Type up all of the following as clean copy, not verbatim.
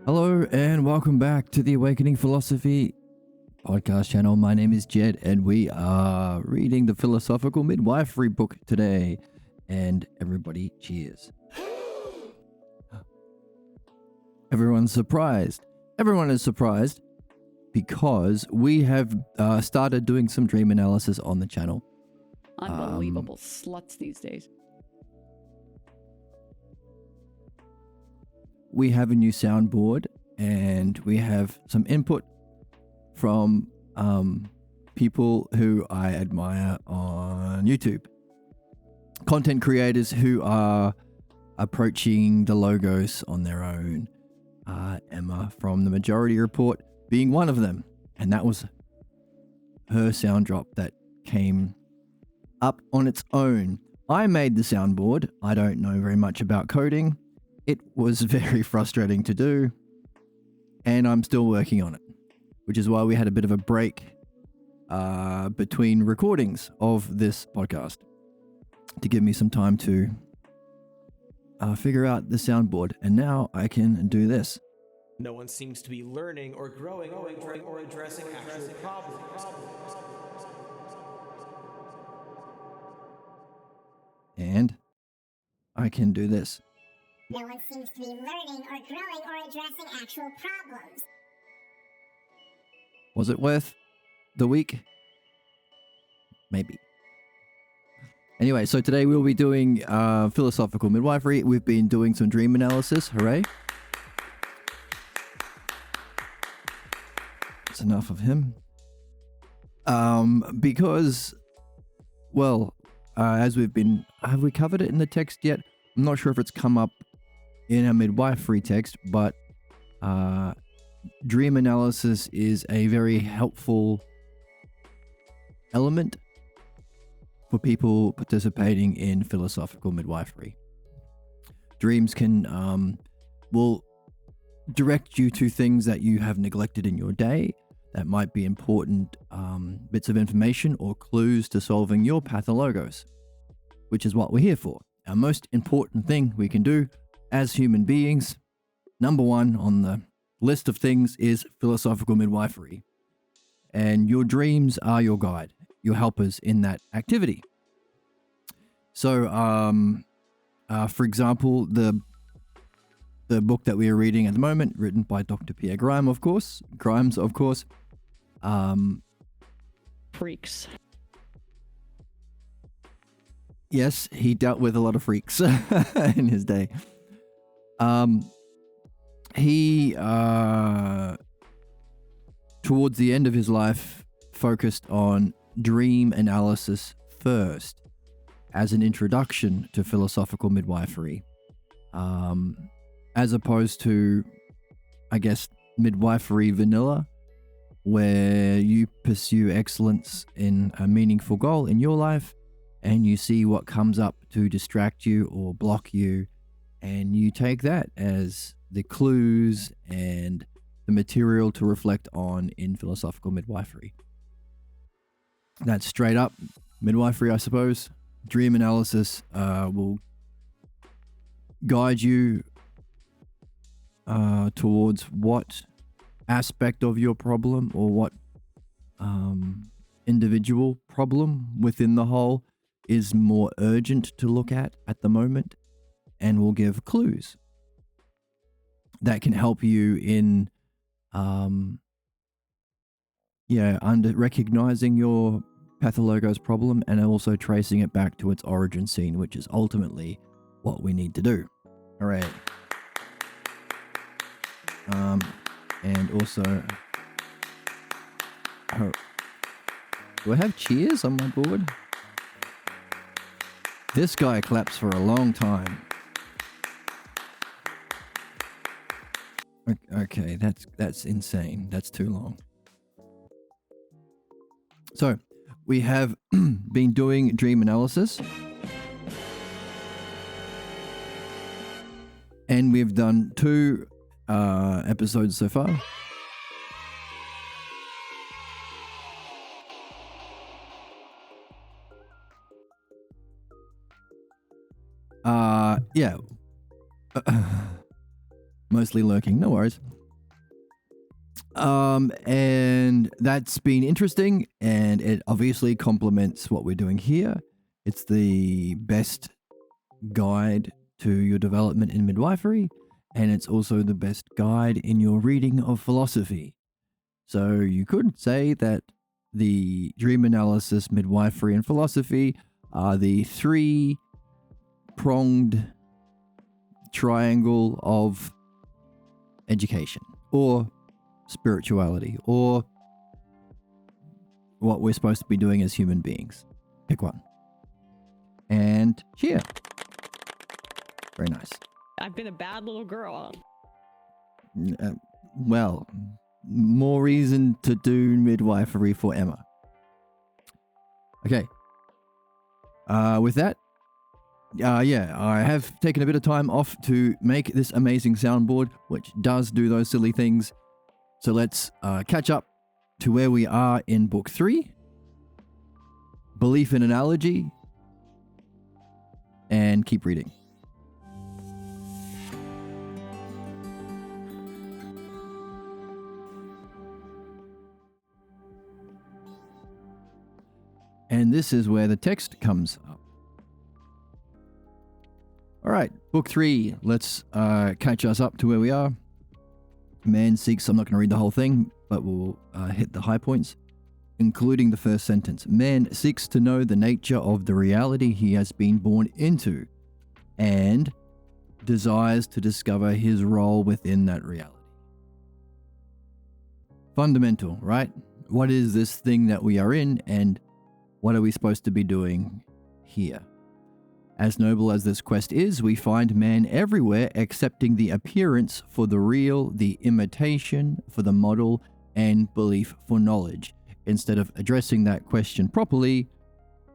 Hello and welcome back to the Awakening Philosophy podcast channel. My name is Jed and we are reading the Philosophical Midwifery book today. And everybody cheers. Everyone's surprised. Everyone is surprised because we have started doing some dream analysis on the channel. Unbelievable sluts these days. We have a new soundboard and we have some input from people who I admire on YouTube. Content creators who are approaching the logos on their own. Emma from the Majority Report being one of them. And that was her sound drop that came up on its own. I made the soundboard. I don't know very much about coding. It was very frustrating to do, and I'm still working on it, which is why we had a bit of a break between recordings of this podcast to give me some time to figure out the soundboard, and now I can do this. No one seems to be learning or growing or addressing actual problems. And I can do this. No one seems to be learning or growing or addressing actual problems. Was it worth the week? Maybe. Anyway, so today we'll be doing philosophical midwifery. We've been doing some dream analysis. Hooray. That's enough of him. Because, well, as we've been... Have we covered it in the text yet? I'm not sure if it's come up in a midwifery text, but dream analysis is a very helpful element for people participating in philosophical midwifery. Dreams can will direct you to things that you have neglected in your day that might be important bits of information or clues to solving your pathologos, which is what we're here for. Our most important thing we can do as human beings, number one on the list of things, is philosophical midwifery. And your dreams are your guide, your helpers in that activity. So, for example, the book that we are reading at the moment, written by Dr. Pierre Grimes, of course. Freaks. Yes, he dealt with a lot of freaks in his day. He, towards the end of his life, focused on dream analysis first as an introduction to philosophical midwifery, as opposed to, I guess, midwifery vanilla, where you pursue excellence in a meaningful goal in your life and you see what comes up to distract you or block you, and you take that as the clues and the material to reflect on in philosophical midwifery. That's straight up midwifery, I suppose. Dream analysis will guide you towards what aspect of your problem or what individual problem within the whole is more urgent to look at the moment, and will give clues that can help you in under recognizing your pathologos problem and also tracing it back to its origin scene, which is ultimately what we need to do. All right. And also, do I have cheers on my board? This guy claps for a long time. Okay, that's insane. That's too long. So, we have been doing dream analysis. And we've done 2 episodes so far. Yeah. Mostly lurking, no worries. And that's been interesting, and it obviously complements what we're doing here. It's the best guide to your development in midwifery, and it's also the best guide in your reading of philosophy. So you could say that the dream analysis, midwifery, and philosophy are the three-pronged triangle of education, or spirituality, or what we're supposed to be doing as human beings. Pick one. And cheer. Very nice. I've been a bad little girl. Well, more reason to do midwifery for Emma. Okay. With that, I have taken a bit of time off to make this amazing soundboard, which does do those silly things. So let's catch up to where we are in Book 3, Belief and Analogy, and keep reading. And this is where the text comes up. All right, Book 3. Let's catch us up to where we are. Man seeks, I'm not going to read the whole thing, but we'll hit the high points, including the first sentence. Man seeks to know the nature of the reality he has been born into and desires to discover his role within that reality. Fundamental, right? What is this thing that we are in, and what are we supposed to be doing here? As noble as this quest is, we find man everywhere accepting the appearance for the real, the imitation for the model, and belief for knowledge. Instead of addressing that question properly,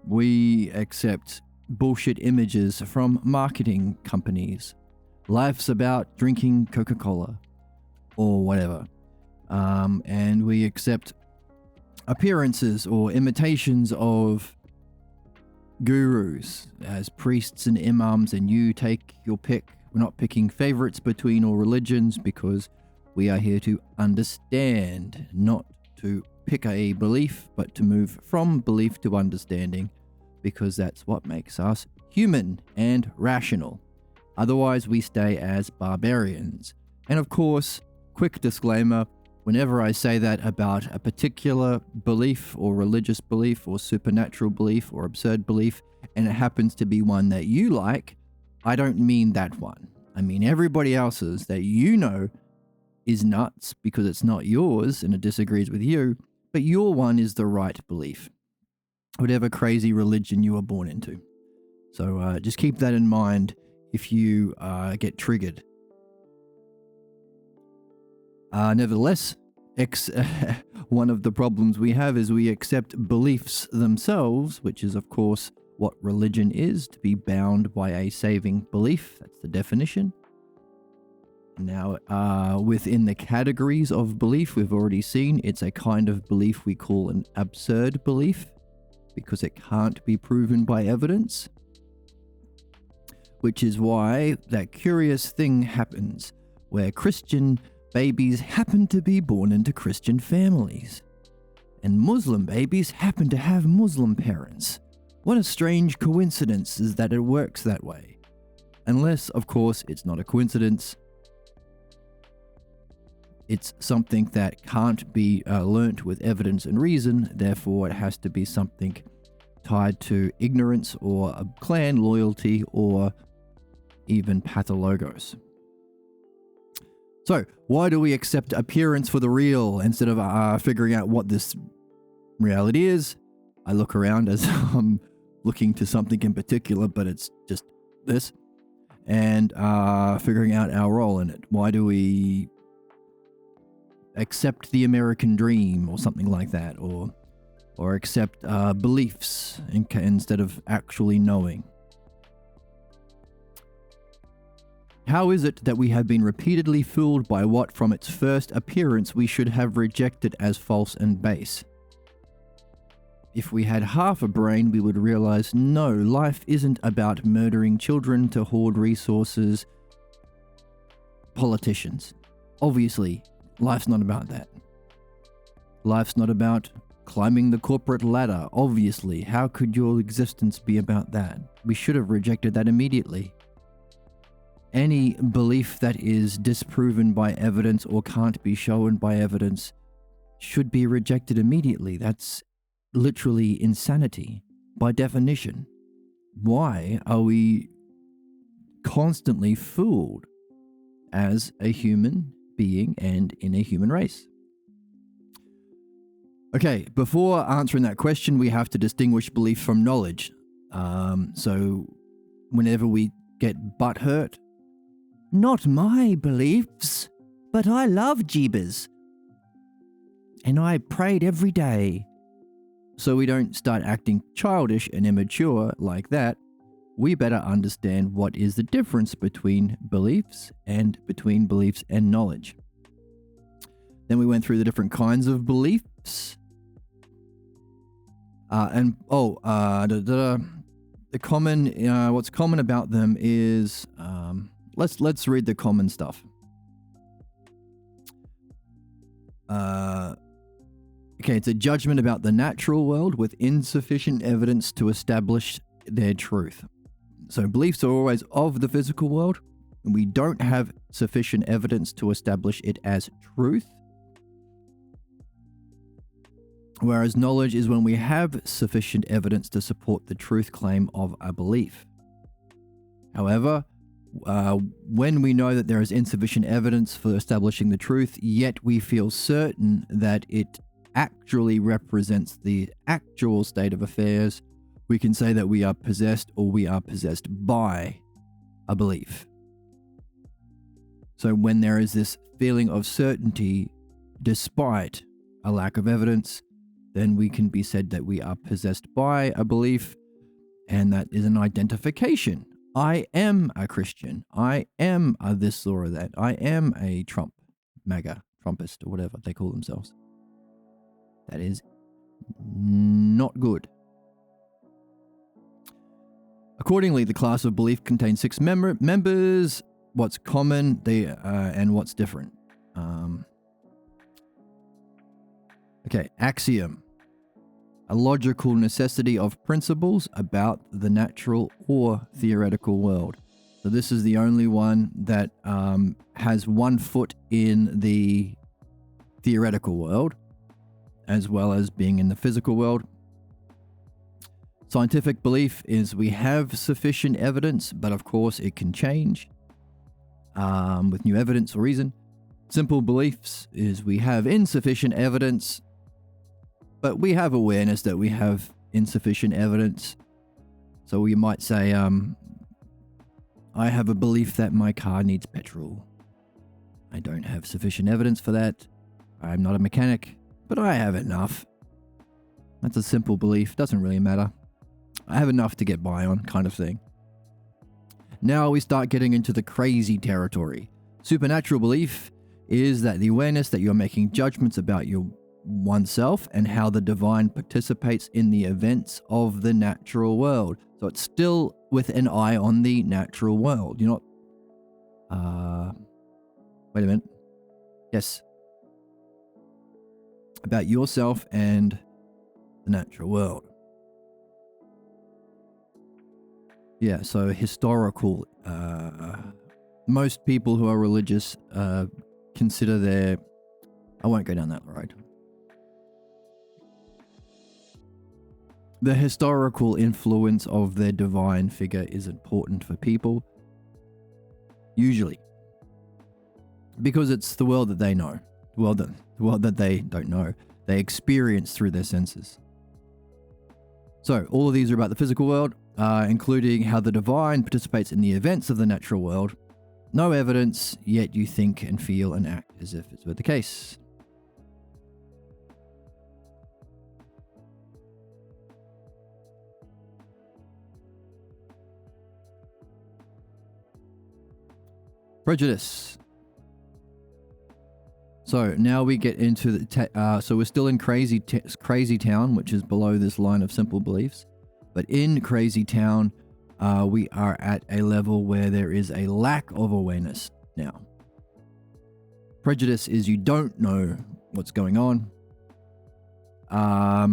we accept bullshit images from marketing companies. Life's about drinking Coca-Cola or whatever. And we accept appearances or imitations of gurus as priests and imams, and you take your pick. We're not picking favorites between all religions because we are here to understand, not to pick a belief, but to move from belief to understanding, because that's what makes us human and rational. Otherwise, we stay as barbarians. And of course, quick disclaimer, whenever I say that about a particular belief or religious belief or supernatural belief or absurd belief, and it happens to be one that you like, I don't mean that one. I mean everybody else's that you know is nuts because it's not yours and it disagrees with you, but your one is the right belief. Whatever crazy religion you were born into. So just keep that in mind if you get triggered. Nevertheless, one of the problems we have is we accept beliefs themselves, which is, of course, what religion is, to be bound by a saving belief. That's the definition. Now, within the categories of belief, we've already seen it's a kind of belief we call an absurd belief because it can't be proven by evidence, which is why that curious thing happens where Christian babies happen to be born into Christian families, and Muslim babies happen to have Muslim parents. What a strange coincidence is that it works that way. Unless, of course, it's not a coincidence. It's something that can't be learnt with evidence and reason, therefore it has to be something tied to ignorance or a clan loyalty or even pathologos. So, why do we accept appearance for the real instead of figuring out what this reality is? I look around as I'm looking to something in particular, but it's just this. And figuring out our role in it. Why do we accept the American dream or something like that? Or accept beliefs instead of actually knowing? How is it that we have been repeatedly fooled by what from its first appearance we should have rejected as false and base? If we had half a brain, we would realize no, life isn't about murdering children to hoard resources. Politicians. Obviously, life's not about that. Life's not about climbing the corporate ladder, obviously. How could your existence be about that? We should have rejected that immediately. Any belief that is disproven by evidence or can't be shown by evidence should be rejected immediately. That's literally insanity, by definition. Why are we constantly fooled as a human being and in a human race? Okay, before answering that question, we have to distinguish belief from knowledge. So whenever we get butthurt, not my beliefs, but I love Jeebus. And I prayed every day. So we don't start acting childish and immature like that. We better understand what is the difference between beliefs and knowledge. Then we went through the different kinds of beliefs. The common, what's common about them is, let's read the common stuff. Okay, it's a judgment about the natural world with insufficient evidence to establish their truth. So beliefs are always of the physical world, and we don't have sufficient evidence to establish it as truth. Whereas knowledge is when we have sufficient evidence to support the truth claim of a belief. However, when we know that there is insufficient evidence for establishing the truth, yet we feel certain that it actually represents the actual state of affairs, we can say that we are possessed or we are possessed by a belief. So when there is this feeling of certainty despite a lack of evidence, then we can be said that we are possessed by a belief, and that is an identification. I am a Christian. I am a this or that. I am a MAGA, Trumpist, or whatever they call themselves. That is not good. Accordingly, the class of belief contains 6 members. What's common and what's different. Axiom. A logical necessity of principles about the natural or theoretical world. So this is the only one that has one foot in the theoretical world, as well as being in the physical world. Scientific belief is we have sufficient evidence, but of course it can change with new evidence or reason. Simple beliefs is we have insufficient evidence, but we have awareness that we have insufficient evidence. So we might say, I have a belief that my car needs petrol. I don't have sufficient evidence for that. I'm not a mechanic, but I have enough. That's a simple belief, doesn't really matter. I have enough to get by on, kind of thing. Now we start getting into the crazy territory. Supernatural belief is that the awareness that you're making judgments about your oneself and how the divine participates in the events of the natural world. So it's still with an eye on the natural world. You're not... wait a minute. Yes. About yourself and the natural world. Yeah, so historical. Most people who are religious consider their... I won't go down that road. The historical influence of their divine figure is important for people. Usually. Because it's the world that they know. The world that they don't know. They experience through their senses. So, all of these are about the physical world, including how the divine participates in the events of the natural world. No evidence, yet you think and feel and act as if it's the case. Prejudice. So now we get into the... so we're still in Crazy Town, which is below this line of simple beliefs. But in Crazy Town, we are at a level where there is a lack of awareness now. Prejudice is you don't know what's going on. that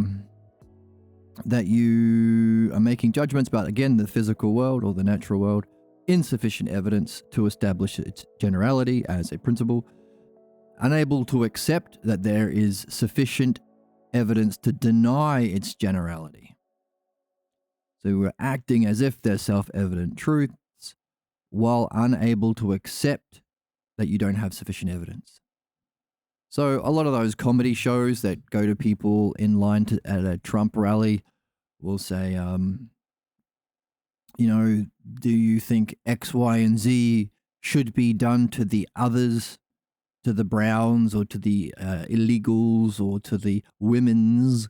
you are making judgments about, again, the physical world or the natural world, insufficient evidence to establish its generality as a principle, unable to accept that there is sufficient evidence to deny its generality. So we're acting as if they're self-evident truths while unable to accept that you don't have sufficient evidence. So a lot of those comedy shows that go to people in line at a Trump rally will say, do you think X, Y, and Z should be done to the others, to the browns or to the illegals or to the women's?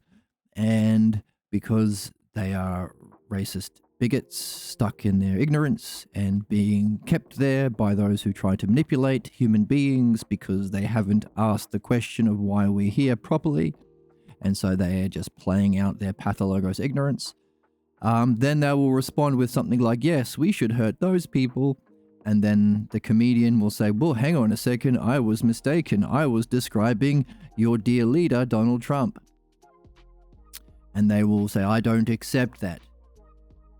And because they are racist bigots stuck in their ignorance and being kept there by those who try to manipulate human beings because they haven't asked the question of why we're here properly, and so they are just playing out their pathologos ignorance, then they will respond with something like, yes, we should hurt those people. And then the comedian will say, well, hang on a second, I was mistaken. I was describing your dear leader, Donald Trump. And they will say, I don't accept that.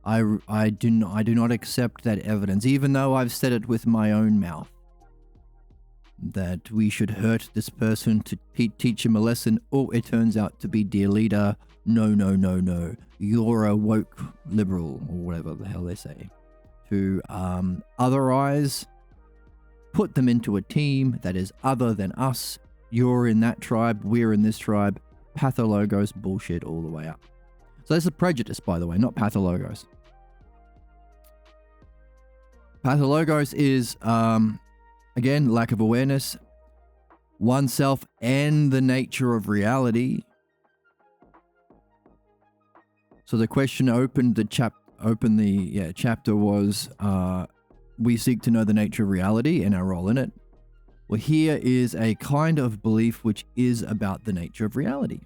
I do not accept that evidence, even though I've said it with my own mouth, that we should hurt this person to teach him a lesson. Oh, it turns out to be dear leader. No. You're a woke liberal, or whatever the hell they say. To otherize, put them into a team that is other than us. You're in that tribe, we're in this tribe. Pathologos bullshit all the way up. So this is prejudice, by the way, not pathologos. Pathologos is, again, lack of awareness, oneself and the nature of reality. So the question opened the chapter was, we seek to know the nature of reality and our role in it. Well, here is a kind of belief which is about the nature of reality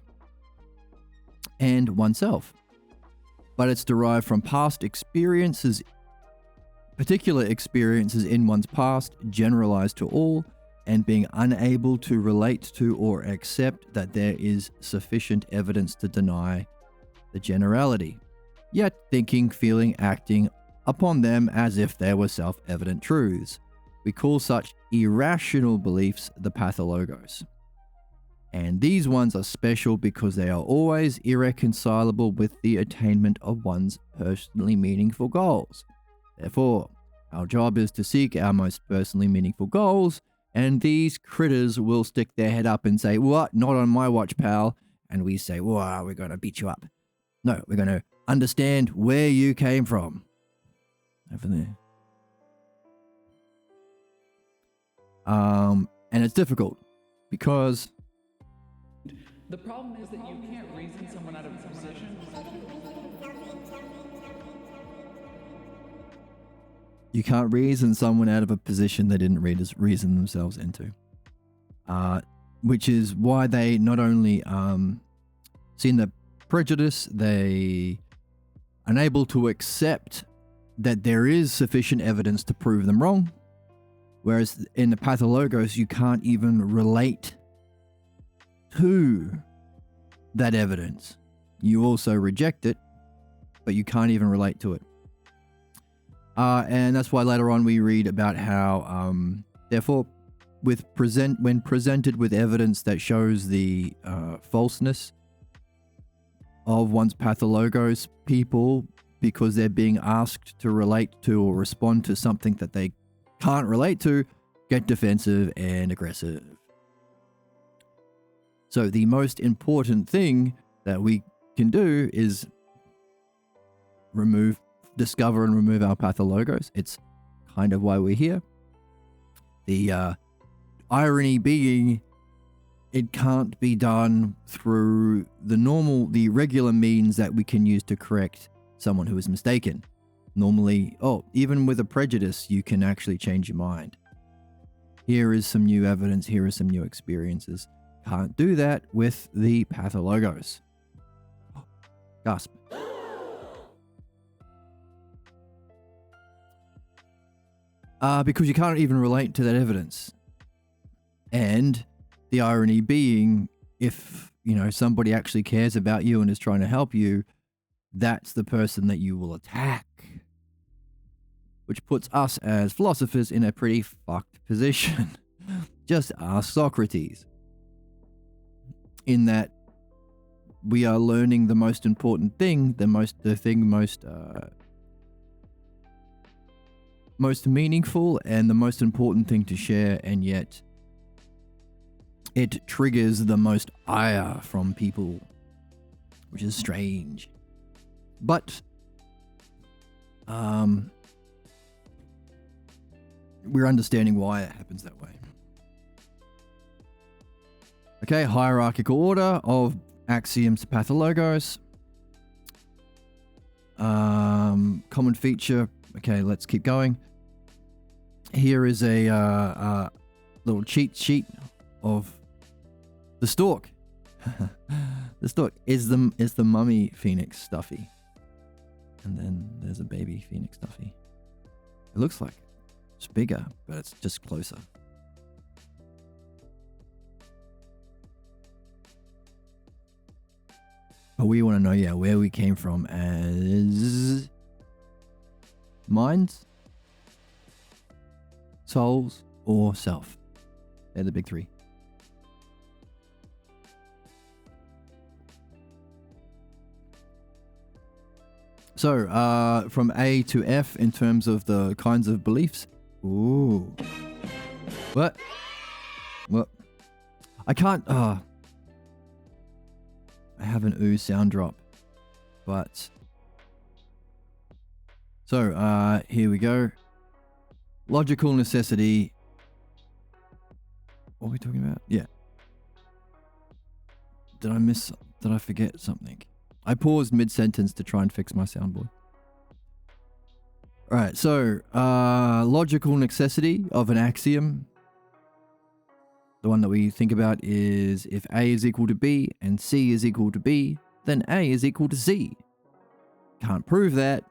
and oneself. But it's derived from past experiences, particular experiences in one's past, generalized to all, and being unable to relate to or accept that there is sufficient evidence to deny the generality, yet thinking, feeling, acting upon them as if they were self-evident truths. We call such irrational beliefs the pathologos. And these ones are special because they are always irreconcilable with the attainment of one's personally meaningful goals. Therefore, our job is to seek our most personally meaningful goals, and these critters will stick their head up and say, what? Not on my watch, pal. And we say, wow, we're going to beat you up. No, we're going to understand where you came from. Over there. And it's difficult because the problem is that you can't reason someone out of a position. You can't reason someone out of a position they didn't reason themselves into. Which is why they not only seen the prejudice, they unable to accept that there is sufficient evidence to prove them wrong. Whereas in the pathologos, you can't even relate to that evidence. You also reject it, but you can't even relate to it. And that's why later on we read about how, therefore, when presented with evidence that shows the falseness of one's pathologos, people, because they're being asked to relate to or respond to something that they can't relate to, get defensive and aggressive. So the most important thing that we can do is discover and remove our pathologos. It's kind of why we're here. The irony being, it can't be done through the regular means that we can use to correct someone who is mistaken. Normally, even with a prejudice, you can actually change your mind. Here is some new evidence, here are some new experiences. Can't do that with the pathologos. Gasp. Because you can't even relate to that evidence. And the irony being, if somebody actually cares about you and is trying to help you, that's the person that you will attack. Which puts us as philosophers in a pretty fucked position. Just ask Socrates. In that we are learning the most important thing, most meaningful and the most important thing to share, and yet it triggers the most ire from people, which is strange. But we're understanding why it happens that way. Okay, hierarchical order of axioms, pathologos. Common feature. Okay, let's keep going. Here is a little cheat sheet of the stork. The stork is the mummy phoenix stuffy, and then there's a baby phoenix stuffy. It looks like it's bigger, but it's just closer. But we want to know, where we came from as minds, souls, or self. They're the big three. So, from A to F in terms of the kinds of beliefs. Ooh. What? I can't, I have an ooh sound drop. But. So, here we go. Logical necessity. What are we talking about? Yeah. Did I forget something? I paused mid-sentence to try and fix my soundboard. Alright, so, logical necessity of an axiom. The one that we think about is if A is equal to B and C is equal to B, then A is equal to C. Can't prove that,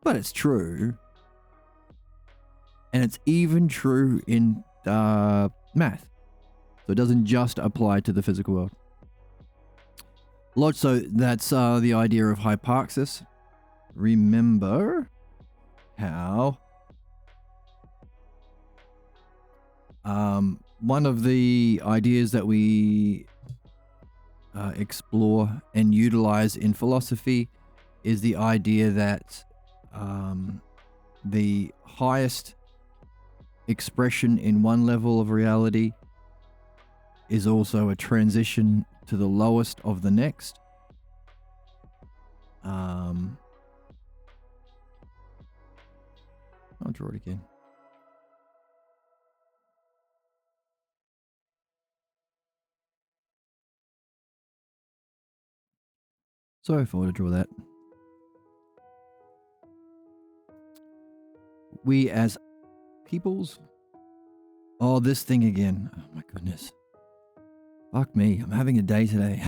but it's true. And it's even true in math. So it doesn't just apply to the physical world. So that's the idea of hypoxis. Remember how one of the ideas that we explore and utilize in philosophy is the idea that the highest expression in one level of reality is also a transition to the lowest of the next. I'll draw it again. Sorry if I were to draw that. We as peoples. Oh, this thing again. Oh my goodness. Fuck me. I'm having a day today.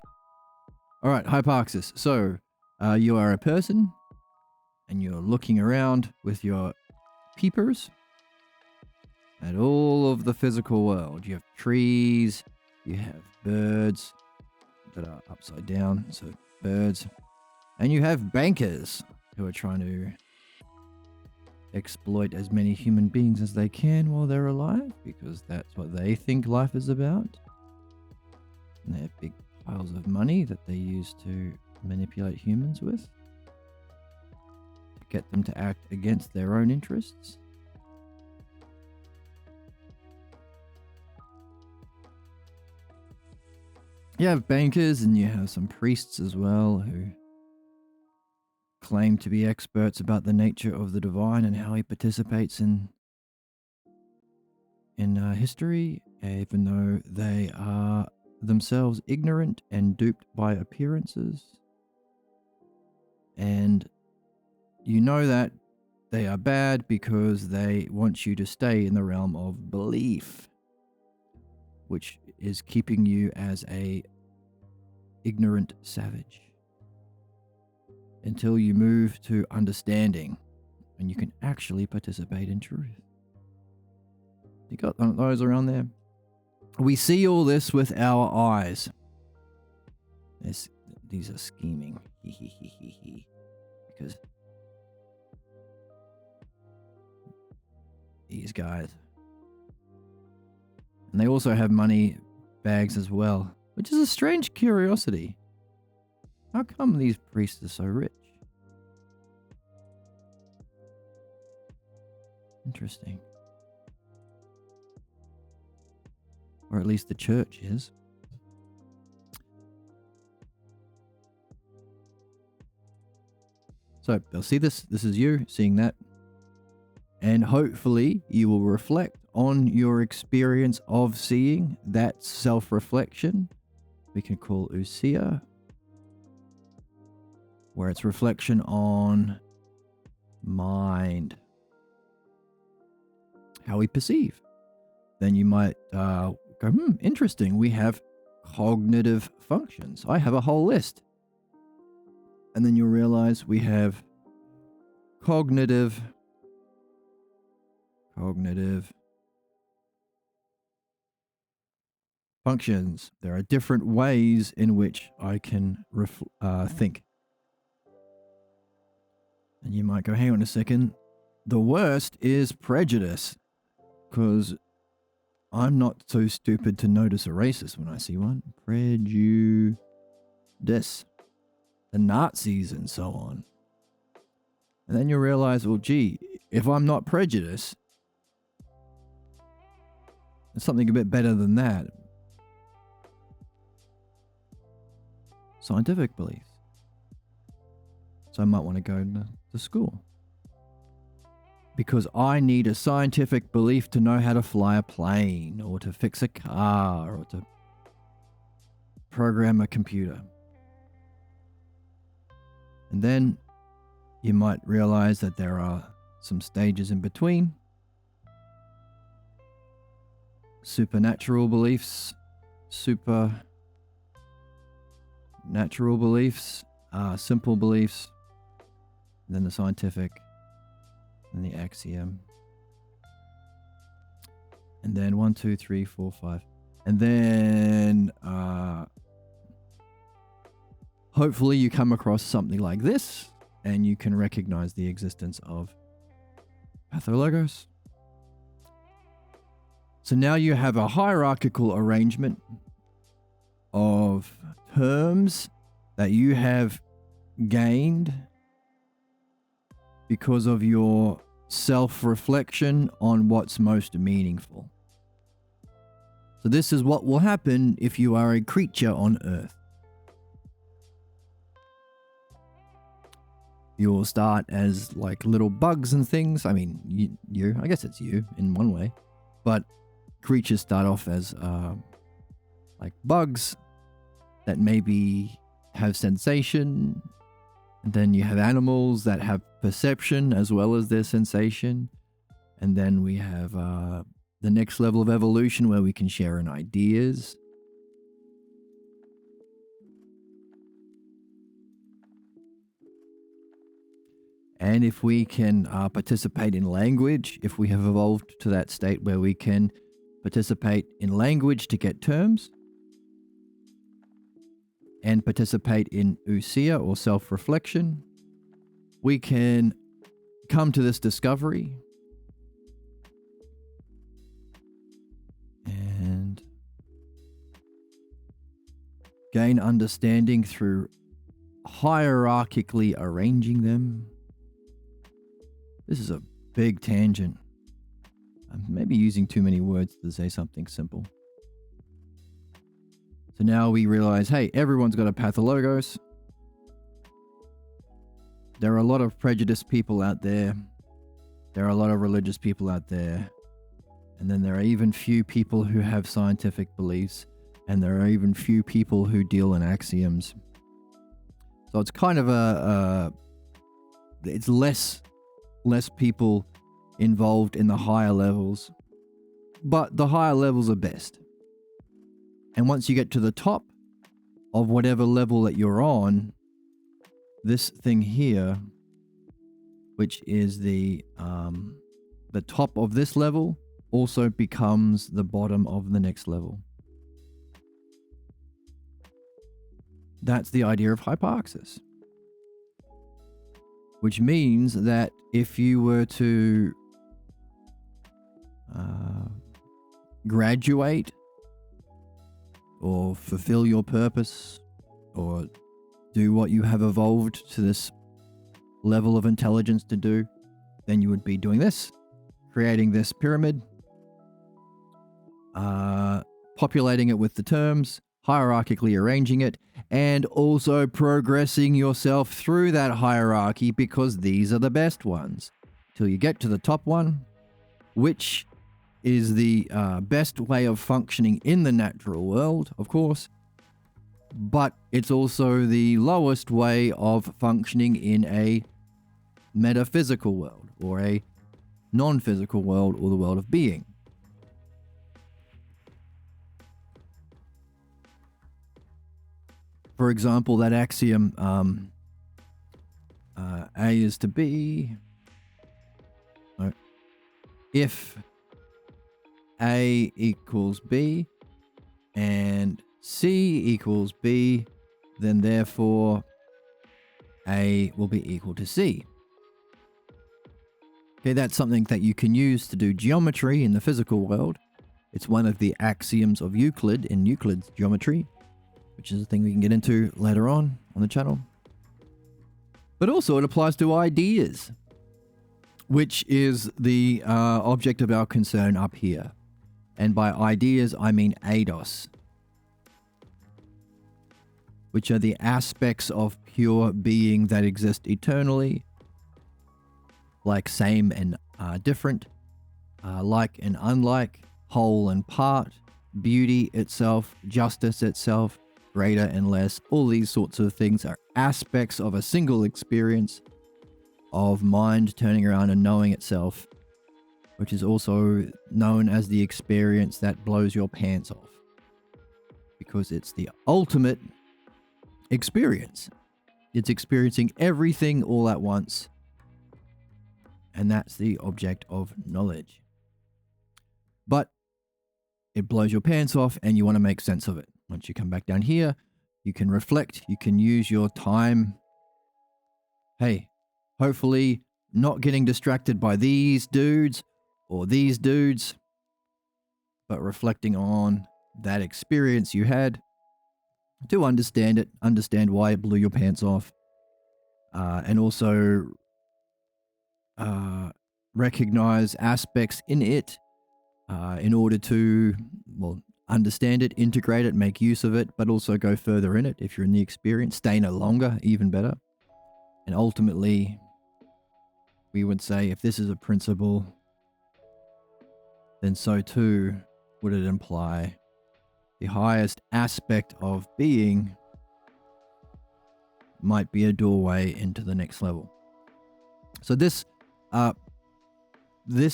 All right, hypoxis. So, you are a person and you're looking around with your peepers at all of the physical world. You have trees, you have birds that are upside down, so birds, and you have bankers who are trying to exploit as many human beings as they can while they're alive, because that's what they think life is about. And they have big piles of money that they use to manipulate humans with, get them to act against their own interests. You have bankers and you have some priests as well who claim to be experts about the nature of the divine and how he participates in history, even though they are themselves ignorant and duped by appearances. And you know that they are bad because they want you to stay in the realm of belief, which is keeping you as a ignorant savage until you move to understanding and you can actually participate in truth. You got those around there? We see all this with our eyes. These are scheming. Because these guys. And they also have money bags as well, which is a strange curiosity. How come these priests are so rich? Interesting. Or at least the church is. So they'll see this. This is you seeing that. And hopefully you will reflect on your experience of seeing that self-reflection. We can call Usia, where it's reflection on mind, how we perceive. Then you might go, interesting. We have cognitive functions. I have a whole list. And then you'll realize we have cognitive functions. There are different ways in which I can think. And you might go, hang on a second. The worst is prejudice, because I'm not so stupid to notice a racist when I see one. Prejudice. The Nazis and so on. And then you realize, well, gee, if I'm not prejudiced, it's something a bit better than that. Scientific beliefs. So I might want to go to school. Because I need a scientific belief to know how to fly a plane, or to fix a car, or to program a computer. And then you might realize that there are some stages in between. Supernatural beliefs, simple beliefs, and then the scientific, and the axiom. And then 1, 2, 3, 4, 5. And then hopefully you come across something like this and you can recognize the existence of pathologos. So now you have a hierarchical arrangement of terms that you have gained because of your self-reflection on what's most meaningful. So this is what will happen if you are a creature on Earth. You will start as like little bugs and things. I mean, I guess it's you in one way, but creatures start off as like bugs that maybe have sensation. And then you have animals that have perception as well as their sensation. And then we have the next level of evolution where we can share in ideas. And if we can participate in language, if we have evolved to that state where we can participate in language to get terms, and participate in ousia or self-reflection, we can come to this discovery and gain understanding through hierarchically arranging them. This is a big tangent. I'm maybe using too many words to say something simple. So now we realize, hey, everyone's got a pathologos. There are a lot of prejudiced people out there. There are a lot of religious people out there. And then there are even few people who have scientific beliefs. And there are even few people who deal in axioms. So it's kind of it's less people involved in the higher levels. But the higher levels are best. And once you get to the top of whatever level that you're on, this thing here, which is the top of this level, also becomes the bottom of the next level. that's the idea of hyparxis. Which means that if you were to graduate or fulfill your purpose or do what you have evolved to this level of intelligence to do, then you would be doing this, creating this pyramid, populating it with the terms, hierarchically arranging it, and also progressing yourself through that hierarchy because these are the best ones till you get to the top one, which is the best way of functioning in the natural world, of course, but it's also the lowest way of functioning in a metaphysical world or a non-physical world or the world of being. For example, that axiom, A is to B. No. If A equals B and C equals B, then therefore A will be equal to C. Okay, that's something that you can use to do geometry in the physical world. It's one of the axioms of Euclid in Euclid's geometry, which is a thing we can get into later on the channel. But also it applies to ideas, which is the object of our concern up here. And by ideas, I mean eidos, which are the aspects of pure being that exist eternally, like same and different, like and unlike, whole and part, beauty itself, justice itself, greater and less. All these sorts of things are aspects of a single experience of mind turning around and knowing itself, which is also known as the experience that blows your pants off, because it's the ultimate experience. It's experiencing everything all at once, and that's the object of knowledge. But it blows your pants off and you want to make sense of it. Once you come back down here, you can reflect, you can use your time. Hey, hopefully not getting distracted by these dudes or these dudes, but reflecting on that experience you had to understand it, understand why it blew your pants off, and also recognize aspects in it in order to, well, understand it, integrate it, make use of it, but also go further in it if you're in the experience, stay no longer, even better. And ultimately, we would say if this is a principle, then so too would it imply the highest aspect of being might be a doorway into the next level. So this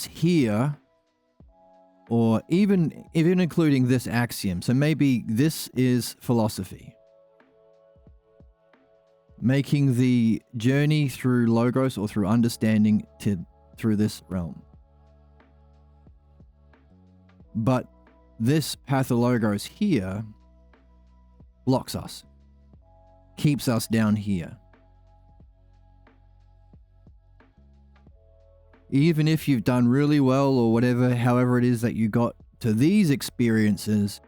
here, or even including this axiom, so maybe this is philosophy, making the journey through logos or through understanding through this realm. But this pathologos here blocks us, keeps us down here. Even if you've done really well or whatever, however it is that you got to these experiences,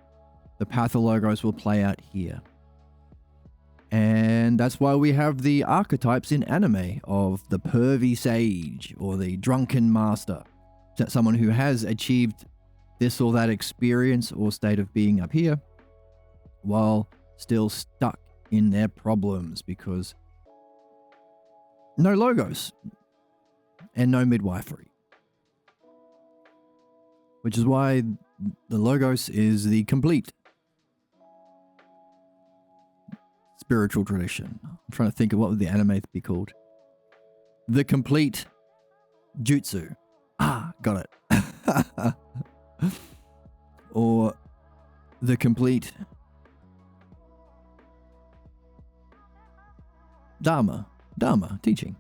the pathologos will play out here. And that's why we have the archetypes in anime of the pervy sage or the drunken master. That's someone who has achieved this or that experience or state of being up here while still stuck in their problems because no logos and no midwifery. Which is why the logos is the complete spiritual tradition. I'm trying to think of what would the anime be called. The complete jutsu. Got it. Or the complete Dharma teaching.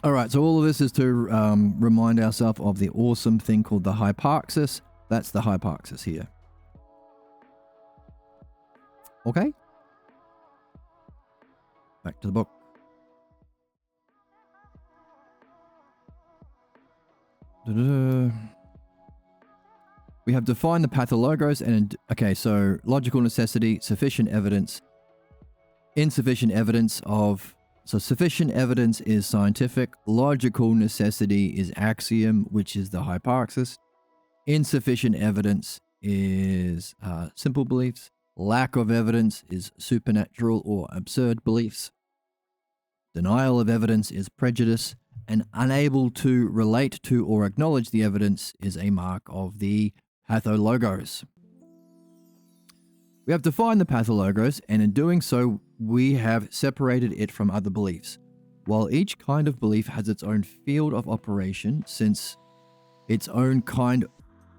All right, so all of this is to remind ourselves of the awesome thing called the hyparxis. That's the hyparxis here. Okay? Back to the book. Da-da-da. We have defined the pathologos and, okay, so logical necessity, sufficient evidence, insufficient evidence of, so sufficient evidence is scientific, logical necessity is axiom, which is the hypothesis, insufficient evidence is simple beliefs, lack of evidence is supernatural or absurd beliefs, denial of evidence is prejudice, and unable to relate to or acknowledge the evidence is a mark of the pathologos. We have defined the pathologos, and in doing so, we have separated it from other beliefs. While each kind of belief has its own field of operation, since its own kind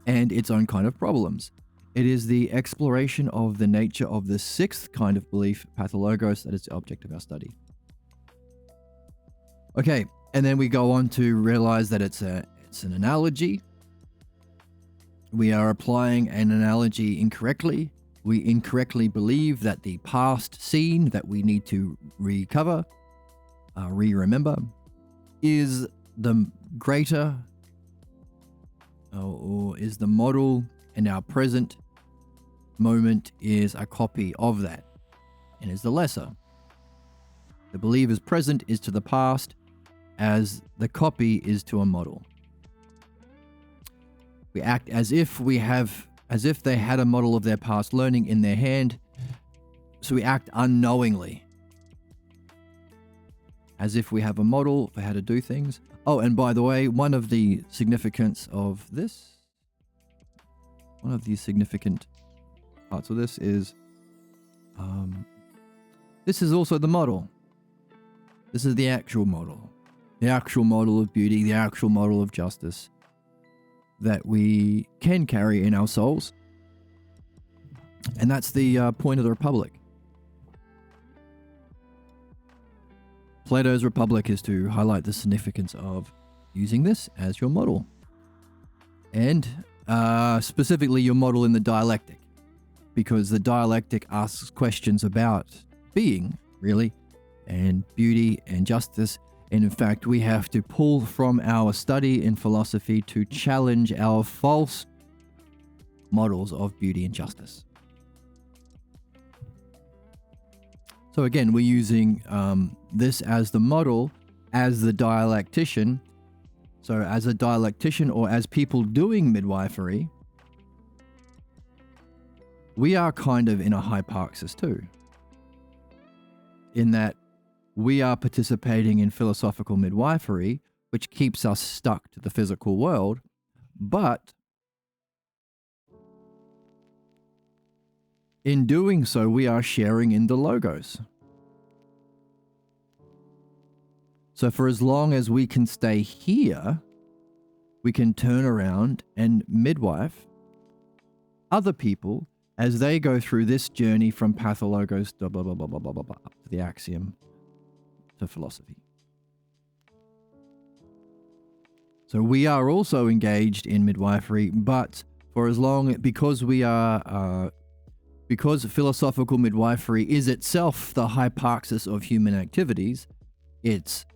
and its own kind of problems, it is the exploration of the nature of the sixth kind of belief, pathologos, that is the object of our study. Okay, and then we go on to realize that it's an analogy. We are applying an analogy incorrectly. We incorrectly believe that the past scene that we need to remember, is the greater, or is the model, and our present moment is a copy of that, and is the lesser. The believer's present is to the past, as the copy is to a model. We act as if they had a model of their past learning in their hand, so we act unknowingly, as if we have a model for how to do things. Oh, and by the way, one of the significant parts of this is, this is also the model. This is the actual model. The actual model of beauty, the actual model of justice that we can carry in our souls. And that's the point of the Republic. Plato's Republic is to highlight the significance of using this as your model. And specifically your model in the dialectic. Because the dialectic asks questions about being, really, and beauty and justice. And in fact, we have to pull from our study in philosophy to challenge our false models of beauty and justice. So again, we're using this as the model, as the dialectician. So as a dialectician, or as people doing midwifery, we are kind of in a hypoxis too. In that we are participating in philosophical midwifery, which keeps us stuck to the physical world, but in doing so, we are sharing in the logos. So for as long as we can stay here, we can turn around and midwife other people as they go through this journey from pathologos to blah, blah, blah, blah, blah, blah, blah, up to the axiom to philosophy. So we are also engaged in midwifery, but for as long, because philosophical midwifery is itself the hypoxis of human activities, it's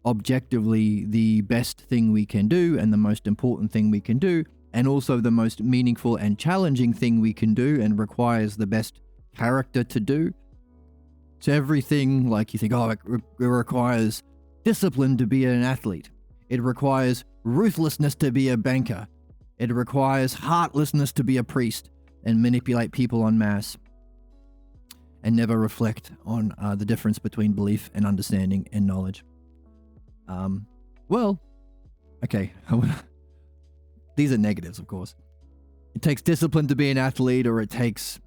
objectively the best thing we can do and the most important thing we can do, and also the most meaningful and challenging thing we can do, and requires the best character to do. So everything, like you think, it requires discipline to be an athlete. It requires ruthlessness to be a banker. It requires heartlessness to be a priest and manipulate people en masse and never reflect on the difference between belief and understanding and knowledge. Okay. These are negatives, of course. It takes discipline to be an athlete, or it takes,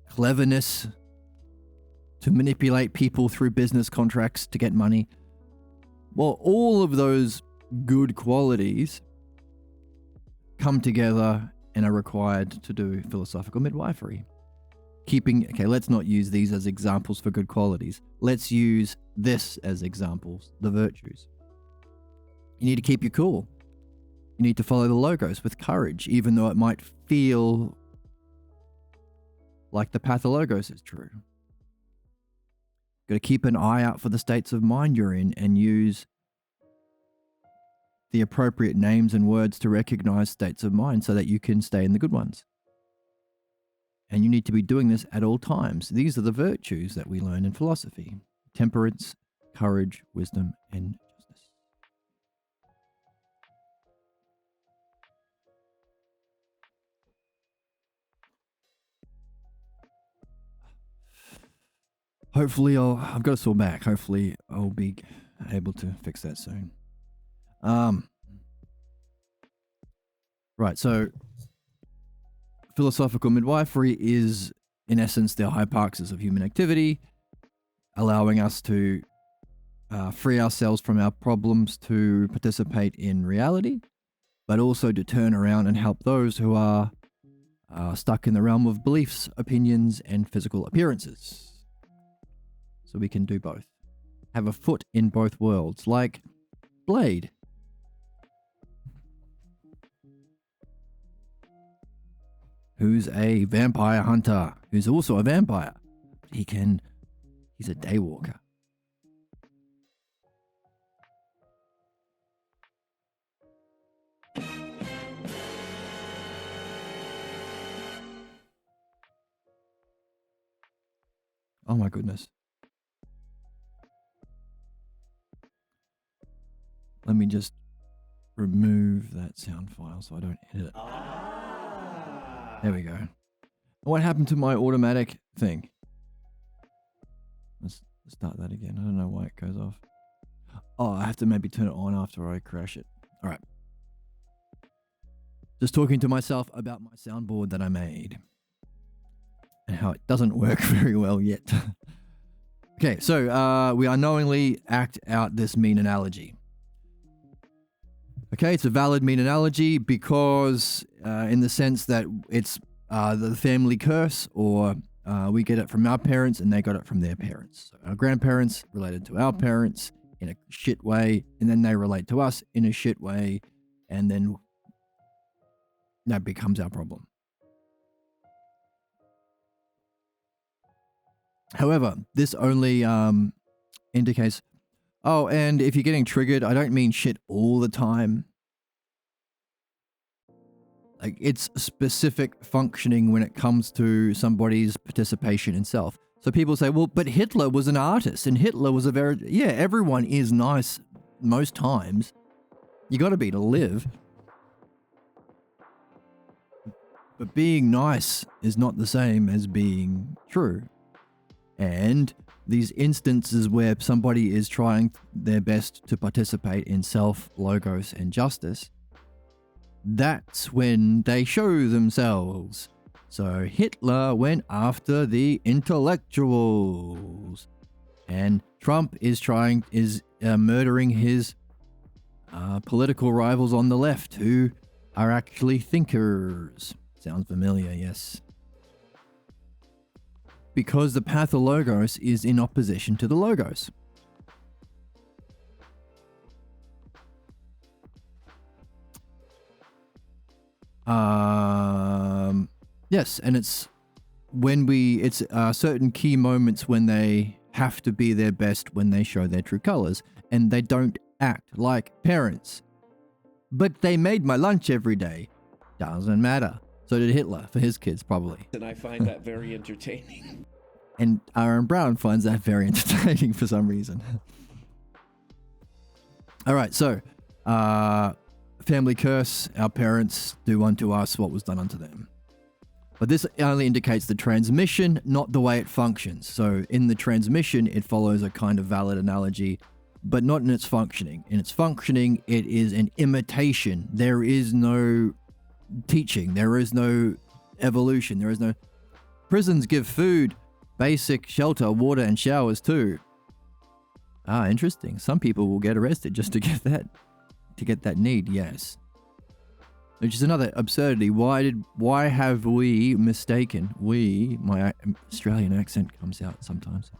cleverness to manipulate people through business contracts to get money. Well, all of those good qualities come together and are required to do philosophical midwifery. Let's not use these as examples for good qualities. Let's use this as examples, the virtues. You need to keep your cool. You need to follow the logos with courage, even though it might feel like the pathologos is true. Got to keep an eye out for the states of mind you're in and use the appropriate names and words to recognize states of mind so that you can stay in the good ones. And you need to be doing this at all times. These are the virtues that we learn in philosophy: temperance, courage, wisdom, and justice. Hopefully I've got a sore back. Hopefully I'll be able to fix that soon. Right, so philosophical midwifery is, in essence, the hypoxis of human activity, allowing us to free ourselves from our problems to participate in reality, but also to turn around and help those who are stuck in the realm of beliefs, opinions, and physical appearances. So we can do both. Have a foot in both worlds, like Blade. Who's a vampire hunter, who's also a vampire. He's a daywalker. Oh my goodness. Let me just remove that sound file so I don't edit it. There we go. What happened to my automatic thing? Let's start that again. I don't know why it goes off. Oh, I have to maybe turn it on after I crash it. All right. Just talking to myself about my soundboard that I made and how it doesn't work very well yet. Okay, so we unknowingly act out this mean analogy. Okay, it's a valid mean analogy because in the sense that it's the family curse, or we get it from our parents and they got it from their parents. So our grandparents related to our parents in a shit way, and then they relate to us in a shit way, and then that becomes our problem. However, this only indicates, oh, and if you're getting triggered, I don't mean shit all the time. Like, it's specific functioning when it comes to somebody's participation in self. So people say, well, but Hitler was an artist and Hitler was yeah, everyone is nice most times. You got to be to live. But being nice is not the same as being true. And these instances where somebody is trying their best to participate in self, logos, and justice, that's when they show themselves. So Hitler went after the intellectuals, and Trump is murdering his political rivals on the left who are actually thinkers. Sounds familiar, yes. Because the pathologos is in opposition to the logos. Yes, and it's certain key moments when they have to be their best when they show their true colors, and they don't act like parents. But they made my lunch every day. Doesn't matter. So did Hitler for his kids, probably. And I find that very entertaining. And Aaron Brown finds that very entertaining for some reason. All right, so family curse, our parents do unto us what was done unto them. But this only indicates the transmission, not the way it functions. So in the transmission, it follows a kind of valid analogy, but not in its functioning. In its functioning, it is an imitation. There is no teaching. There is no evolution. There is no... Prisons give food, basic shelter, water, and showers too. Ah, interesting. Some people will get arrested just to get that need, yes. Which is another absurdity. Why have we mistaken, my Australian accent comes out sometimes.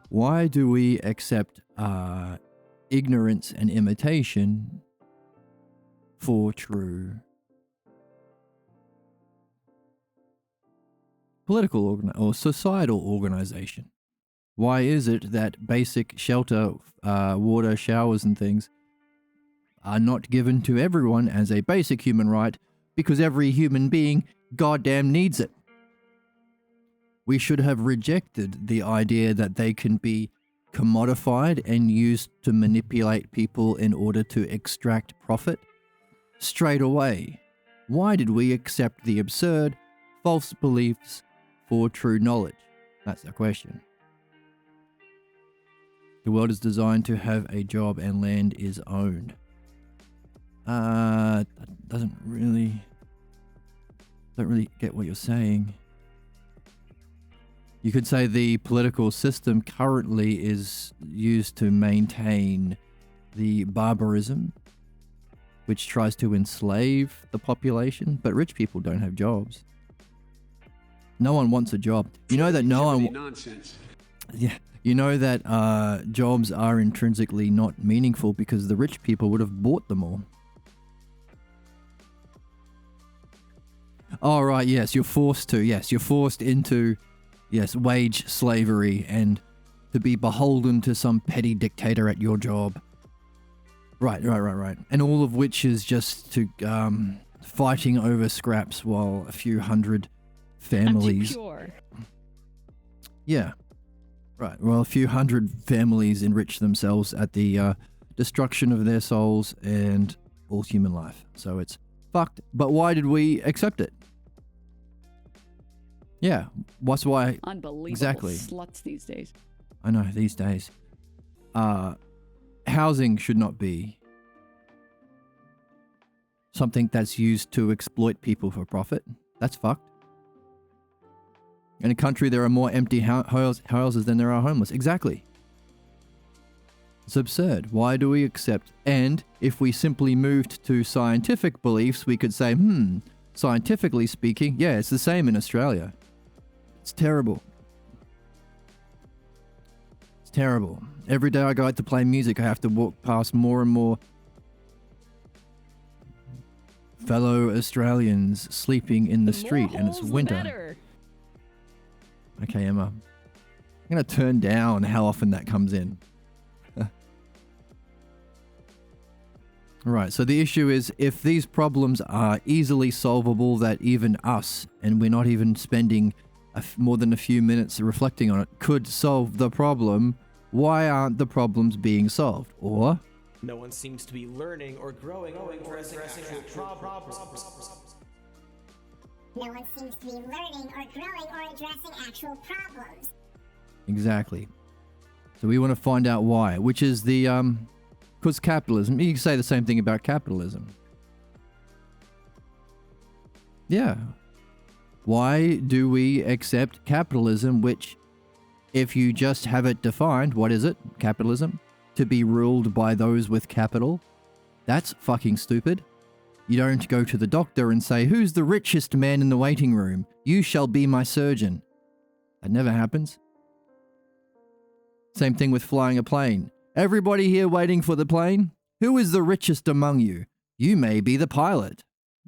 Why do we accept ignorance and imitation for true? political or societal organization? Why is it that basic shelter, water, showers, and things are not given to everyone as a basic human right? Because every human being goddamn needs it. We should have rejected the idea that they can be commodified and used to manipulate people in order to extract profit straight away. Why did we accept the absurd, false beliefs for true knowledge? That's the question. The world is designed to have a job and land is owned. That don't really get what you're saying. You could say the political system currently is used to maintain the barbarism, which tries to enslave the population, but rich people don't have jobs. No one wants a job. You know that no one... Nonsense. Yeah. You know that jobs are intrinsically not meaningful because the rich people would have bought them all. Oh, right, yes, you're forced to. Yes, you're forced into, yes, wage slavery and to be beholden to some petty dictator at your job. Right. And all of which is just to fighting over scraps while a few hundred families... I'm too pure. Yeah. Right. Well, a few hundred families enrich themselves at the destruction of their souls and all human life. So it's fucked. But why did we accept it? Yeah. What's why? Unbelievable Exactly. sluts these days. I know, these days. Housing should not be something that's used to exploit people for profit. That's fucked. In a country, there are more empty houses than there are homeless. Exactly. It's absurd. Why do we accept? And if we simply moved to scientific beliefs, we could say, scientifically speaking, yeah, it's the same in Australia. It's terrible. It's terrible. Every day I go out to play music, I have to walk past more and more fellow Australians sleeping in the street, and it's winter. Better. Okay, Emma. I'm going to turn down how often that comes in. Right, so the issue is, if these problems are easily solvable, that even us, and we're not even spending more than a few minutes reflecting on it, could solve the problem, why aren't the problems being solved? Or... No one seems to be learning or growing or addressing actual problems. No one seems to be learning or growing or addressing actual problems. Exactly. So we want to find out why, which is the, because capitalism, you can say the same thing about capitalism. Yeah. Why do we accept capitalism, which, if you just have it defined, what is it? Capitalism? To be ruled by those with capital? That's fucking stupid. You don't go to the doctor and say, who's the richest man in the waiting room? You shall be my surgeon. That never happens. Same thing with flying a plane. Everybody here waiting for the plane? Who is the richest among you? You may be the pilot.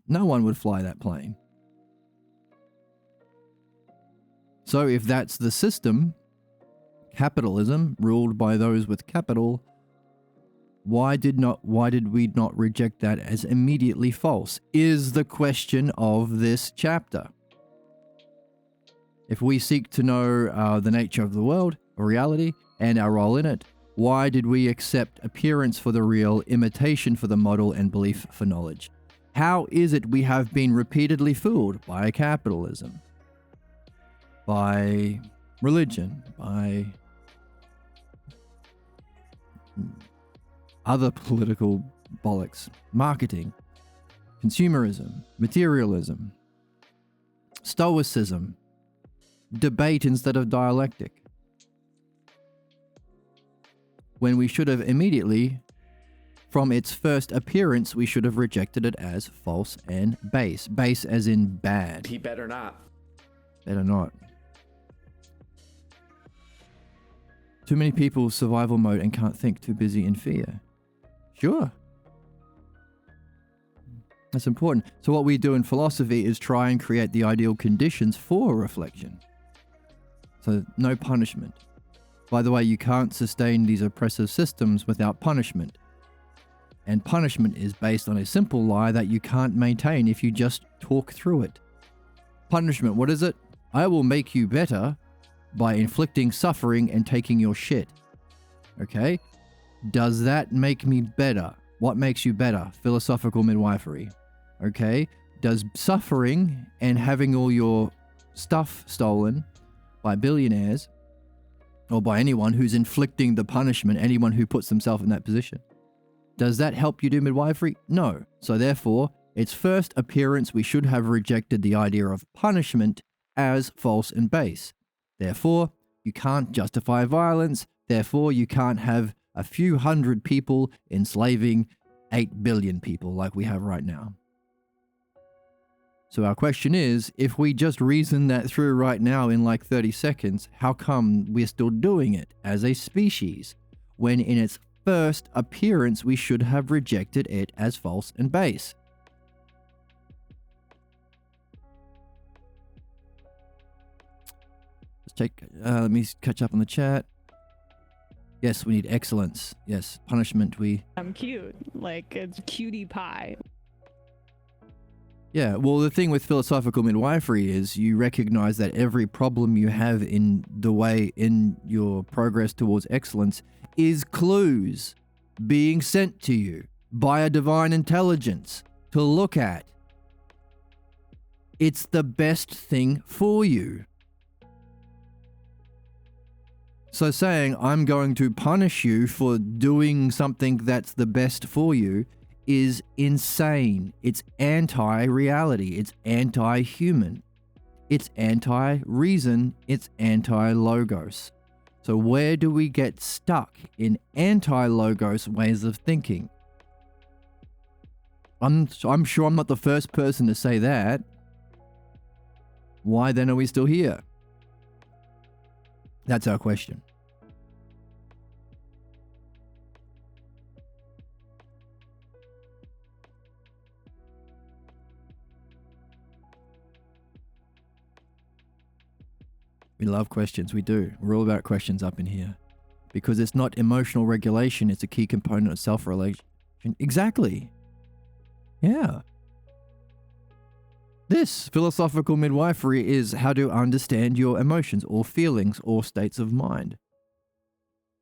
No one would fly that plane. So if that's the system, capitalism, ruled by those with capital, why did we not reject that as immediately false? Is the question of this chapter. If we seek to know the nature of the world, or reality, and our role in it, why did we accept appearance for the real, imitation for the model, and belief for knowledge? How is it we have been repeatedly fooled by capitalism, by religion, by other political bollocks, marketing, consumerism, materialism, stoicism, debate instead of dialectic, when we should have immediately, from its first appearance, we should have rejected it as false and base. Base as in bad. He better not. Better not. Too many people survival mode and can't think, too busy in fear. Sure. That's important. So what we do in philosophy is try and create the ideal conditions for reflection. So no punishment. By the way, you can't sustain these oppressive systems without punishment. And punishment is based on a simple lie that you can't maintain if you just talk through it. Punishment, what is it? I will make you better by inflicting suffering and taking your shit. Okay? Does that make me better? What makes you better? Philosophical midwifery. Okay? Does suffering and having all your stuff stolen by billionaires or by anyone who's inflicting the punishment, anyone who puts themselves in that position, does that help you do midwifery? No. So therefore, its first appearance, we should have rejected the idea of punishment as false and base. Therefore, you can't justify violence. Therefore, you can't have a few hundred people enslaving 8 billion people like we have right now. So our question is, if we just reason that through right now in like 30 seconds, how come we're still doing it as a species, when in its first appearance we should have rejected it as false and base? Let's check, let me catch up on the chat. Yes, we need excellence. Yes, punishment, I'm cute. Like, it's cutie pie. Yeah, well, the thing with philosophical midwifery is you recognize that every problem you have in the way in your progress towards excellence is clues being sent to you by a divine intelligence to look at. It's the best thing for you. So saying, I'm going to punish you for doing something that's the best for you is insane. It's anti-reality. It's anti-human. It's anti-reason. It's anti-logos. So where do we get stuck in anti-logos ways of thinking? I'm sure I'm not the first person to say that. Why then are we still here? That's our question. We love questions. We do. We're all about questions up in here. Because it's not emotional regulation. It's a key component of self-regulation. Exactly. Yeah. This philosophical midwifery is how to understand your emotions or feelings or states of mind.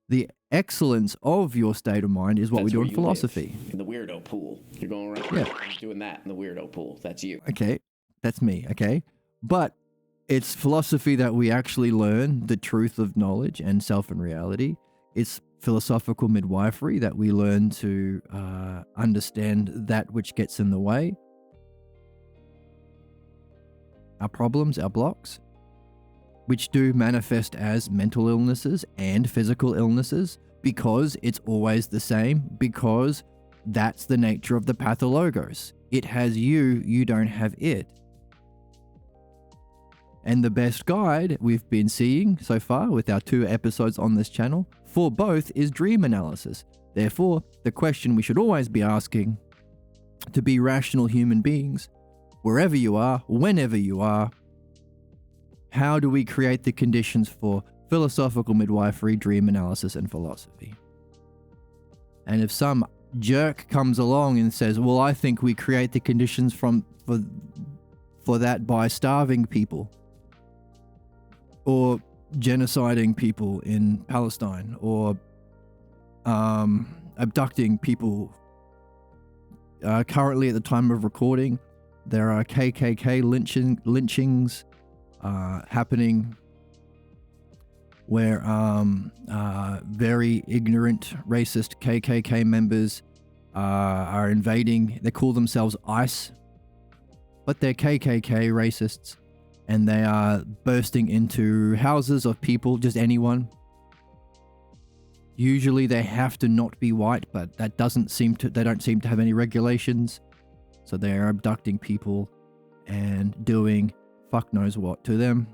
The excellence of your state of mind is what we do in philosophy. In the weirdo pool. You're going around doing that in the weirdo pool. That's you. Okay. That's me. Okay. But it's philosophy that we actually learn the truth of knowledge and self and reality. It's philosophical midwifery that we learn to understand that which gets in the way. Our problems, our blocks, which do manifest as mental illnesses and physical illnesses, because it's always the same, because that's the nature of the pathologos. It has you, you don't have it. And the best guide we've been seeing so far with our 2 episodes on this channel for both is dream analysis. Therefore, the question we should always be asking to be rational human beings, wherever you are, whenever you are, how do we create the conditions for philosophical midwifery, dream analysis, and philosophy? And if some jerk comes along and says, well, I think we create the conditions for that by starving people, or genociding people in Palestine, or abducting people. Currently, at the time of recording, there are KKK lynchings happening where very ignorant, racist KKK members are invading. They call themselves ICE, but they're KKK racists. And they are bursting into houses of people, just anyone. Usually they have to not be white, but that doesn't seem to, they don't seem to have any regulations. So they are abducting people and doing fuck knows what to them.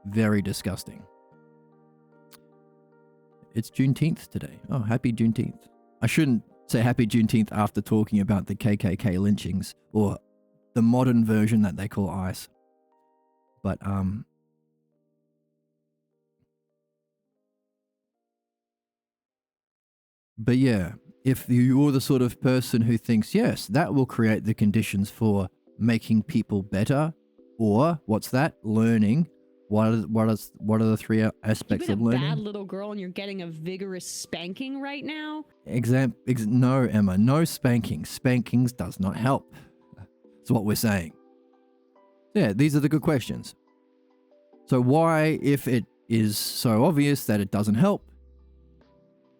Very disgusting. It's Juneteenth today. Oh, happy Juneteenth. I shouldn't say Happy Juneteenth after talking about the KKK lynchings, or the modern version that they call ICE. But yeah, if you're the sort of person who thinks, yes, that will create the conditions for making people better, or what's that? Learning. What are the three aspects You've of been a learning? bad little girl and you're getting a vigorous spanking right now. No, Emma, no spanking. Spankings does not help. That's what we're saying. Yeah, these are the good questions. So why, if it is so obvious that it doesn't help,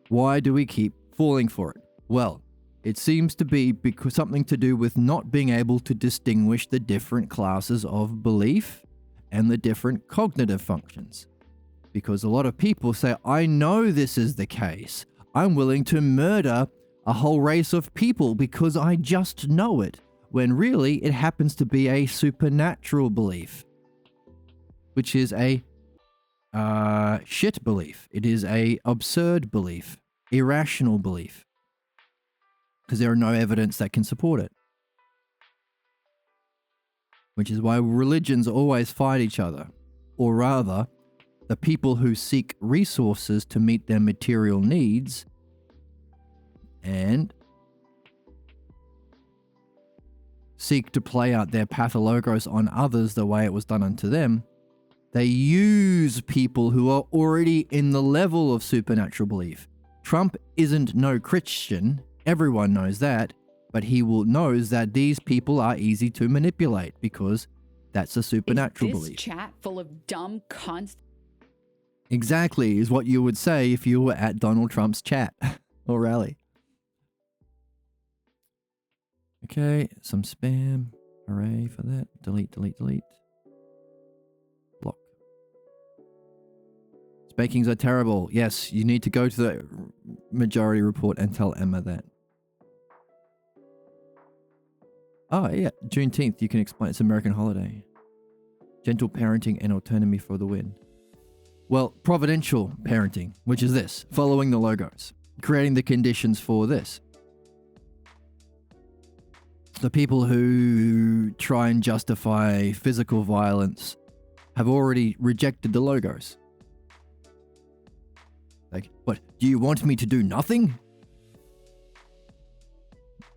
why do we keep falling for it? Well, it seems to be because something to do with not being able to distinguish the different classes of belief and the different cognitive functions. Because a lot of people say, I know this is the case. I'm willing to murder a whole race of people because I just know it. When really it happens to be a supernatural belief, which is a shit belief. It is a absurd belief, irrational belief, because there are no evidence that can support it. Which is why religions always fight each other, or rather, the people who seek resources to meet their material needs and seek to play out their pathologos on others the way it was done unto them, they use people who are already in the level of supernatural belief. Trump isn't no Christian, everyone knows that, but he knows that these people are easy to manipulate because that's a supernatural Is this belief. chat full of dumb cunts? Exactly, is what you would say if you were at Donald Trump's chat or rally. Okay, some spam. Hooray for that. Delete. Block. Spankings are terrible. Yes, you need to go to the majority report and tell Emma that. Oh, yeah, Juneteenth, you can explain. It's American holiday. Gentle parenting and autonomy for the win. Well, providential parenting, which is this, following the logos, creating the conditions for this. The people who try and justify physical violence have already rejected the logos. Like, what, do you want me to do nothing?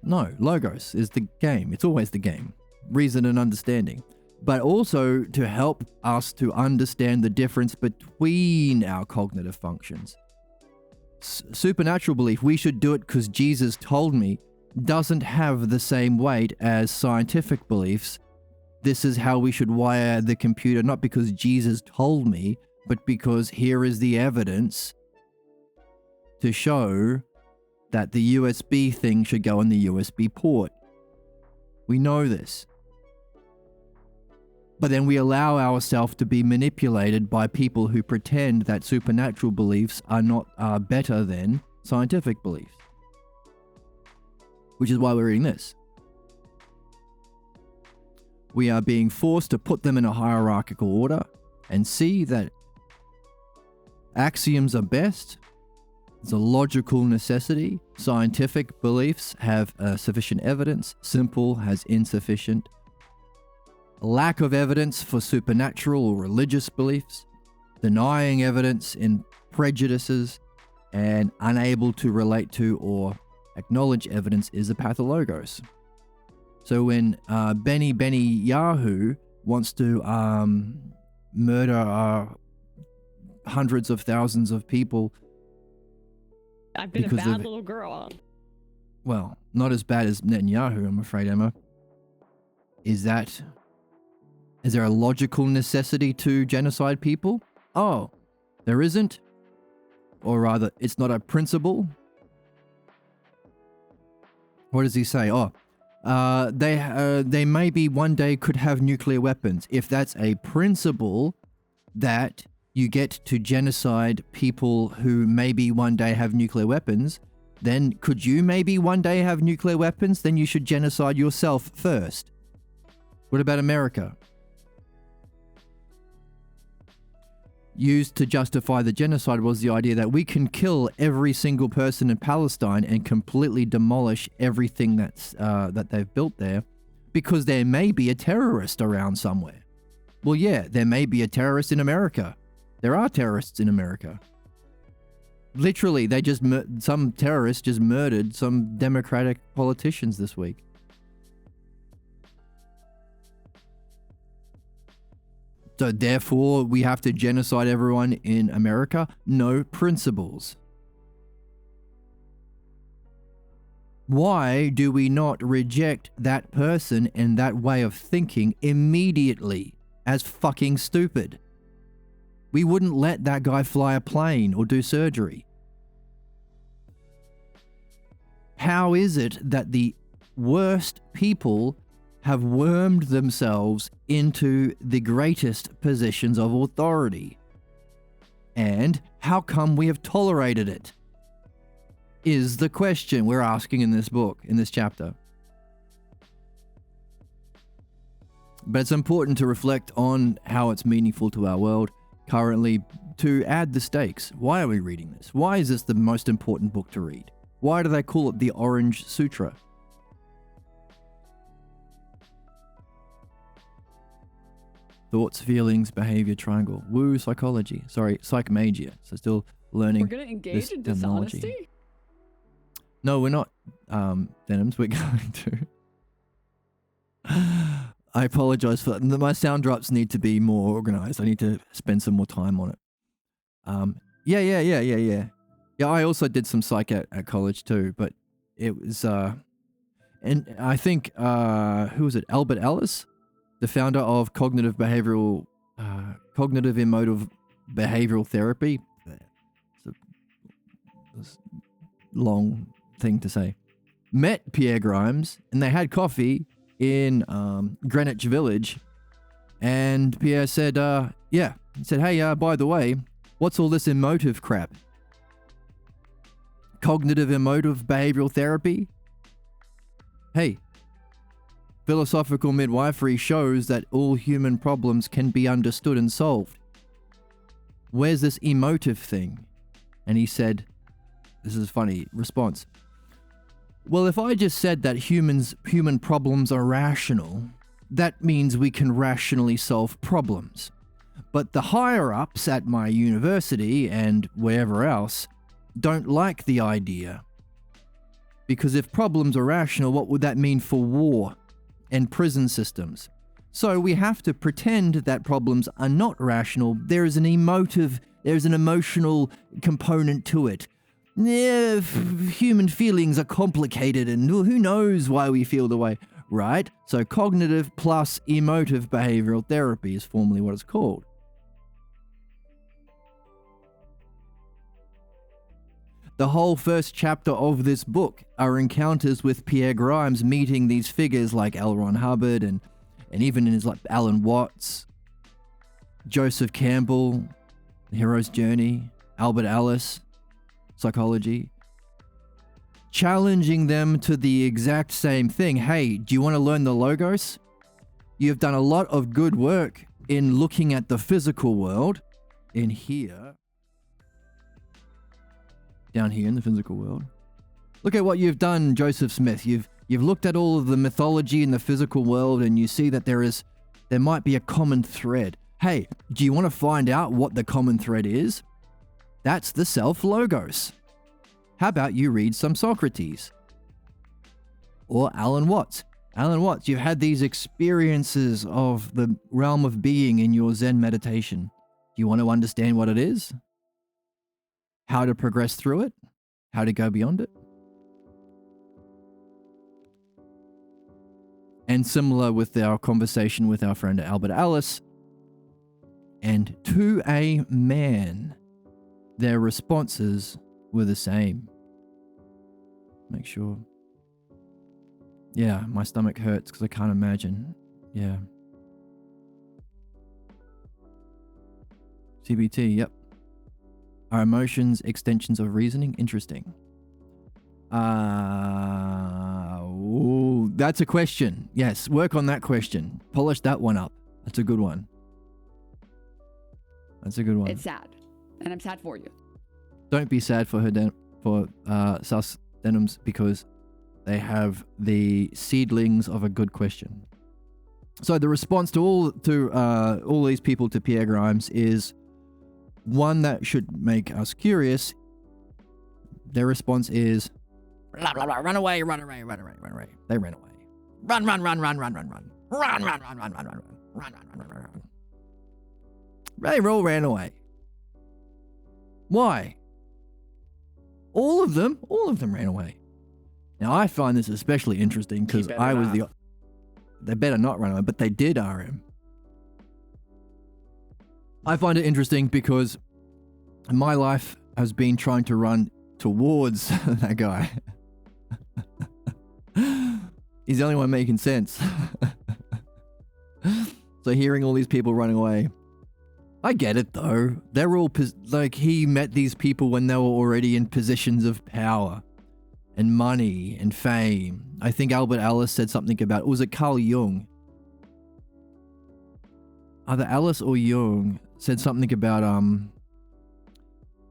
No, logos is the game. It's always the game. Reason and understanding. But also to help us to understand the difference between our cognitive functions. Supernatural belief, we should do it because Jesus told me, doesn't have the same weight as scientific beliefs. This is how we should wire the computer, not because Jesus told me, but because here is the evidence to show that the USB thing should go in the USB port. We know this. But then we allow ourselves to be manipulated by people who pretend that supernatural beliefs are better than scientific beliefs. Which is why we're reading this. We are being forced to put them in a hierarchical order and see that axioms are best. It's a logical necessity. Scientific beliefs have sufficient evidence. Simple has insufficient. Lack of evidence for supernatural or religious beliefs. Denying evidence in prejudices. And unable to relate to or acknowledge evidence is a pathologos. So when Benny Yahoo wants to murder hundreds of thousands of people, I've been a bad little girl. Well, not as bad as Netanyahu, I'm afraid, Emma. Is there a logical necessity to genocide people? Oh, there isn't? Or rather, it's not a principle? What does he say? Oh, they maybe one day could have nuclear weapons. If that's a principle that you get to genocide people who maybe one day have nuclear weapons, then could you maybe one day have nuclear weapons? Then you should genocide yourself first. What about America? used to justify the genocide was the idea that we can kill every single person in Palestine and completely demolish everything that they've built there because there may be a terrorist around somewhere. Well, yeah, there may be a terrorist in America. There are terrorists in America. Literally, some terrorists just murdered some Democratic politicians this week. So therefore, we have to genocide everyone in America? No principles. Why do we not reject that person and that way of thinking immediately as fucking stupid? We wouldn't let that guy fly a plane or do surgery. How is it that the worst people have wormed themselves into the greatest positions of authority? And how come we have tolerated it? Is the question we're asking in this book, in this chapter. But it's important to reflect on how it's meaningful to our world currently, to add the stakes. Why are we reading this? Why is this the most important book to read? Why do they call it the Orange Sutra? Thoughts, feelings, behavior triangle. Woo, psychology. Sorry, psychmagia. So still learning. We're going to engage in dishonesty? No, we're not, Venoms. We're going to. I apologize for that. My sound drops need to be more organized. I need to spend some more time on it. Yeah, I also did some psych at college too, but it was, and I think, who was it? Albert Ellis, the founder of cognitive emotive behavioral therapy. It's a long thing to say. Met Pierre Grimes, and they had coffee in Greenwich Village, and Pierre said, he said, hey, by the way, what's all this emotive crap? Cognitive emotive behavioral therapy? Hey, philosophical midwifery shows that all human problems can be understood and solved. Where's this emotive thing? And he said, this is a funny response. Well, if I just said that human problems are rational, that means we can rationally solve problems. But the higher-ups at my university and wherever else don't like the idea. Because if problems are rational, what would that mean for war and prison systems? So we have to pretend that problems are not rational. There's an emotional component to it. Yeah, human feelings are complicated and who knows why we feel the way, right? So cognitive plus emotive behavioral therapy is formally what it's called. The whole first chapter of this book are encounters with Pierre Grimes meeting these figures like L. Ron Hubbard and even in his like Alan Watts, Joseph Campbell, The Hero's Journey, Albert Ellis, Psychology, challenging them to the exact same thing. Hey, do you want to learn the Logos? You've done a lot of good work in looking at the physical world in here. Down here in the physical world. Look at what you've done, Joseph Smith. You've looked at all of the mythology in the physical world and you see that there might be a common thread. Hey, do you want to find out what the common thread is? That's the self-logos. How about you read some Socrates? Or Alan Watts. Alan Watts, you've had these experiences of the realm of being in your Zen meditation. Do you want to understand what it is? How to progress through it? How to go beyond it? And similar with our conversation with our friend Albert Ellis, and to a man, their responses were the same. Make sure. Yeah, my stomach hurts because I can't imagine. Yeah. CBT, yep. Are emotions extensions of reasoning? Interesting. Ooh, that's a question. Yes, work on that question. Polish that one up. That's a good one. That's a good one. It's sad. And I'm sad for you. Don't be sad for sus denims because they have the seedlings of a good question. So the response to all these people to Pierre Grimes is one that should make us curious. Their response is, blah, blah, blah, run away, run away, run away, run away. They ran away. Run, run, run, run, run, run, run. Run, run, run, run, run, run, run. Run, run, run, run, run. They all ran away. Why? All of them ran away. Now I find this especially interesting because I was they better not run away, but they did RM. I find it interesting because my life has been trying to run towards that guy. He's the only one making sense. So hearing all these people running away, I get it though. They're all like, he met these people when they were already in positions of power and money and fame. I think Albert Ellis said something about, was it Carl Jung? Either Ellis or Jung said something about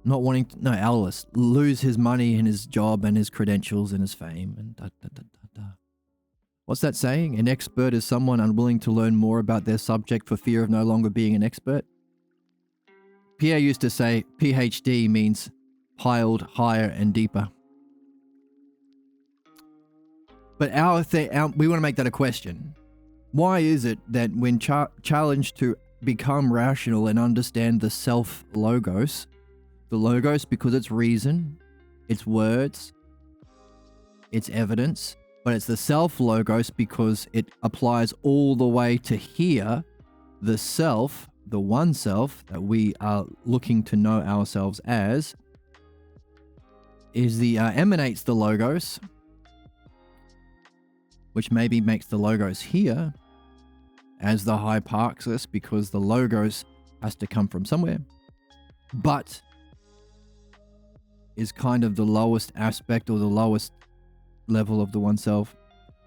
not wanting to, no, Ellis, lose his money and his job and his credentials and his fame and da, da, da, da, da. What's that saying? An expert is someone unwilling to learn more about their subject for fear of no longer being an expert. Pierre used to say PhD means piled higher and deeper. But we want to make that a question. Why is it that when challenged to become rational and understand the self-logos, the logos because it's reason, it's words, it's evidence, but it's the self-logos because it applies all the way to here, the self, the one self that we are looking to know ourselves as, is the emanates the logos, which maybe makes the logos here as the hyparxis because the logos has to come from somewhere, but is kind of the lowest aspect or the lowest level of the oneself,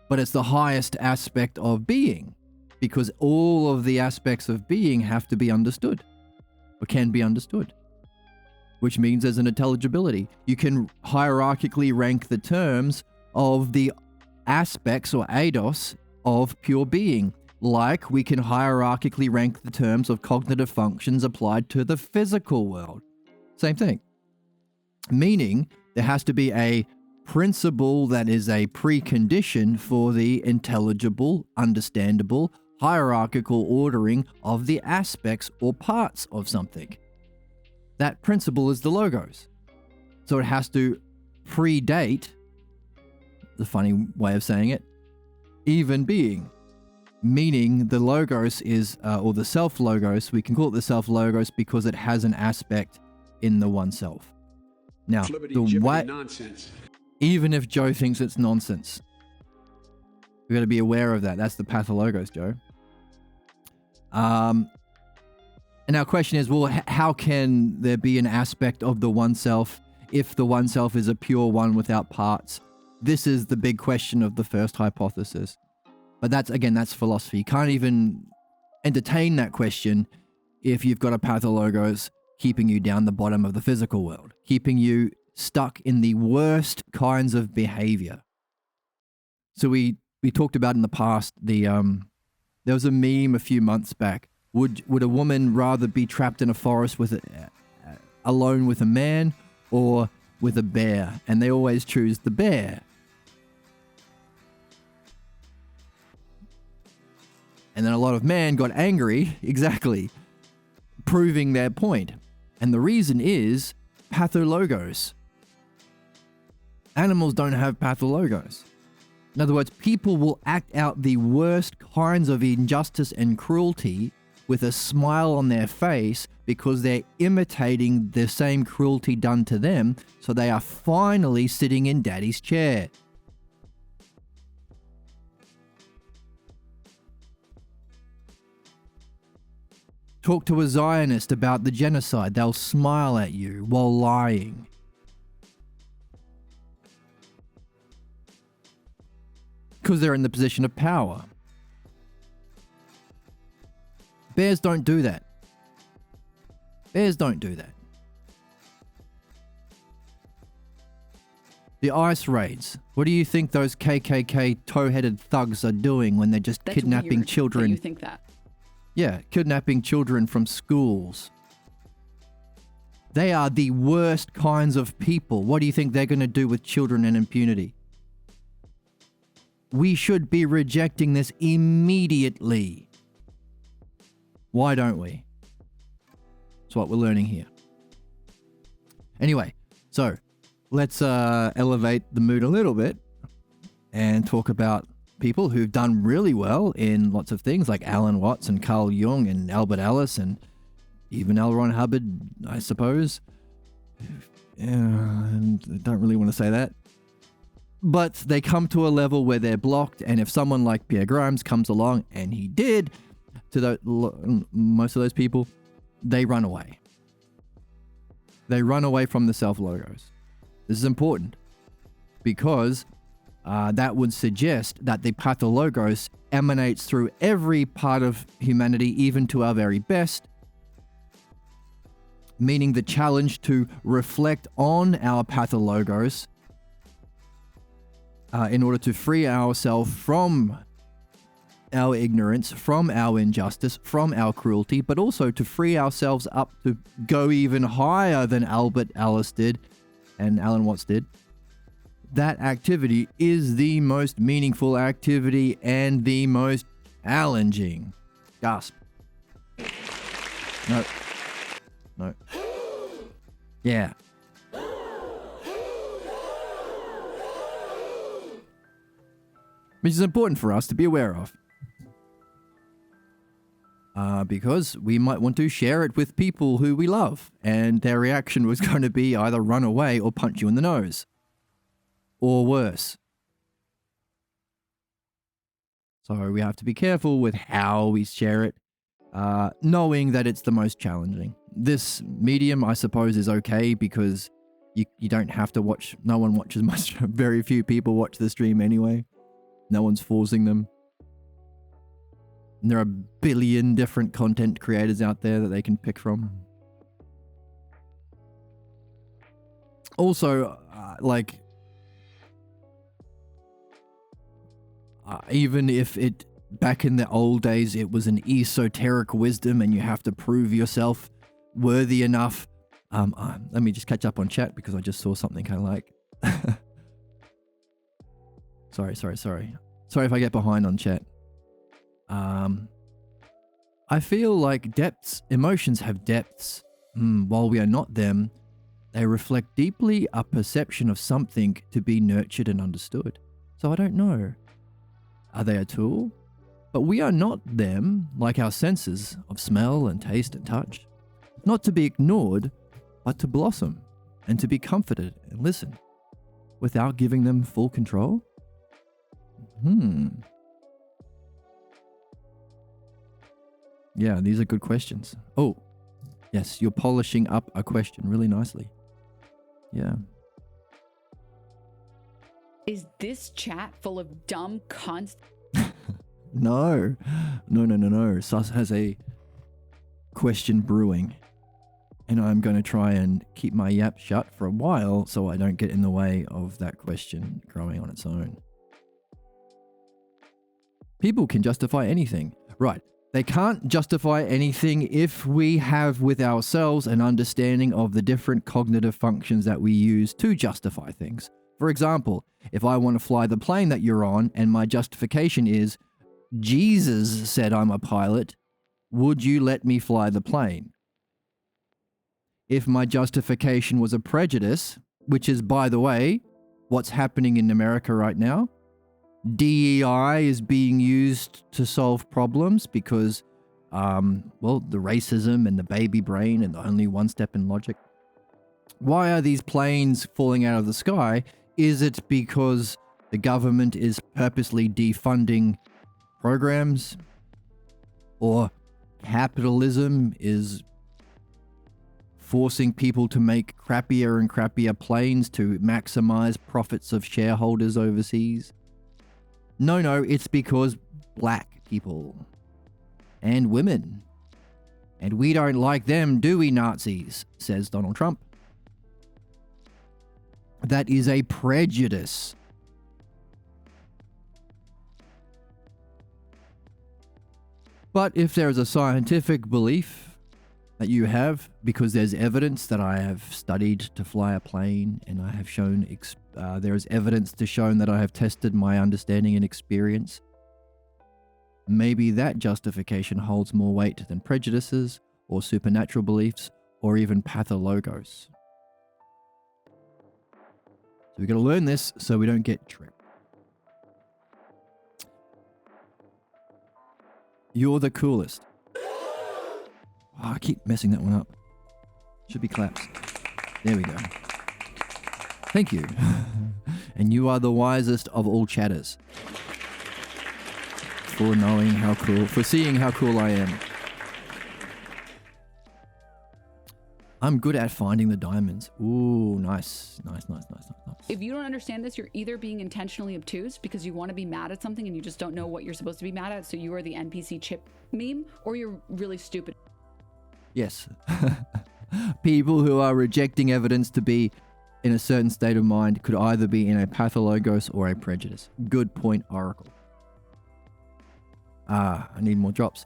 but it's the highest aspect of being because all of the aspects of being have to be understood or can be understood, which means there's an intelligibility. You can hierarchically rank the terms of the aspects or eidos of pure being, like we can hierarchically rank the terms of cognitive functions applied to the physical world. Same thing. Meaning there has to be a principle that is a precondition for the intelligible, understandable, hierarchical ordering of the aspects or parts of something. That principle is the logos. So it has to predate, the funny way of saying it, even being. Meaning the logos is, or the self-logos, we can call it the self-logos because it has an aspect in the oneself. Now, nonsense. Even if Joe thinks it's nonsense, we've got to be aware of that. That's the pathologos, Joe. And our question is, well, how can there be an aspect of the oneself if the oneself is a pure one without parts? This is the big question of the first hypothesis. But that's philosophy. You can't even entertain that question if you've got a pathologos keeping you down the bottom of the physical world, keeping you stuck in the worst kinds of behavior. So we talked about in the past, there was a meme a few months back. Would a woman rather be trapped in a forest alone with a man or with a bear? And they always choose the bear. And then a lot of men got angry, exactly, proving their point. And the reason is pathologos. Animals don't have pathologos. In other words, people will act out the worst kinds of injustice and cruelty with a smile on their face because they're imitating the same cruelty done to them, so they are finally sitting in daddy's chair. Talk to a Zionist about the genocide. They'll smile at you while lying. Because they're in the position of power. Bears don't do that. Bears don't do that. The ICE raids. What do you think those KKK toe-headed thugs are doing when they're just That's kidnapping weird children? that you think that. Yeah, kidnapping children from schools. They are the worst kinds of people. What do you think they're going to do with children in impunity? We should be rejecting this immediately. Why don't we? That's what we're learning here. Anyway, so let's elevate the mood a little bit and talk about people who've done really well in lots of things like Alan Watts and Carl Jung and Albert Ellis and even L. Ron Hubbard, I suppose. And I don't really want to say that. But they come to a level where they're blocked, and if someone like Pierre Grimes comes along, and he did, to most of those people, they run away. They run away from the self-logos. This is important because that would suggest that the pathologos emanates through every part of humanity, even to our very best, meaning the challenge to reflect on our pathologos in order to free ourselves from our ignorance, from our injustice, from our cruelty, but also to free ourselves up to go even higher than Albert Ellis did and Alan Watts did. That activity is the most meaningful activity and the most challenging. Gasp. No. No. Yeah. Which is important for us to be aware of. Because we might want to share it with people who we love, and their reaction was going to be either run away or punch you in the nose. Or worse. So we have to be careful with how we share it, knowing that it's the most challenging. This medium, I suppose, is okay because you don't have to watch, no one watches much, very few people watch the stream anyway. No one's forcing them. And there are a billion different content creators out there that they can pick from. Also, even if it, back in the old days, it was an esoteric wisdom and you have to prove yourself worthy enough. Let me just catch up on chat because I just saw something kind of like... Sorry. Sorry if I get behind on chat. I feel like emotions have depths. While we are not them, they reflect deeply a perception of something to be nurtured and understood. So I don't know. Are they a tool? But we are not them, like our senses of smell and taste and touch. Not to be ignored, but to blossom and to be comforted and listen without giving them full control. Yeah, these are good questions. Oh, yes, you're polishing up a question really nicely. Yeah. Is this chat full of dumb cunts? No. Sus has a question brewing. And I'm going to try and keep my yap shut for a while so I don't get in the way of that question growing on its own. People can justify anything. Right. They can't justify anything if we have with ourselves an understanding of the different cognitive functions that we use to justify things. For example, if I want to fly the plane that you're on and my justification is, Jesus said I'm a pilot, would you let me fly the plane? If my justification was a prejudice, which is, by the way, what's happening in America right now, DEI is being used to solve problems because, the racism and the baby brain and the only one step in logic. Why are these planes falling out of the sky? Is it because the government is purposely defunding programs? Or capitalism is forcing people to make crappier and crappier planes to maximize profits of shareholders overseas? No, it's because black people and women And we don't like them, do we, Nazis? Says Donald Trump. That is a prejudice. But if there is a scientific belief that you have, because there's evidence that I have studied to fly a plane, and I have shown, there is evidence to show that I have tested my understanding and experience, maybe that justification holds more weight than prejudices or supernatural beliefs or even pathologos. So we've got to learn this so we don't get tricked. You're the coolest. Oh, I keep messing that one up. Should be claps. There we go. Thank you. And you are the wisest of all chatters. For knowing how cool, for seeing how cool I am. I'm good at finding the diamonds. Ooh, nice. Nice. If you don't understand this, you're either being intentionally obtuse because you want to be mad at something and you just don't know what you're supposed to be mad at, so you are the NPC chip meme, or you're really stupid. Yes. People who are rejecting evidence to be in a certain state of mind could either be in a pathologos or a prejudice. Good point, Oracle. I need more drops.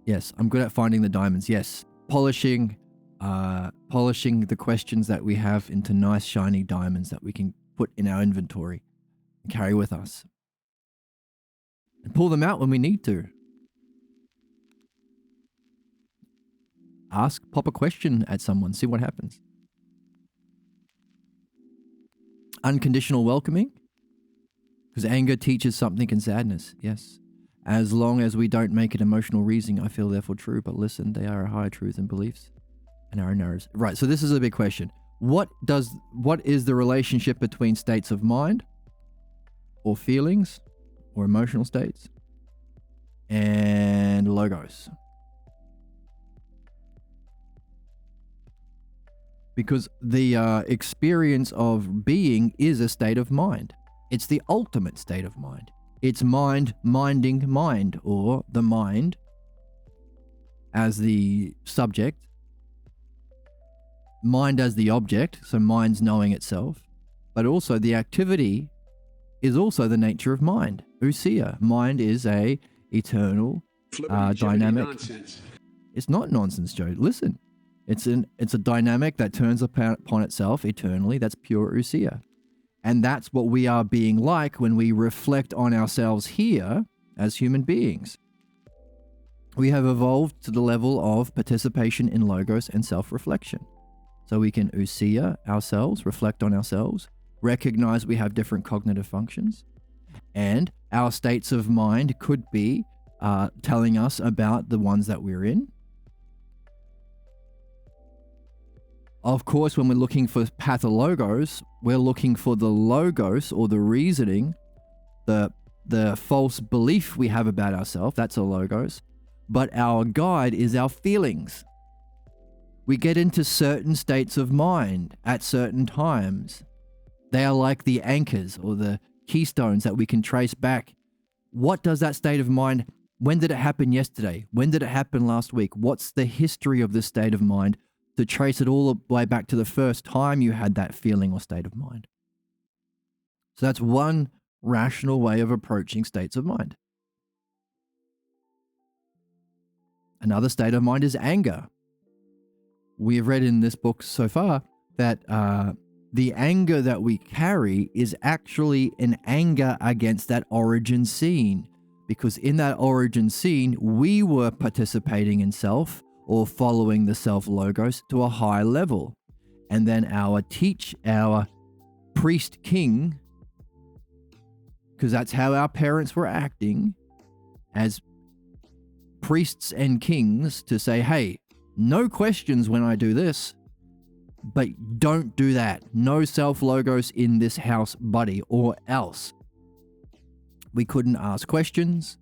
Yes, I'm good at finding the diamonds. Yes, polishing the questions that we have into nice shiny diamonds that we can put in our inventory and carry with us. And pull them out when we need to. Pop a question at someone, see what happens. Unconditional welcoming. Because anger teaches something in sadness, yes. As long as we don't make it emotional reasoning, I feel therefore true. But listen, they are a higher truth and beliefs and our narratives. Right, so this is a big question. What is the relationship between states of mind or feelings or emotional states and logos? Because the experience of being is a state of mind. It's the ultimate state of mind. It's mind minding mind, or the mind as the subject, mind as the object, so mind's knowing itself, but also the activity is also the nature of mind. Ousia, mind is a eternal, dynamic. Nonsense. It's not nonsense, Joe. Listen, it's a dynamic that turns upon itself eternally. That's pure Ousia. And that's what we are being like when we reflect on ourselves here as human beings. We have evolved to the level of participation in logos and self-reflection. So we can ousia ourselves, reflect on ourselves, recognize we have different cognitive functions, and our states of mind could be telling us about the ones that we're in. Of course, when we're looking for pathologos, we're looking for the logos or the reasoning, the false belief we have about ourselves. That's a logos. But our guide is our feelings. We get into certain states of mind at certain times. They are like the anchors or the keystones that we can trace back. What does that state of mind, when did it happen yesterday? When did it happen last week? What's the history of this state of mind? To trace it all the way back to the first time you had that feeling or state of mind. So that's one rational way of approaching states of mind. Another state of mind is anger. We have read in this book so far that the anger that we carry is actually an anger against that origin scene, because in that origin scene, we were participating in self or following the self-logos to a high level. And then our priest king, because that's how our parents were acting as priests and kings, to say, hey, no questions when I do this, but don't do that. No self-logos in this house, buddy, or else. We couldn't ask questions.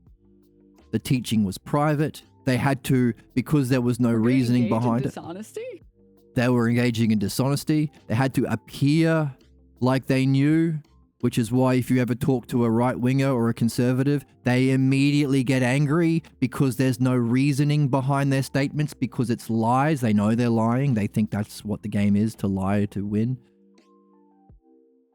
The teaching was private. They had to, because there was no reasoning behind it. Dishonesty? They were engaging in dishonesty. They had to appear like they knew which is why if you ever talk to a right-winger or a conservative, they immediately get angry because there's no reasoning behind their statements, because it's lies. They know they're lying. They think that's what the game is, to lie to win.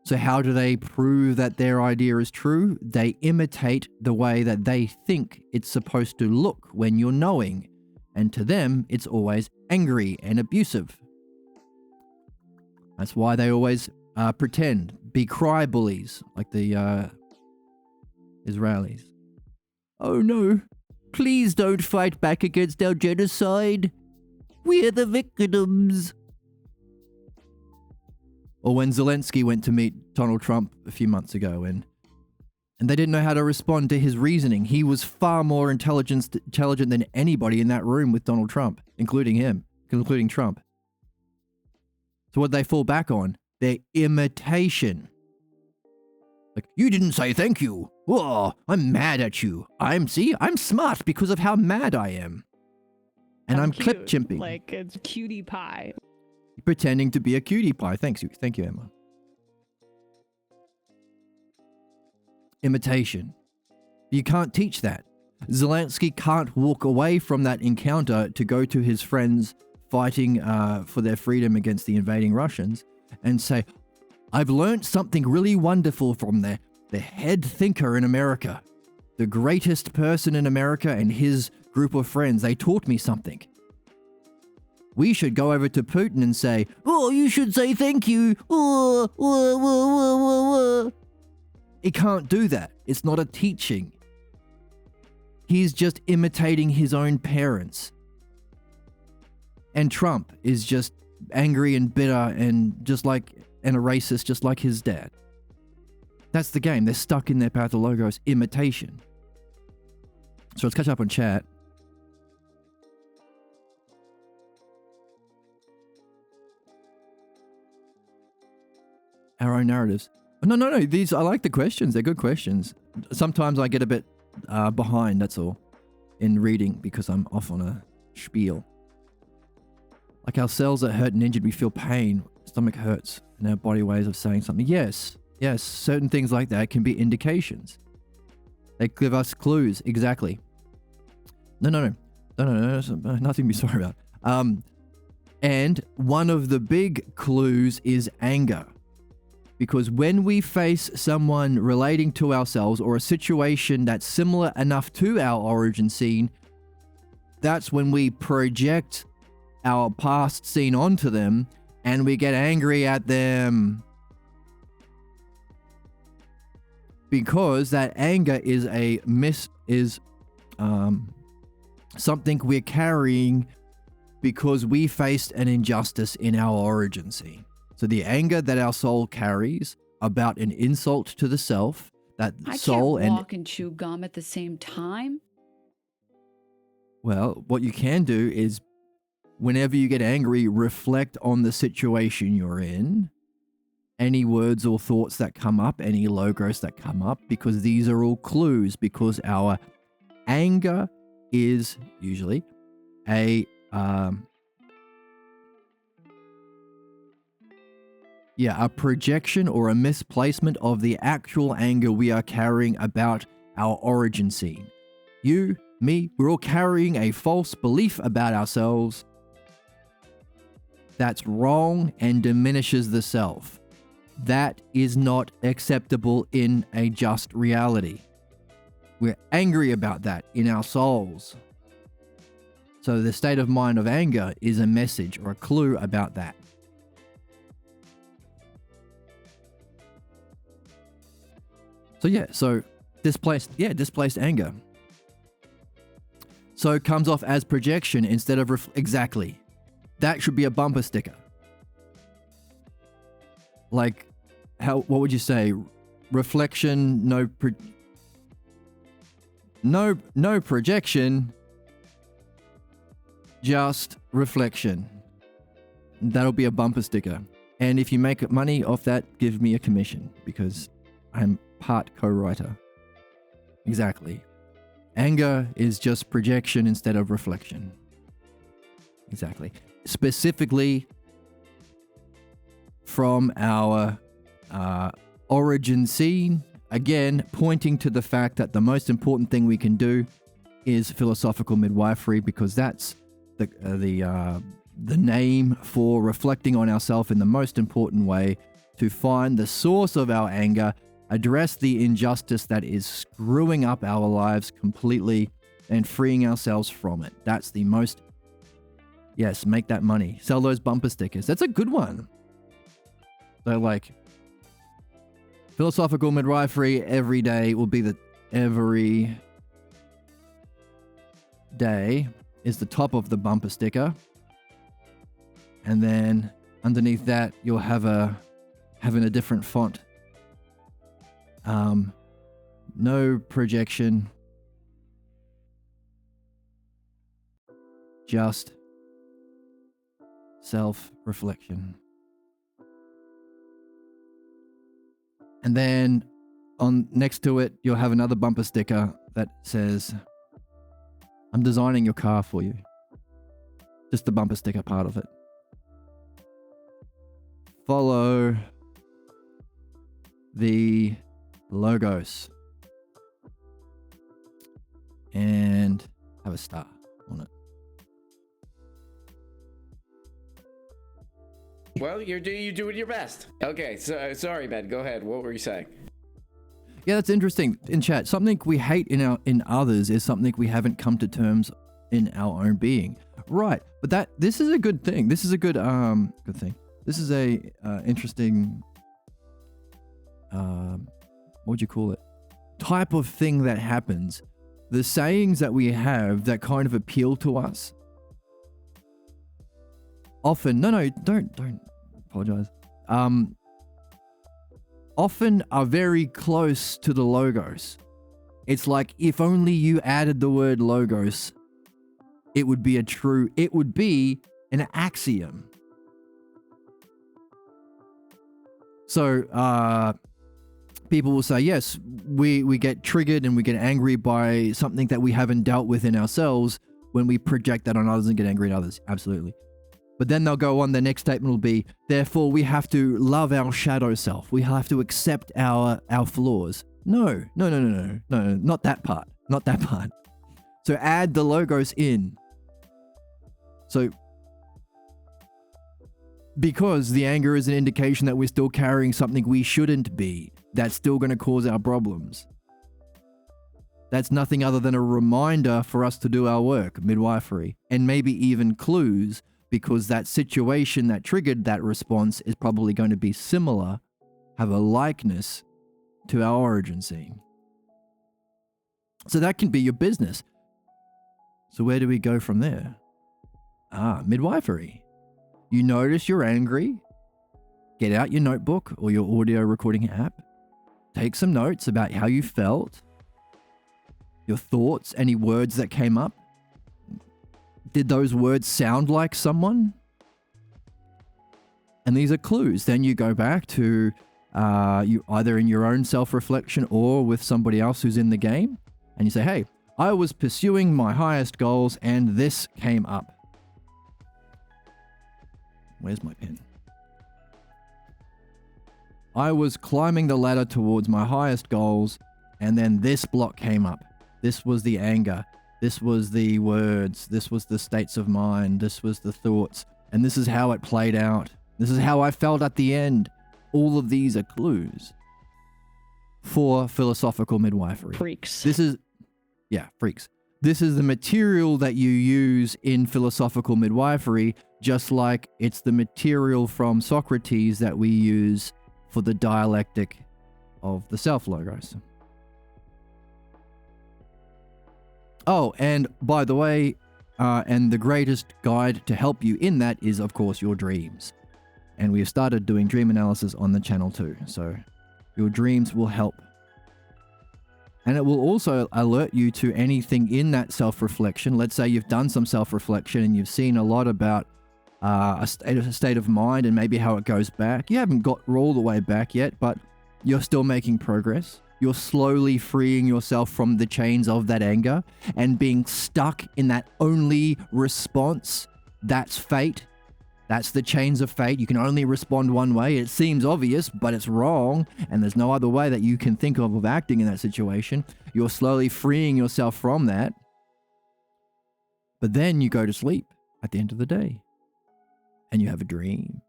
So how do they prove that their idea is true? They imitate the way that they think it's supposed to look when you're knowing. And to them, it's always angry and abusive. That's why they always pretend, be cry bullies, like the Israelis. Oh no, please don't fight back against our genocide. We're the victims. Or when Zelensky went to meet Donald Trump a few months ago and they didn't know how to respond to his reasoning. He was far more intelligent than anybody in that room with Donald Trump, including Trump. So what they fall back on? Their imitation. Like, you didn't say thank you. Oh, I'm mad at you. I'm smart because of how mad I am. And I'm clip chimping. Like, it's cutie pie. Pretending to be a cutie pie. Thank you, Emma. Imitation. You can't teach that. Zelensky can't walk away from that encounter to go to his friends fighting for their freedom against the invading Russians and say, I've learned something really wonderful from the head thinker in America, the greatest person in America and his group of friends. They taught me something. We should go over to Putin and say, oh, you should say thank you. He can't do that. It's not a teaching. He's just imitating his own parents. And Trump is just angry and bitter and a racist, just like his dad. That's the game. They're stuck in their pathologos imitation. So let's catch up on chat. Our own narratives. No. I like the questions. They're good questions. Sometimes I get a bit behind, that's all, in reading because I'm off on a spiel. Like our cells are hurt and injured, we feel pain, stomach hurts, and our body ways of saying something. Yes, certain things like that can be indications. They give us clues, exactly. No, nothing to be sorry about. And one of the big clues is anger. Because when we face someone relating to ourselves or a situation that's similar enough to our origin scene, that's when we project our past scene onto them and we get angry at them. Because that anger is something we're carrying because we faced an injustice in our origin scene. So the anger that our soul carries about an insult to the self, that soul can't walk and chew gum at the same time. Well, what you can do is whenever you get angry, reflect on the situation you're in, any words or thoughts that come up, any logos that come up, because these are all clues, because our anger is usually a projection or a misplacement of the actual anger we are carrying about our origin scene. You, me, we're all carrying a false belief about ourselves that's wrong and diminishes the self. That is not acceptable in a just reality. We're angry about that in our souls. So the state of mind of anger is a message or a clue about that. So displaced anger. So it comes off as projection instead of exactly. That should be a bumper sticker. Like, what would you say? Reflection, no projection, just reflection. That'll be a bumper sticker. And if you make money off that, give me a commission because I'm part co-writer. Exactly. Anger is just projection instead of reflection. Exactly. Specifically from our origin scene, again, pointing to the fact that the most important thing we can do is philosophical midwifery, because that's the name for reflecting on ourselves in the most important way, to find the source of our anger, address the injustice that is screwing up our lives completely, and freeing ourselves from it. That's the most... Yes, make that money. Sell those bumper stickers. That's a good one. So, like, philosophical midwifery every day will be every day is the top of the bumper sticker. And then underneath that, you'll have having a different font. No projection. Just self-reflection. And then on next to it, you'll have another bumper sticker that says, I'm designing your car for you. Just the bumper sticker part of it. Follow the logos and have a star on it. Well, you're doing your best. Okay, so sorry, Ben. Go ahead. What were you saying? Yeah, that's interesting. In chat, something we hate in others is something we haven't come to terms in our own being. Right, but this is a good thing. This is a good thing. This is a interesting what would you call it? Type of thing that happens. The sayings that we have that kind of appeal to us. Often, don't apologize. Often are very close to the logos. It's like, if only you added the word logos, it would be an axiom. So, people will say, yes, we get triggered and we get angry by something that we haven't dealt with in ourselves when we project that on others and get angry at others. Absolutely. But then they'll go on, the next statement will be, therefore we have to love our shadow self. We have to accept our flaws. No, not that part. Not that part. So add the logos in. So, because the anger is an indication that we're still carrying something we shouldn't be, that's still going to cause our problems. That's nothing other than a reminder for us to do our work, midwifery, and maybe even clues, because that situation that triggered that response is probably going to be similar, have a likeness to our origin scene. So that can be your business. So where do we go from there? Midwifery. You notice you're angry, get out your notebook or your audio recording app, take some notes about how you felt, your thoughts, any words that came up. Did those words sound like someone? And these are clues. Then you go back to you either in your own self-reflection or with somebody else who's in the game, and you say, hey, I was pursuing my highest goals and this came up. Where's my pen? I was climbing the ladder towards my highest goals, and then this block came up. This was the anger. This was the words. This was the states of mind. This was the thoughts. And this is how it played out. This is how I felt at the end. All of these are clues for philosophical midwifery. Freaks. Freaks. This is the material that you use in philosophical midwifery, just like it's the material from Socrates that we use for the dialectic of the self-logos. Oh, and by the way, and the greatest guide to help you in that is, of course, your dreams. And we have started doing dream analysis on the channel too, so your dreams will help. And it will also alert you to anything in that self-reflection. Let's say you've done some self-reflection and you've seen a lot about a state of mind and maybe how it goes back. You haven't got all the way back yet, but you're still making progress. You're slowly freeing yourself from the chains of that anger and being stuck in that only response. That's fate. That's the chains of fate. You can only respond one way. It seems obvious, but it's wrong. And there's no other way that you can think of acting in that situation. You're slowly freeing yourself from that. But then you go to sleep at the end of the day. And you have a dream.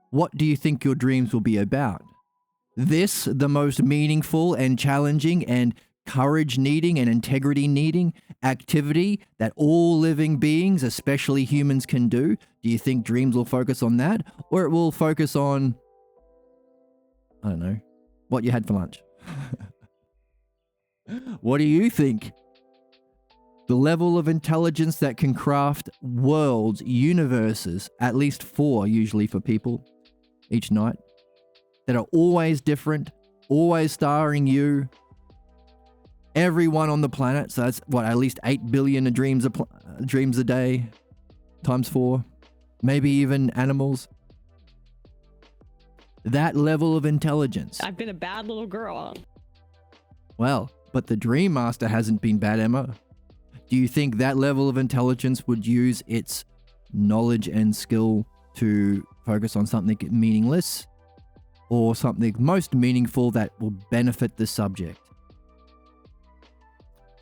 What do you think your dreams will be about? This, the most meaningful and challenging and courage needing and integrity needing activity that all living beings, especially humans, can do? Do you think dreams will focus on that? Or it will focus on, I don't know, what you had for lunch? What do you think? The level of intelligence that can craft worlds, universes, at least 4 usually for people each night, that are always different, always starring you, everyone on the planet. So that's what, at least 8 billion dreams a day times 4, maybe even animals. That level of intelligence. I've been a bad little girl. Well, but the Dream Master hasn't been bad, Emma. Do you think that level of intelligence would use its knowledge and skill to focus on something meaningless, or something most meaningful that will benefit the subject?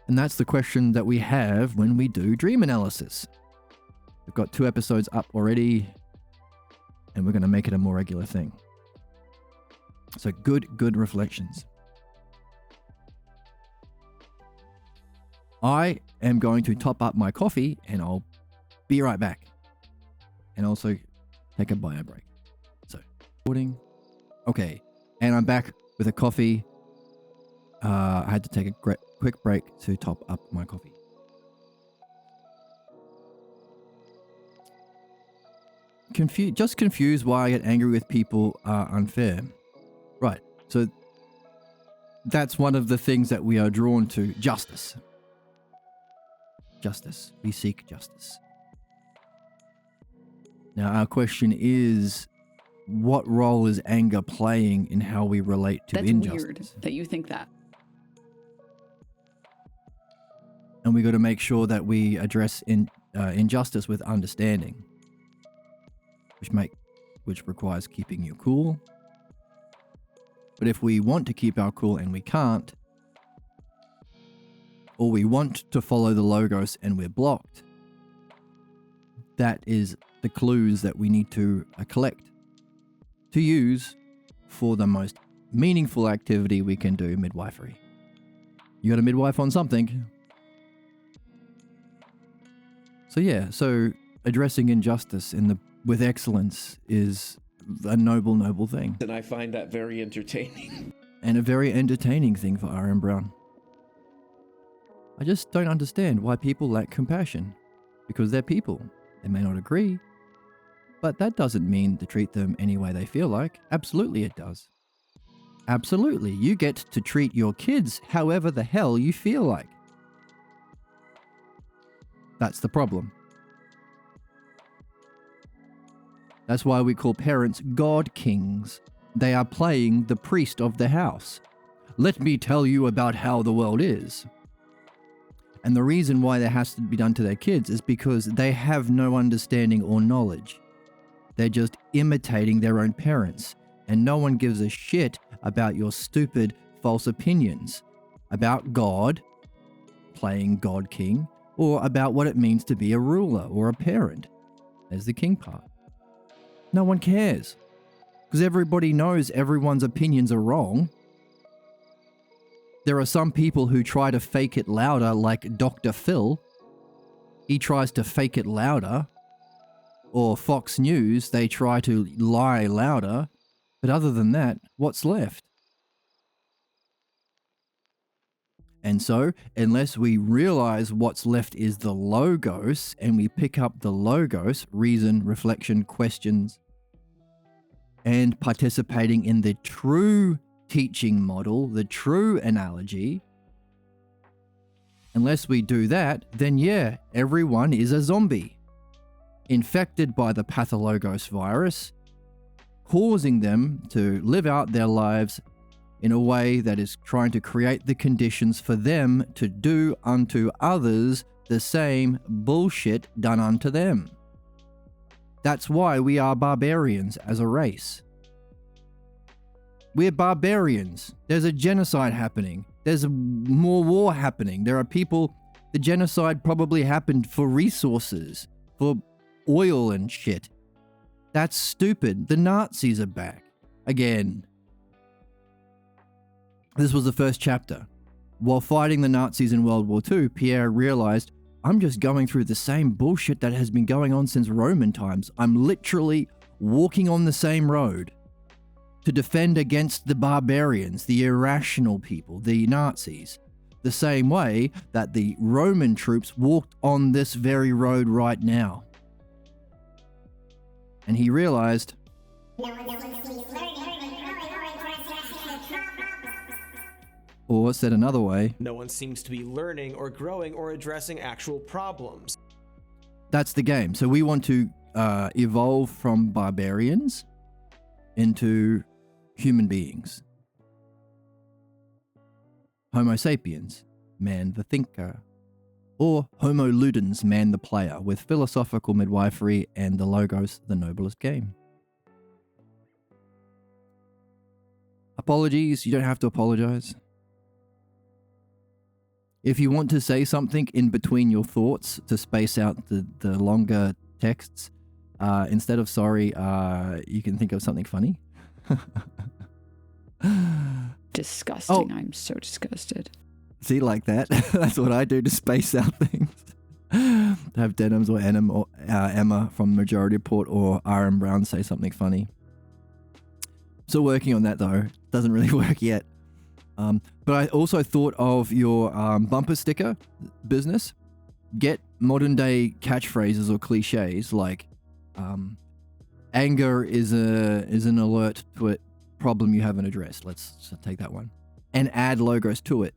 And that's the question that we have when we do dream analysis. We've got 2 episodes up already, and we're going to make it a more regular thing. So good reflections. I am going to top up my coffee, and I'll be right back. And also take a bio break. So, recording. Okay, and I'm back with a coffee. I had to take a quick break to top up my coffee. Just confused why I get angry with people are unfair. Right, so that's one of the things that we are drawn to. Justice. Justice. We seek justice. Now our question is, what role is anger playing in how we relate to injustice? That's weird that you think that. And we got to make sure that we address injustice with understanding, which requires keeping you cool. But if we want to keep our cool and we can't, or we want to follow the logos and we're blocked, that is the clues that we need to collect to use for the most meaningful activity we can do, midwifery. You got a midwife on something. So yeah, so addressing injustice with excellence is a noble thing. And I find that very entertaining. And a very entertaining thing for R.M. Brown. I just don't understand why people lack compassion. Because they're people. They may not agree. But that doesn't mean to treat them any way they feel like. Absolutely it does. Absolutely. You get to treat your kids however the hell you feel like. That's the problem. That's why we call parents God kings. They are playing the priest of the house. Let me tell you about how the world is. And the reason why that has to be done to their kids is because they have no understanding or knowledge. They're just imitating their own parents. And no one gives a shit about your stupid, false opinions about God, playing God king, or about what it means to be a ruler or a parent. There's the king part. No one cares. Because everybody knows everyone's opinions are wrong. There are some people who try to fake it louder, like Dr. Phil. He tries to fake it louder. Or Fox News, they try to lie louder. But other than that, what's left? And so, unless we realize what's left is the logos, and we pick up the logos, reason, reflection, questions, and participating in the true teaching model, the true analogy, unless we do that, then yeah, everyone is a zombie, infected by the pathologos virus, causing them to live out their lives in a way that is trying to create the conditions for them to do unto others the same bullshit done unto them. That's why we are barbarians as a race. We're barbarians. There's a genocide happening. There's more war happening. There are people, the genocide probably happened for resources, for oil and shit. That's stupid. The Nazis are back. Again. This was the first chapter. While fighting the Nazis in World War II, Pierre realized, I'm just going through the same bullshit that has been going on since Roman times. I'm literally walking on the same road to defend against the barbarians, the irrational people, the Nazis, the same way that the Roman troops walked on this very road right now. And he realized, or said another way, No one seems to be learning or growing or addressing actual problems. that's the game. So we want to evolve from barbarians into human beings. Homo sapiens, man the thinker. Or Homo ludens, man the player, with philosophical midwifery and the logos, the noblest game. Apologies, you don't have to apologize. If you want to say something in between your thoughts to space out the longer texts, instead of sorry, you can think of something funny. Disgusting. I'm so disgusted. See, like that? That's what I do to space out things. Have Denims or Emma from Majority Report or RM Brown say something funny. Still working on that though. Doesn't really work yet. But I also thought of your bumper sticker business. Get modern day catchphrases or cliches like anger is an alert to a problem you haven't addressed. Let's take that one. And add logos to it.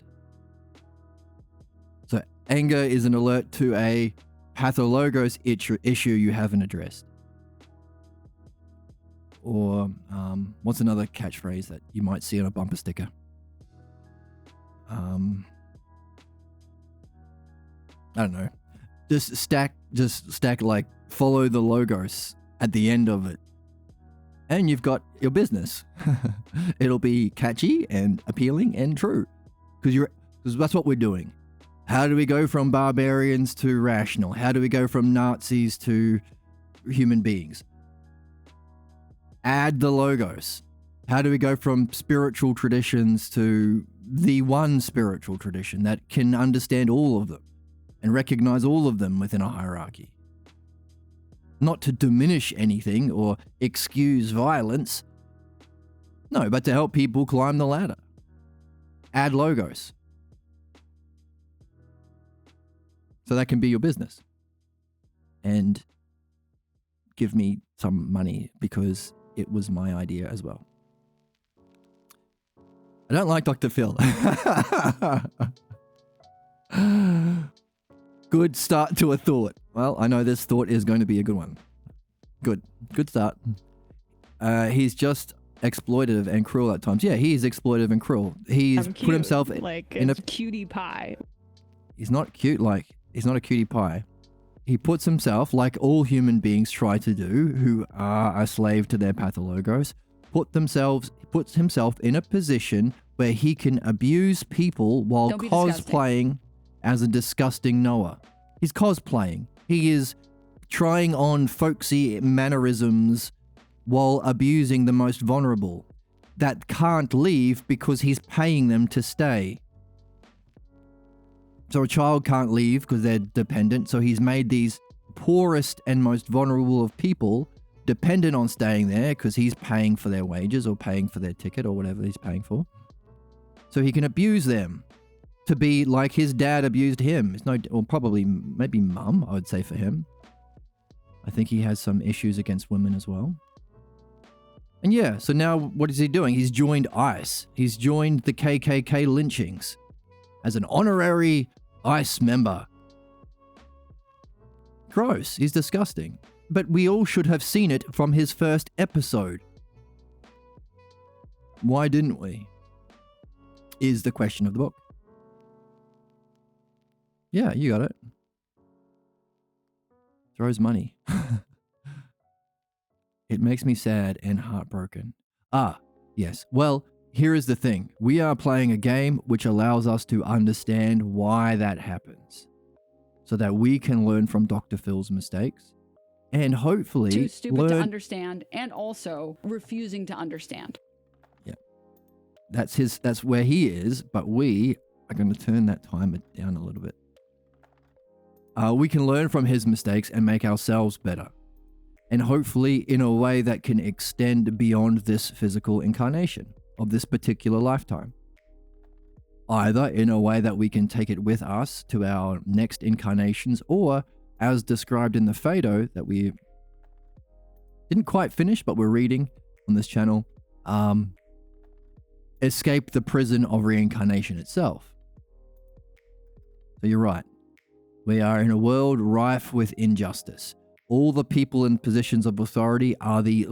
So anger is an alert to a pathologos issue you haven't addressed. Or what's another catchphrase that you might see on a bumper sticker? I don't know. Just stack like follow the logos at the end of it. And you've got your business. It'll be catchy and appealing and true. Because that's what we're doing. How do we go from barbarians to rational? How do we go from Nazis to human beings? Add the logos. How do we go from spiritual traditions to the one spiritual tradition that can understand all of them and recognize all of them within a hierarchy? Not to diminish anything or excuse violence. No, but to help people climb the ladder. Add logos. So that can be your business. And give me some money because it was my idea as well. I don't like Dr. Phil. Good start to a thought. Well, I know this thought is going to be a good one. Good start. He's just exploitative and cruel at times. Yeah, he is exploitative and cruel. He's I'm put cute, himself like in a cutie pie. He's not cute he's not a cutie pie. He puts himself, like all human beings try to do, who are a slave to their pathologos, puts himself in a position where he can abuse people while Don't be cosplaying as a disgusting Noah. He's cosplaying. He is trying on folksy mannerisms while abusing the most vulnerable that can't leave because he's paying them to stay. So a child can't leave because they're dependent, so he's made these poorest and most vulnerable of people dependent on staying there because he's paying for their wages or paying for their ticket or whatever he's paying for. So he can abuse them to be like his dad abused him. Or probably maybe mum, I would say for him. I think he has some issues against women as well. And yeah, so now what is he doing? He's joined ICE. He's joined the KKK lynchings as an honorary ICE member. Gross. He's disgusting. But we all should have seen it from his first episode. Why didn't we? Is the question of the book. Yeah, you got it. Throws money. It makes me sad and heartbroken. Ah, yes. Well, here is the thing. We are playing a game which allows us to understand why that happens, so that we can learn from Dr. Phil's mistakes and hopefully Too stupid to learn. understand and also refusing to understand. Yeah. That's where he is, but we are going to turn that timer down a little bit. We can learn from his mistakes and make ourselves better. And hopefully in a way that can extend beyond this physical incarnation of this particular lifetime. Either in a way that we can take it with us to our next incarnations, or as described in the Phaedo that we didn't quite finish, but we're reading on this channel, escape the prison of reincarnation itself. So you're right. We are in a world rife with injustice. All the people in positions of authority are the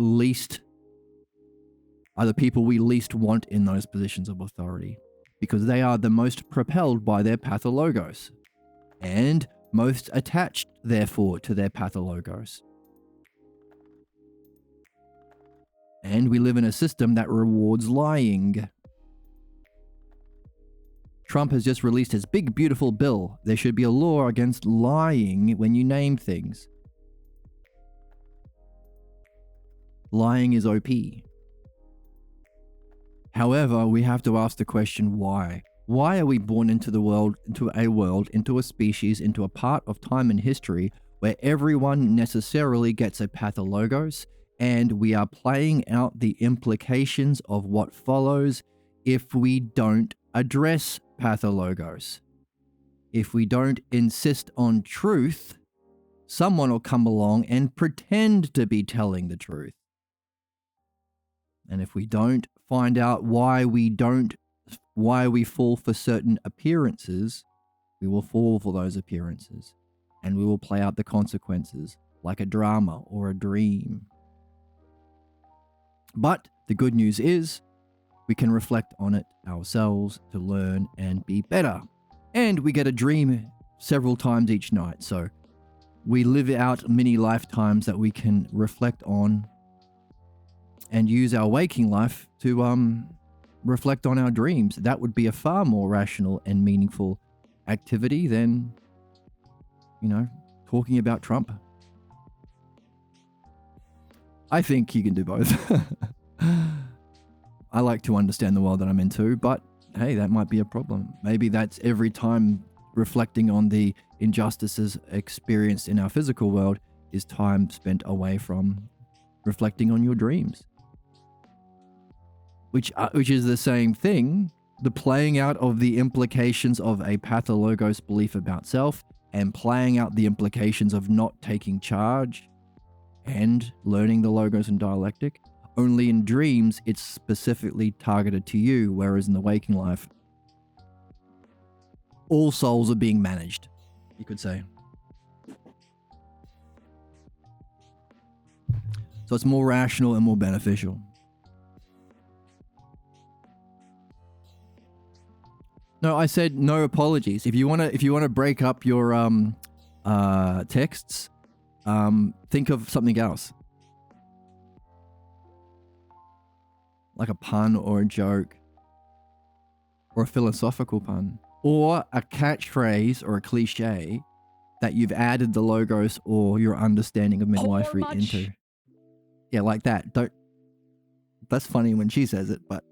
people we least want in those positions of authority, because they are the most propelled by their pathologos, and most attached, therefore, to their pathologos. And we live in a system that rewards lying. Trump has just released his big, beautiful bill. There should be a law against lying when you name things. Lying is OP. However, we have to ask the question, why? Why are we born into the world, into a species, into a part of time and history where everyone necessarily gets a pathologos, and we are playing out the implications of what follows if we don't address pathologos? If we don't insist on truth, someone will come along and pretend to be telling the truth. And if we don't find out why we fall for certain appearances, we will fall for those appearances, and we will play out the consequences like a drama or a dream. But the good news is we can reflect on it ourselves to learn and be better. And we get a dream several times each night, so we live out many lifetimes that we can reflect on and use our waking life to reflect on our dreams. That would be a far more rational and meaningful activity than, talking about Trump. I think you can do both. I like to understand the world that I'm into, but hey, that might be a problem. Maybe that's every time reflecting on the injustices experienced in our physical world is time spent away from reflecting on your dreams. Which is the same thing, the playing out of the implications of a pathologos belief about self, and playing out the implications of not taking charge and learning the logos and dialectic. Only in dreams, it's specifically targeted to you, whereas in the waking life, all souls are being managed, you could say. So it's more rational and more beneficial. No, I said no apologies. If you wanna break up your texts, think of something else, like a pun or a joke, or a philosophical pun, or a catchphrase or a cliche that you've added the logos or your understanding of midwifery into. Yeah, like that. Don't. That's funny when she says it, but.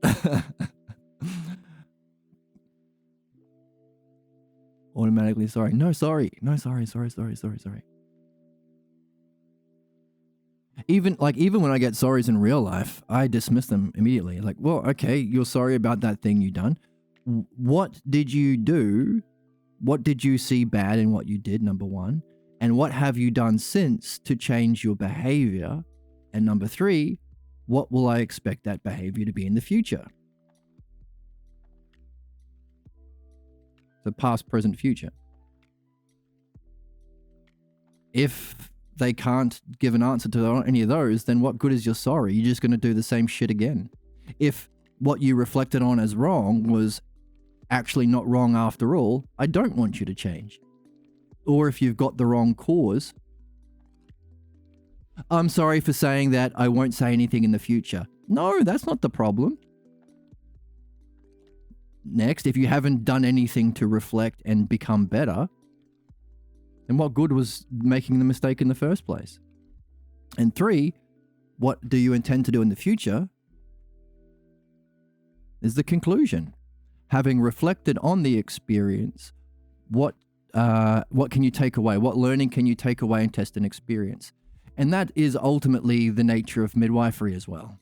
Automatically sorry. No, sorry. No, sorry. Even when I get sorries in real life, I dismiss them immediately. Like, well, okay, you're sorry about that thing you done. What did you do? What did you see bad in what you did, number one? And what have you done since to change your behavior? And number three, what will I expect that behavior to be in the future? So past, present, future. If they can't give an answer to any of those, then what good is your sorry? You're just going to do the same shit again. If what you reflected on as wrong was actually not wrong after all, I don't want you to change. Or if you've got the wrong cause, I'm sorry for saying that. I won't say anything in the future. No, that's not the problem. Next, if you haven't done anything to reflect and become better, then what good was making the mistake in the first place? And 3, what do you intend to do in the future is the conclusion. Having reflected on the experience, what can you take away? What learning can you take away and test an experience? And that is ultimately the nature of midwifery as well.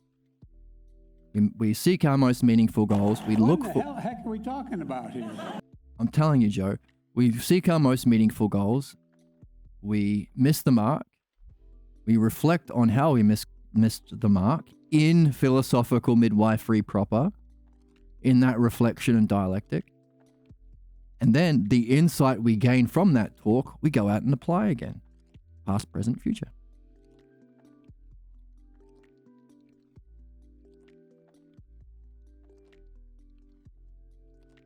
We seek our most meaningful goals. We look for... What the heck are we talking about here? I'm telling you, Joe, we seek our most meaningful goals. We miss the mark. We reflect on how we missed the mark in philosophical midwifery proper, in that reflection and dialectic. And then the insight we gain from that talk, we go out and apply again. Past, present, future.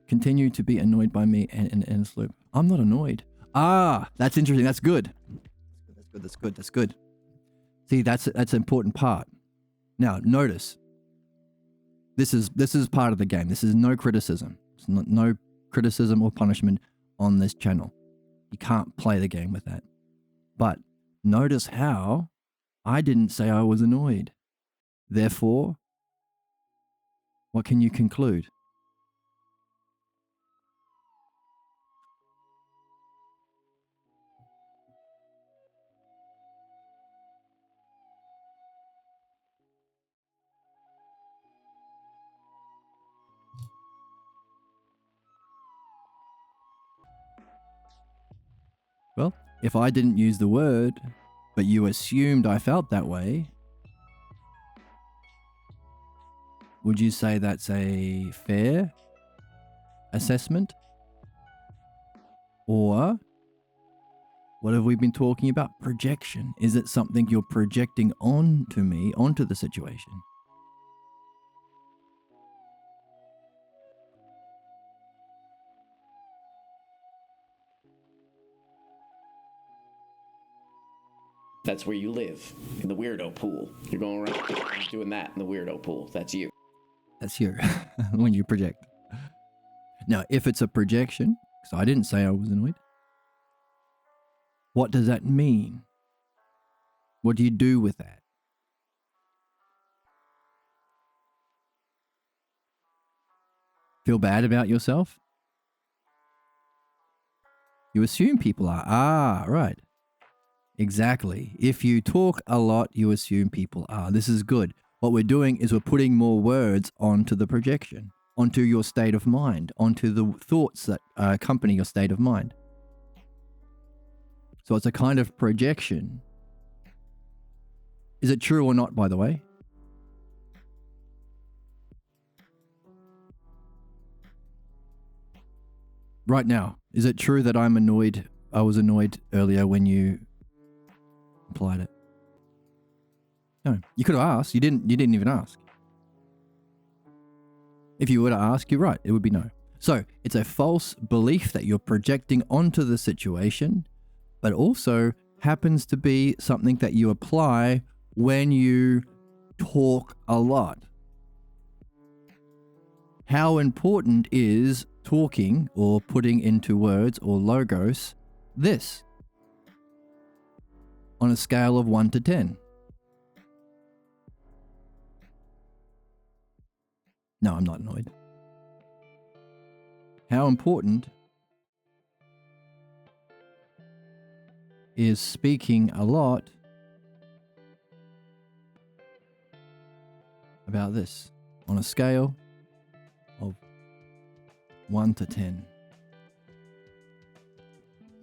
Continue to be annoyed by me and in endless loop. I'm not annoyed. Ah, that's interesting. That's good. That's good. See, that's an important part. Now, notice. This is part of the game. This is no criticism. It's no criticism or punishment on this channel. You can't play the game with that. But notice how I didn't say I was annoyed. Therefore, what can you conclude? Well, if I didn't use the word, but you assumed I felt that way, would you say that's a fair assessment? Or what have we been talking about? Projection. Is it something you're projecting onto me, onto the situation? That's where you live, in the weirdo pool. You're going around doing that in the weirdo pool. That's you. That's your, when you project. Now, if it's a projection, because I didn't say I was annoyed, what does that mean? What do you do with that? Feel bad about yourself? You assume people are. Ah, right. Exactly. If you talk a lot, you assume people are. This is good. What we're doing is we're putting more words onto the projection, onto your state of mind, onto the thoughts that accompany your state of mind. So it's a kind of projection. Is it true or not, by the way? Right now, is it true that I'm annoyed? I was annoyed earlier when you implied it. No, you could have asked. You didn't even ask. If you were to ask, you're right. It would be no. So it's a false belief that you're projecting onto the situation, but also happens to be something that you apply when you talk a lot. How important is talking or putting into words or logos this? On a scale of 1 to 10. No, I'm not annoyed. How important is speaking a lot about this on a scale of 1 to 10?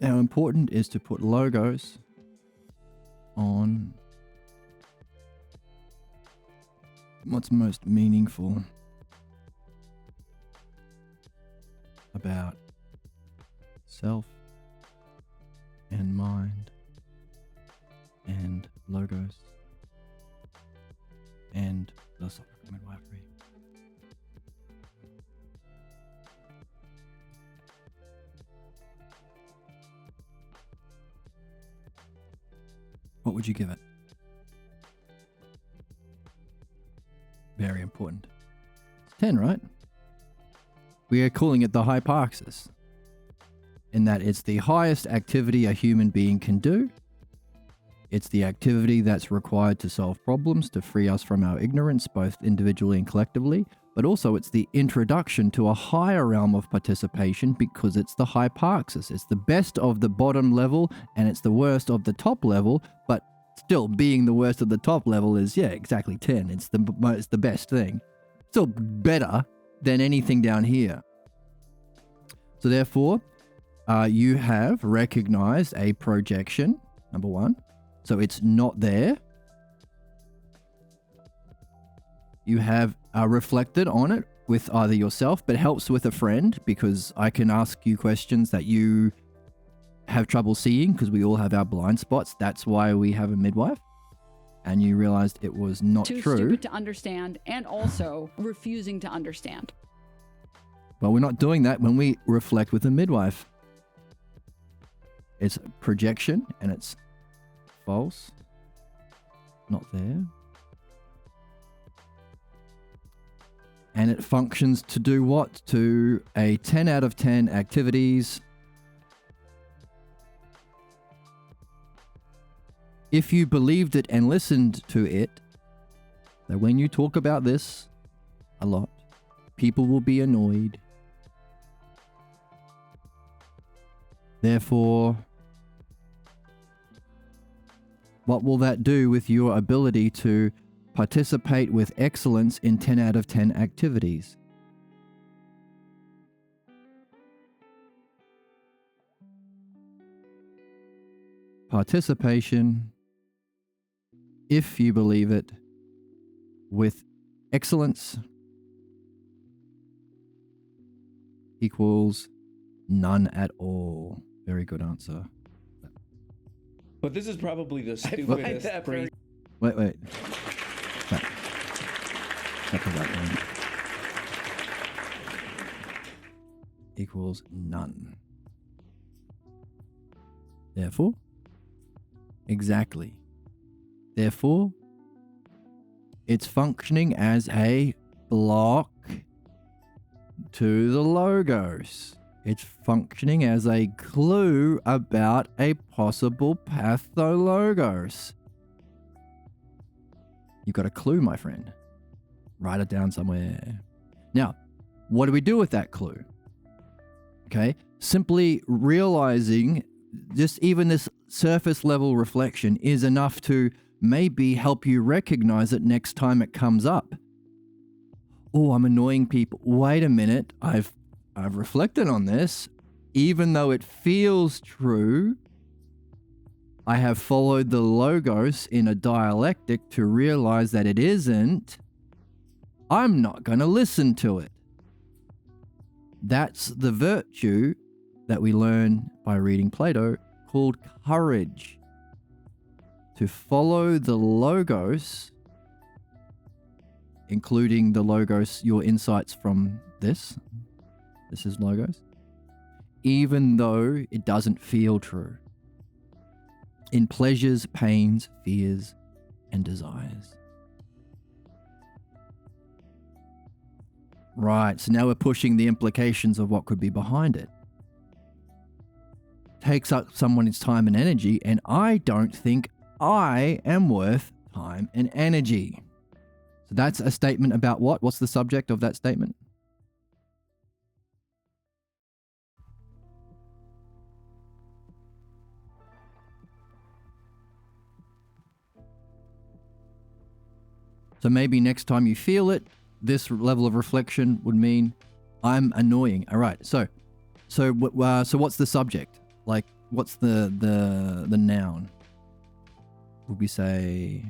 How important is to put logos on what's most meaningful about self and mind and logos and philosophical midwifery. What would you give it? Very important. It's 10, right? We are calling it the hyparxis, in that it's the highest activity a human being can do. It's the activity that's required to solve problems, to free us from our ignorance, both individually and collectively, but also it's the introduction to a higher realm of participation because it's the hyparxis. It's the best of the bottom level and it's the worst of the top level, but still being the worst of the top level is, yeah, exactly 10. It's the best thing. Still better than anything down here. So therefore, you have recognized a projection, number one. So it's not there. You have reflected on it with either yourself, but helps with a friend, because I can ask you questions that you have trouble seeing because we all have our blind spots. That's why we have a midwife. And you realized it was not Too true. stupid to understand, and also refusing to understand. Well, we're not doing that when we reflect with a midwife. It's projection and it's false. Not there. And it functions to do what? To a 10 out of 10 activities. If you believed it and listened to it, that when you talk about this a lot, people will be annoyed. Therefore, what will that do with your ability to participate with excellence in 10 out of 10 activities? Participation, if you believe it, with excellence equals none at all. Very good answer. But this is probably the find stupidest that brain. Wait. That was that one. Equals none. Therefore, exactly. Therefore, it's functioning as a block to the logos. It's functioning as a clue about a possible pathologos. You got a clue, my friend. Write it down somewhere. Now, what do we do with that clue? Okay, simply realizing just even this surface level reflection is enough to maybe help you recognize it next time it comes up. Oh, I'm annoying people. Wait a minute, I've reflected on this. Even though it feels true, I have followed the logos in a dialectic to realize that it isn't. I'm not going to listen to it. That's the virtue that we learn by reading Plato, called courage. To follow the logos, including the logos, your insights from this. This is logos. Even though it doesn't feel true. In pleasures, pains, fears, and desires. Right, so now we're pushing the implications of what could be behind it. Takes up someone's time and energy, and I don't think I am worth time and energy. So that's a statement about what? What's the subject of that statement? So maybe next time you feel it, this level of reflection would mean I'm annoying. All right. So what's the subject? Like, what's the noun? Would we say?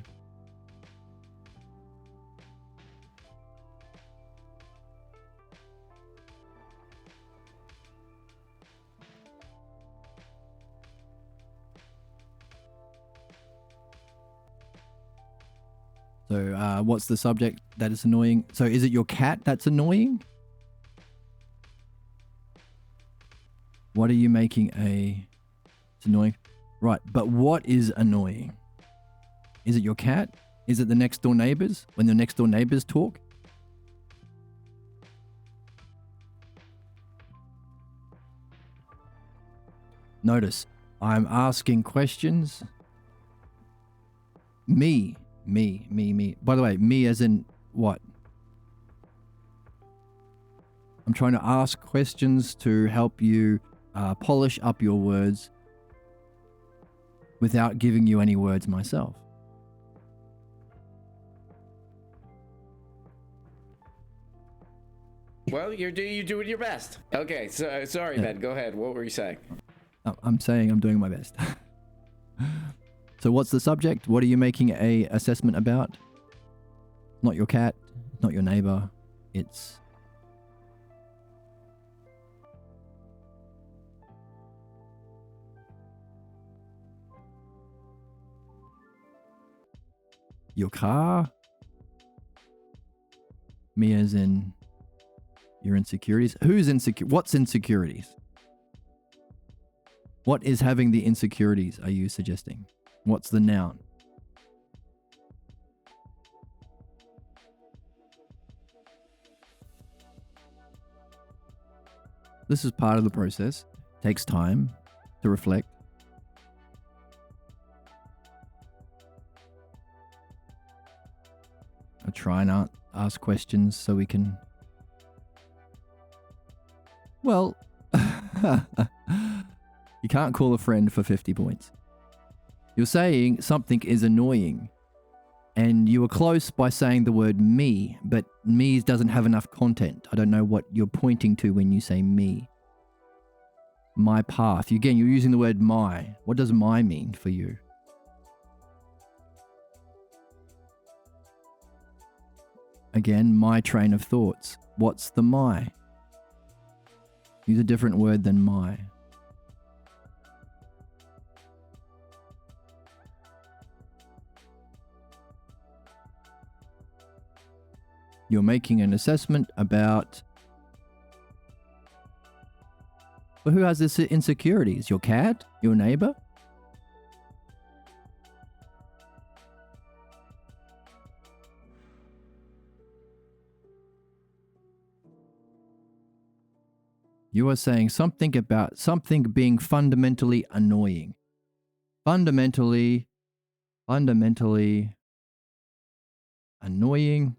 So, what's the subject that is annoying? So, is it your cat that's annoying? What are you making it's annoying? Right, but what is annoying? Is it your cat? Is it the next door neighbors when the next door neighbors talk? Notice, I'm asking questions. Me. By the way, me as in what? I'm trying to ask questions to help you polish up your words without giving you any words myself. Well, you're doing your best. Okay, so sorry, Ben. Go ahead. What were you saying? I'm saying I'm doing my best. So what's the subject? What are you making a assessment about? Not your cat, not your neighbor. It's your car. Me as in your insecurities. Who's insecure? What's insecurities? What is having the insecurities, are you suggesting? What's the noun? This is part of the process. Takes time to reflect. I try and ask questions so we can... Well, you can't call a friend for 50 points. You're saying something is annoying, and you were close by saying the word me, but me doesn't have enough content. I don't know what you're pointing to when you say me. My path. Again, you're using the word my. What does my mean for you? Again, my train of thoughts. What's the my? Use a different word than my. You're making an assessment about... Well, who has this insecurities? Your cat? Your neighbor? You are saying something about something being fundamentally annoying. Fundamentally annoying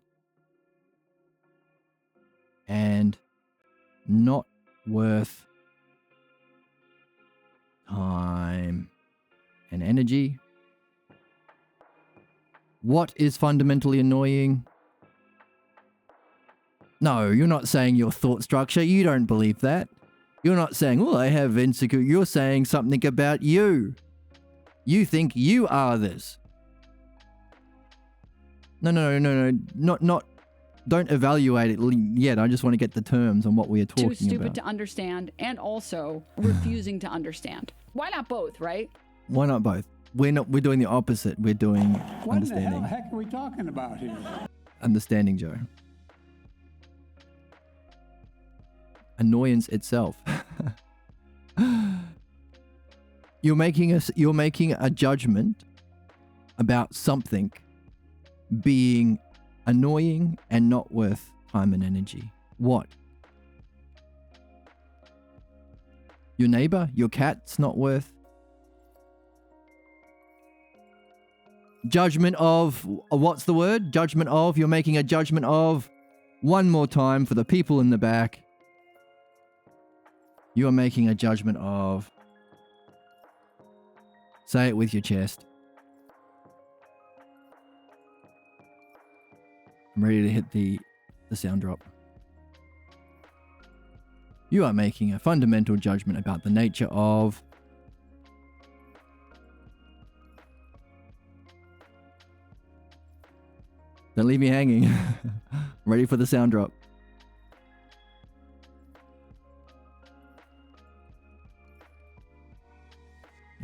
and not worth time and energy. What is fundamentally annoying? No, you're not saying your thought structure. You don't believe that. You're not saying, well, I have insecure. You're saying something about you. You think you are this. No. Not. Don't evaluate it yet. I just want to get the terms on what we are talking about. Too stupid to understand, and also refusing to understand. Why not both, right? Why not both? We're doing the opposite. We're doing What in the understanding. heck are we talking about here? Understanding, Joe. Annoyance itself. You're making a judgment about something being annoying and not worth time and energy. What? Your neighbor? Your cat's not worth? Judgment of... What's the word? Judgment of... You're making a judgment of... One more time for the people in the back. You are making a judgment of... Say it with your chest. I'm ready to hit the sound drop. You are making a fundamental judgment about the nature of... Don't leave me hanging. Ready for the sound drop.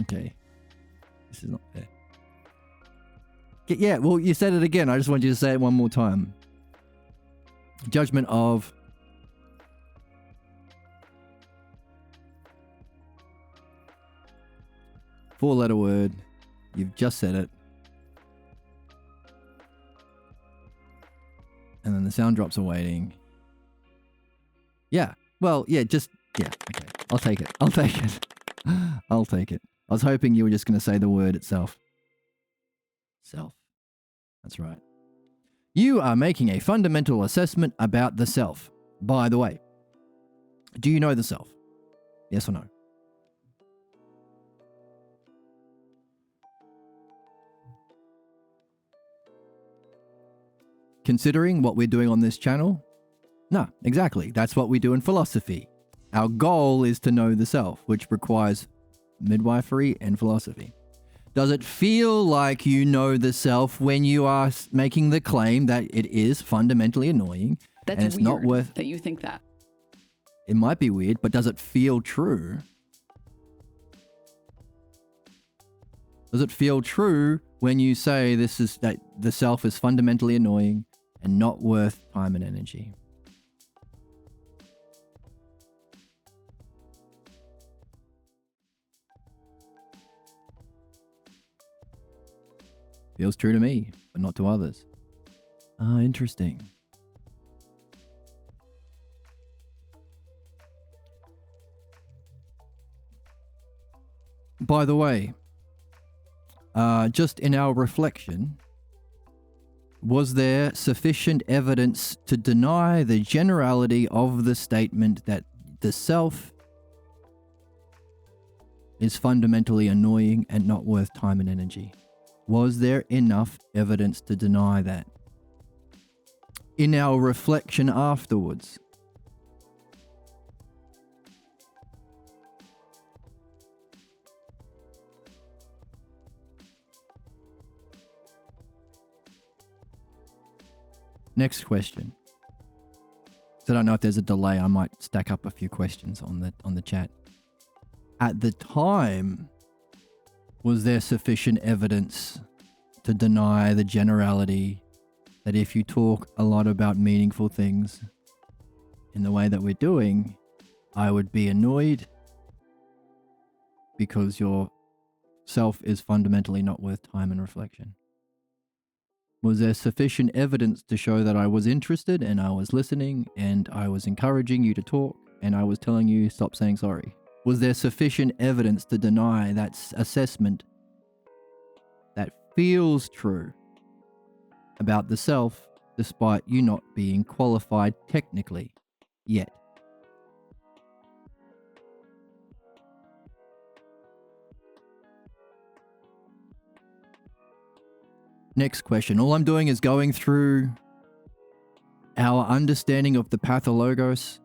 Okay. This is not fair. Yeah, well, you said it again. I just want you to say it one more time. Judgment of... Four-letter word. You've just said it. and then the sound drops are waiting. Yeah. Well, yeah, yeah, okay. I'll take it. I'll take it. I'll take it. I was hoping you were just going to say the word itself. Self. That's right. You are making a fundamental assessment about the self. By the way, do you know the self? Yes or no? Considering what we're doing on this channel? No, exactly. That's what we do in philosophy. Our goal is to know the self, which requires midwifery and philosophy. Does it feel like you know the self when you are making the claim that it is fundamentally annoying? That's and it's weird not worth... that you think that. It might be weird, but does it feel true? Does it feel true when you say that the self is fundamentally annoying and not worth time and energy? Feels true to me, but not to others. Ah, interesting. By the way, just in our reflection, was there sufficient evidence to deny the generality of the statement that the self is fundamentally annoying and not worth time and energy? Was there enough evidence to deny that? In our reflection afterwards, next question. So I don't know if there's a delay. I might stack up a few questions on the chat. At the time, was there sufficient evidence to deny the generality that if you talk a lot about meaningful things in the way that we're doing, I would be annoyed because your self is fundamentally not worth time and reflection? Was there sufficient evidence to show that I was interested and I was listening and I was encouraging you to talk and I was telling you stop saying sorry? Was there sufficient evidence to deny that assessment that feels true about the self despite you not being qualified technically yet? Next question. All I'm doing is going through our understanding of the pathologos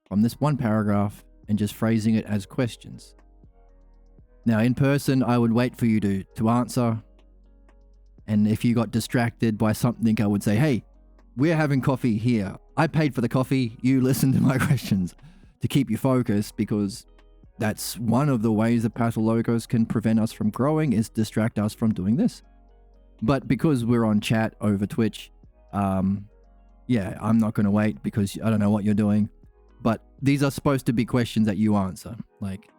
from this one paragraph and just phrasing it as questions. Now, in person, I would wait for you to answer. And if you got distracted by something, I would say, hey, we're having coffee here. I paid for the coffee. You listen to my questions to keep you focused, because that's one of the ways the pathologos can prevent us from growing, is distract us from doing this. But because we're on chat over Twitch, yeah, I'm not going to wait because I don't know what you're doing. But these are supposed to be questions that you answer. Like,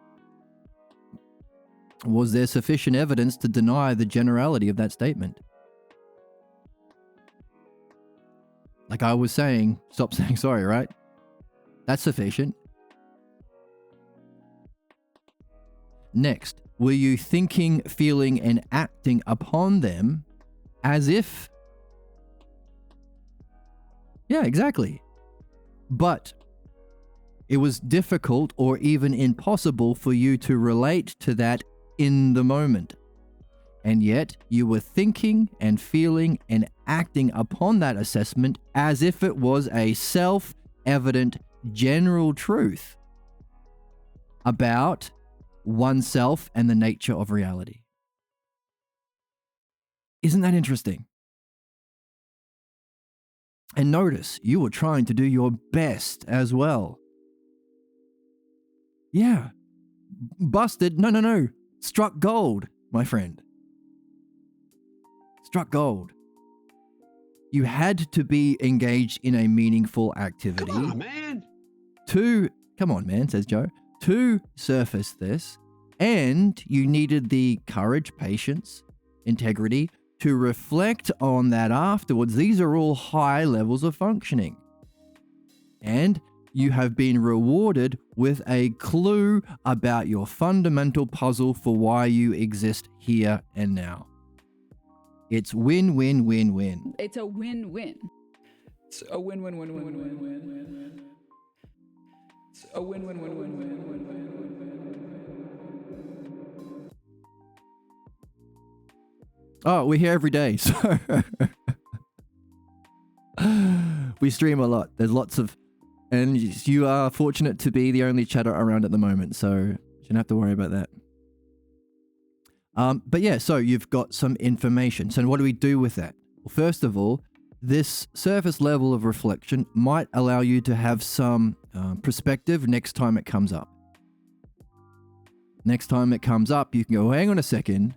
was there sufficient evidence to deny the generality of that statement? Like I was saying, stop saying sorry, right? That's sufficient. Next, were you thinking, feeling, and acting upon them as if... Yeah, exactly. But it was difficult or even impossible for you to relate to that in the moment. And yet you were thinking and feeling and acting upon that assessment as if it was a self-evident general truth about oneself and the nature of reality. Isn't that interesting? And notice, you were trying to do your best as well. Yeah. Busted. No. Struck gold, my friend. Struck gold. You had to be engaged in a meaningful activity. Come on, man. Come on, man, says Joe. To surface this, and you needed the courage, patience, integrity to reflect on that afterwards. These are all high levels of functioning. And you have been rewarded with a clue about your fundamental puzzle for why you exist here and now. It's win, win, win, win. It's a win-win. It's a win-win-win-win-win-win. It's a win-win-win-win-win-win-win. Oh, we're here every day, so we stream a lot. There's lots of, and you are fortunate to be the only chatter around at the moment, so you shouldn't have to worry about that. But yeah, so you've got some information. So what do we do with that? Well, first of all, this surface level of reflection might allow you to have some perspective next time it comes up. Next time it comes up, you can go, hang on a second.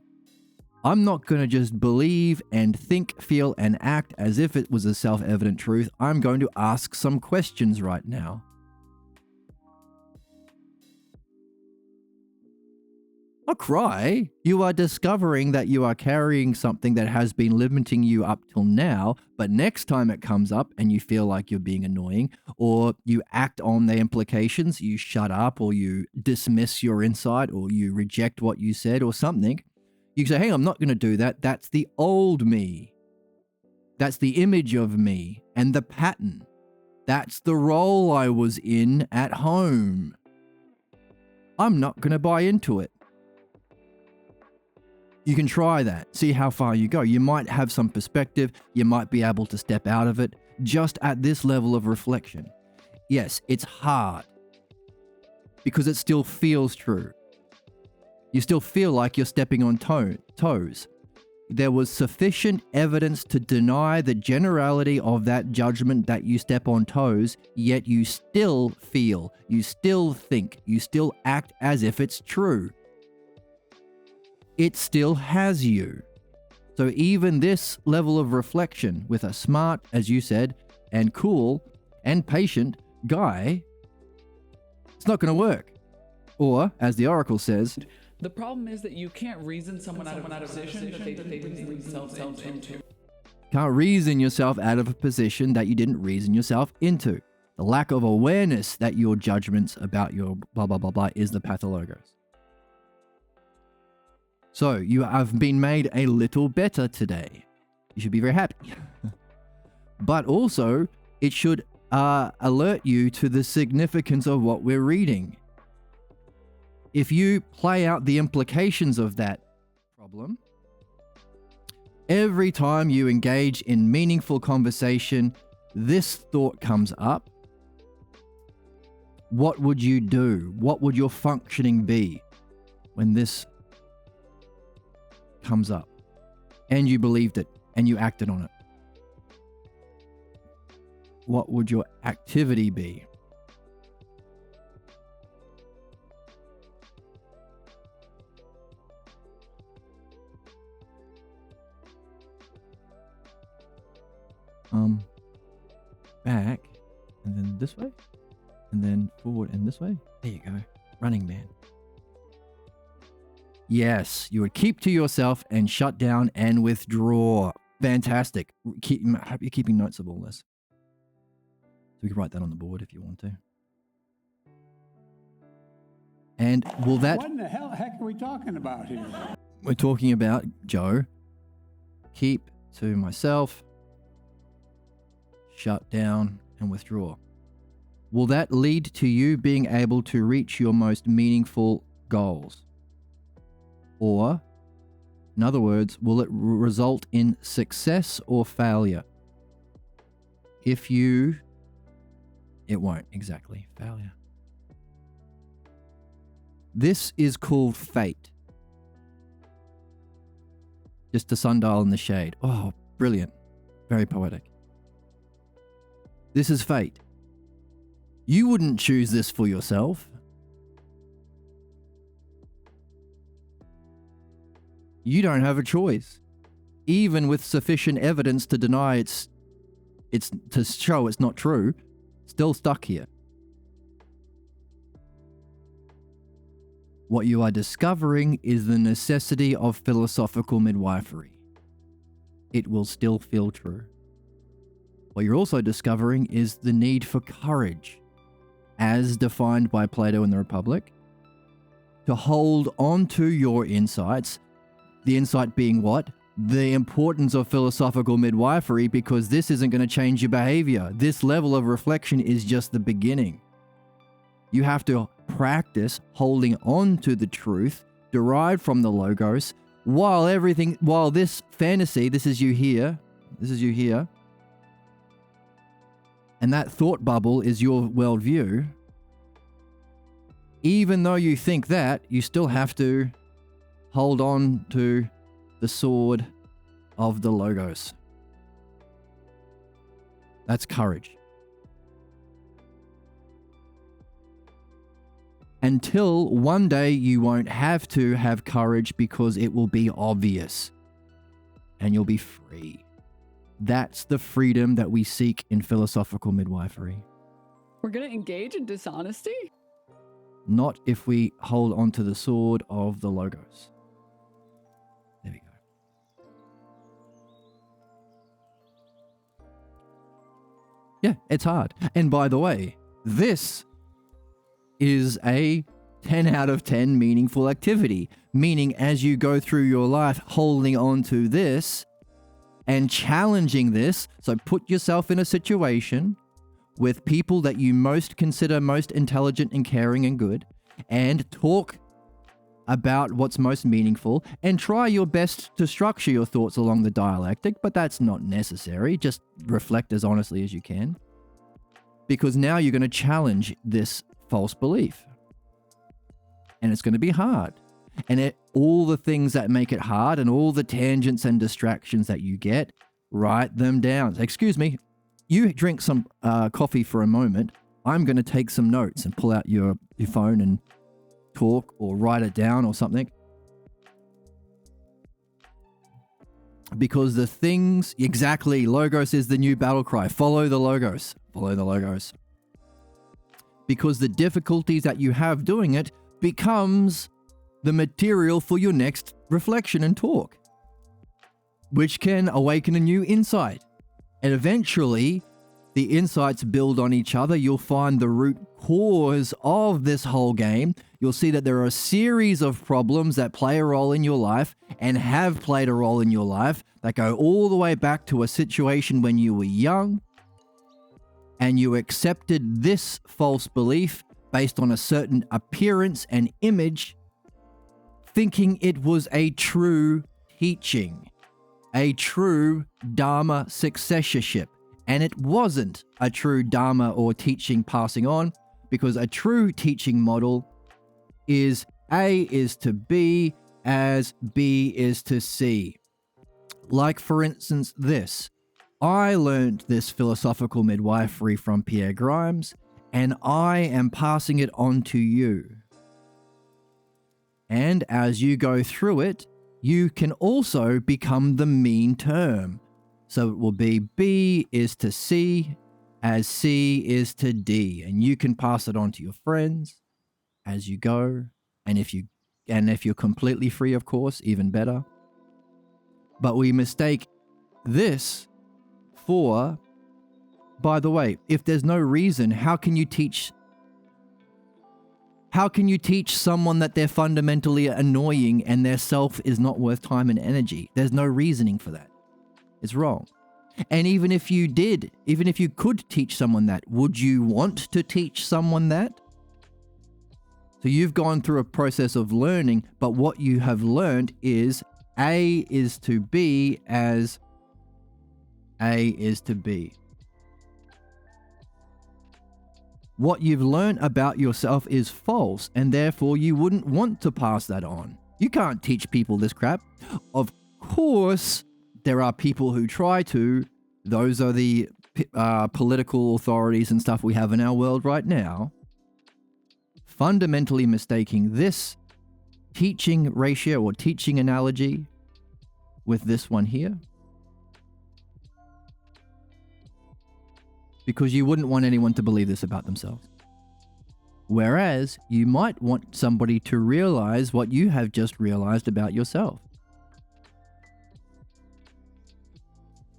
I'm not going to just believe and think, feel, and act as if it was a self-evident truth. I'm going to ask some questions right now. Not cry. You are discovering that you are carrying something that has been limiting you up till now, but next time it comes up and you feel like you're being annoying, or you act on the implications, you shut up, or you dismiss your insight, or you reject what you said, or something, you say, hey, I'm not going to do that. That's the old me. That's the image of me and the pattern. That's the role I was in at home. I'm not going to buy into it. You can try that. See how far you go. You might have some perspective. You might be able to step out of it just at this level of reflection. Yes, it's hard because it still feels true. You still feel like you're stepping on toes. There was sufficient evidence to deny the generality of that judgment that you step on toes, yet you still feel, you still think, you still act as if it's true. It still has you. So even this level of reflection with a smart, as you said, and cool and patient guy, it's not going to work. Or, as the Oracle says, The problem is that you can't reason someone out of a position that they reason themselves into. Can't reason yourself out of a position that you didn't reason yourself into. The lack of awareness that your judgments about your blah, blah, blah, blah is the pathologos. So you have been made a little better today. You should be very happy. But also, it should alert you to the significance of what we're reading. If you play out the implications of that problem, every time you engage in meaningful conversation, this thought comes up. What would you do? What would your functioning be when this comes up? And you believed it and you acted on it. What would your activity be? Back, and then this way, and then forward and this way. There you go. Running Man. Yes, you would keep to yourself and shut down and withdraw. Fantastic. I hope you're keeping notes of all this. So we can write that on the board if you want to. And will that... What in the heck are we talking about here? We're talking about, Joe, keep to myself, shut down and withdraw. Will that lead to you being able to reach your most meaningful goals? Or, in other words, will it result in success or failure? It won't, exactly. Failure. This is called fate. Just a sundial in the shade. Oh, brilliant. Very poetic. This is fate. You wouldn't choose this for yourself. You don't have a choice. Even with sufficient evidence to deny it's to show it's not true, still stuck here. What you are discovering is the necessity of philosophical midwifery. it will still feel true. What you're also discovering is the need for courage, as defined by Plato in the Republic, to hold on to your insights. The insight being what? The importance of philosophical midwifery, because this isn't going to change your behavior. This level of reflection is just the beginning. You have to practice holding on to the truth derived from the Logos, while this fantasy, this is you here, and that thought bubble is your worldview. Even though you think that, you still have to hold on to the sword of the Logos. That's courage. Until one day you won't have to have courage because it will be obvious and you'll be free. That's the freedom that we seek in philosophical midwifery. We're going to engage in dishonesty? Not if we hold on to the sword of the Logos. There we go. Yeah, it's hard. And by the way, this is a 10 out of 10 meaningful activity. Meaning, as you go through your life holding on to this and challenging this, so put yourself in a situation with people that you most consider most intelligent and caring and good, and talk about what's most meaningful, and try your best to structure your thoughts along the dialectic, but that's not necessary. Just reflect as honestly as you can. Because now you're going to challenge this false belief. And it's going to be hard. And all the things that make it hard and all the tangents and distractions that you get, write them down. Excuse me, you drink some coffee for a moment. I'm going to take some notes and pull out your phone and talk or write it down or something. Because the things, exactly, Logos is the new battle cry. Follow the Logos. Follow the Logos. Because the difficulties that you have doing it becomes the material for your next reflection and talk, which can awaken a new insight. And eventually, the insights build on each other. You'll find the root cause of this whole game. You'll see that there are a series of problems that play a role in your life and have played a role in your life that go all the way back to a situation when you were young and you accepted this false belief based on a certain appearance and image, thinking it was a true teaching, a true Dharma successorship. And it wasn't a true Dharma or teaching passing on, because a true teaching model is A is to B as B is to C. Like, for instance, this. I learned this philosophical midwifery from Pierre Grimes, and I am passing it on to you. And as you go through it, you can also become the mean term. So it will be B is to C as C is to D. And you can pass it on to your friends as you go. And if you're completely free, of course, even better. But we mistake this for, by the way, if there's no reason, how can you teach someone that they're fundamentally annoying and their self is not worth time and energy? There's no reasoning for that. It's wrong. And even if you could teach someone that, would you want to teach someone that? So you've gone through a process of learning, but what you have learned is A is to B as A is to B. What you've learned about yourself is false, and therefore you wouldn't want to pass that on. You can't teach people this crap. Of course, there are people who try to. Those are the political authorities and stuff we have in our world right now. Fundamentally mistaking this teaching ratio or teaching analogy with this one here. Because you wouldn't want anyone to believe this about themselves. Whereas you might want somebody to realize what you have just realized about yourself.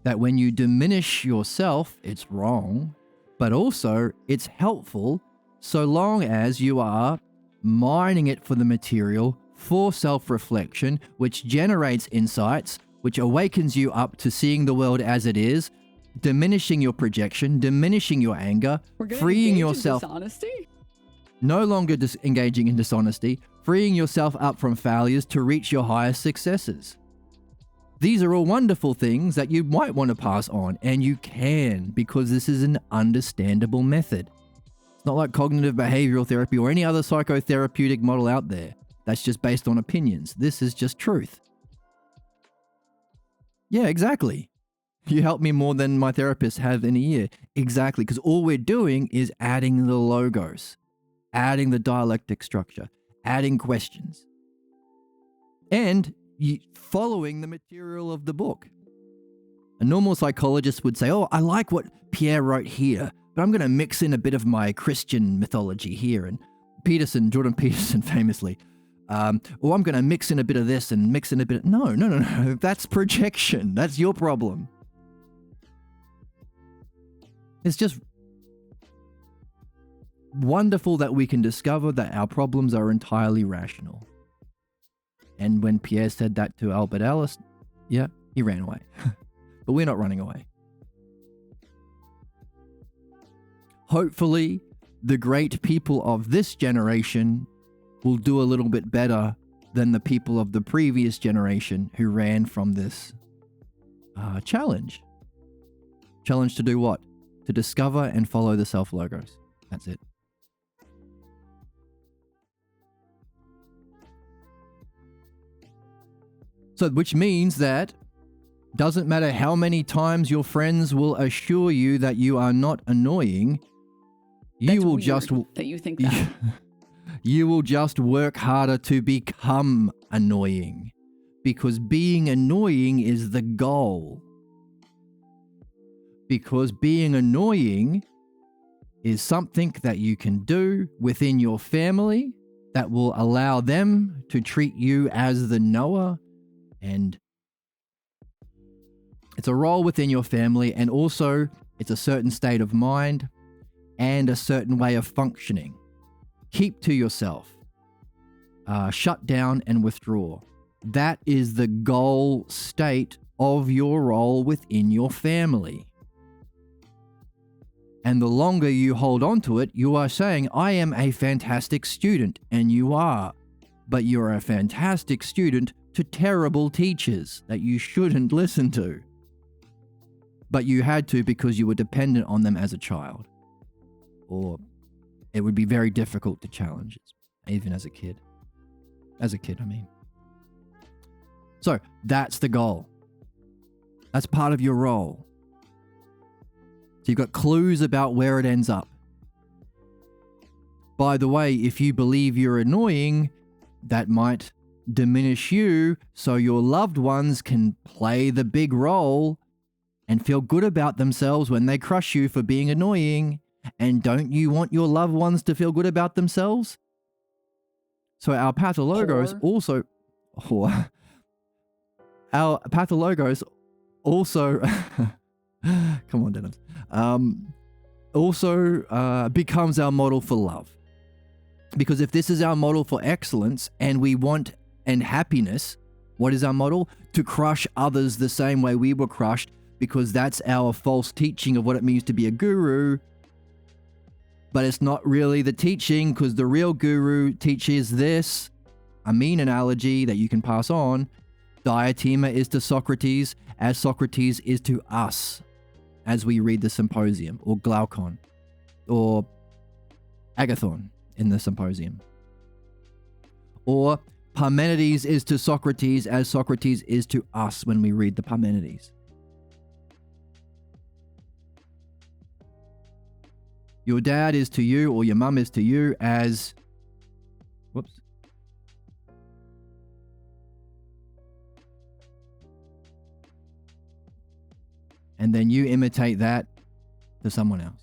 that when you diminish yourself, it's wrong, but also it's helpful so long as you are mining it for the material for self-reflection, which generates insights, which awakens you up to seeing the world as it is, diminishing your projection, diminishing your anger, freeing yourself. Dishonesty? No longer engaging in dishonesty, freeing yourself up from failures to reach your highest successes. These are all wonderful things that you might want to pass on, and you can, because this is an understandable method. It's not like cognitive behavioral therapy or any other psychotherapeutic model out there that's just based on opinions. This is just truth. Yeah, exactly. You help me more than my therapist have in a year. Exactly, because all we're doing is adding the logos, adding the dialectic structure, adding questions, and following the material of the book. A normal psychologist would say, oh, I like what Pierre wrote here, but I'm going to mix in a bit of my Christian mythology here. And Jordan Peterson famously, I'm going to mix in a bit of this and mix in a bit of... No. That's projection. That's your problem. It's just wonderful that we can discover that our problems are entirely rational. And when Pierre said that to Albert Ellis, yeah, he ran away. But we're not running away. Hopefully, the great people of this generation will do a little bit better than the people of the previous generation who ran from this challenge. Challenge to do what? To discover and follow the self-logos. That's it. So, which means that doesn't matter how many times your friends will assure you that you are not annoying, you will just that you think that. You will just work harder to become annoying, because being annoying is the goal. Because being annoying is something that you can do within your family that will allow them to treat you as the knower. And it's a role within your family, and also it's a certain state of mind and a certain way of functioning. Keep to yourself. Shut down and withdraw. That is the goal state of your role within your family. And the longer you hold on to it, you are saying, I am a fantastic student, and you are. But you're a fantastic student to terrible teachers that you shouldn't listen to. But you had to because you were dependent on them as a child. Or it would be very difficult to challenge it, even as a kid. As a kid, I mean. So, that's the goal. That's part of your role. So you've got clues about where it ends up. By the way, if you believe you're annoying, that might diminish you so your loved ones can play the big role and feel good about themselves when they crush you for being annoying. And don't you want your loved ones to feel good about themselves? So our pathologos also... our pathologos also... come on, Dennis. Also becomes our model for love. Because if this is our model for excellence and we want and happiness, what is our model? To crush others the same way we were crushed, because that's our false teaching of what it means to be a guru. But it's not really the teaching, because the real guru teaches this, a mean analogy that you can pass on. Diotima is to Socrates as Socrates is to us, as we read the Symposium, or Glaucon, or Agathon in the Symposium. Or Parmenides is to Socrates as Socrates is to us when we read the Parmenides. Your dad is to you, or your mum is to you as... Whoops. And then you imitate that to someone else.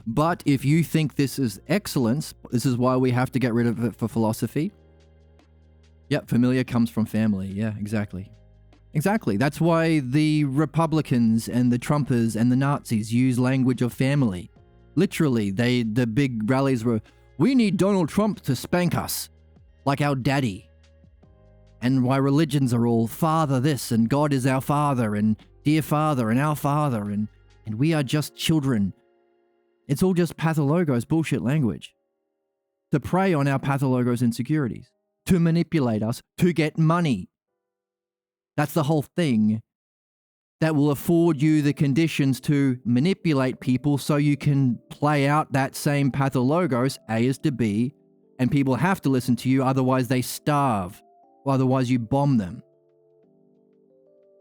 But if you think this is excellence, this is why we have to get rid of it for philosophy. Yep, familiar comes from family. Yeah, exactly. Exactly. That's why the Republicans and the Trumpers and the Nazis use language of family. Literally, the big rallies were, we need Donald Trump to spank us like our daddy. And why religions are all father this and God is our father and dear father and our father and we are just children. It's all just pathologos bullshit language. To prey on our pathologos insecurities. To manipulate us. To get money. That's the whole thing. That will afford you the conditions to manipulate people so you can play out that same pathologos, A is to B, and people have to listen to you, otherwise they starve, or otherwise you bomb them.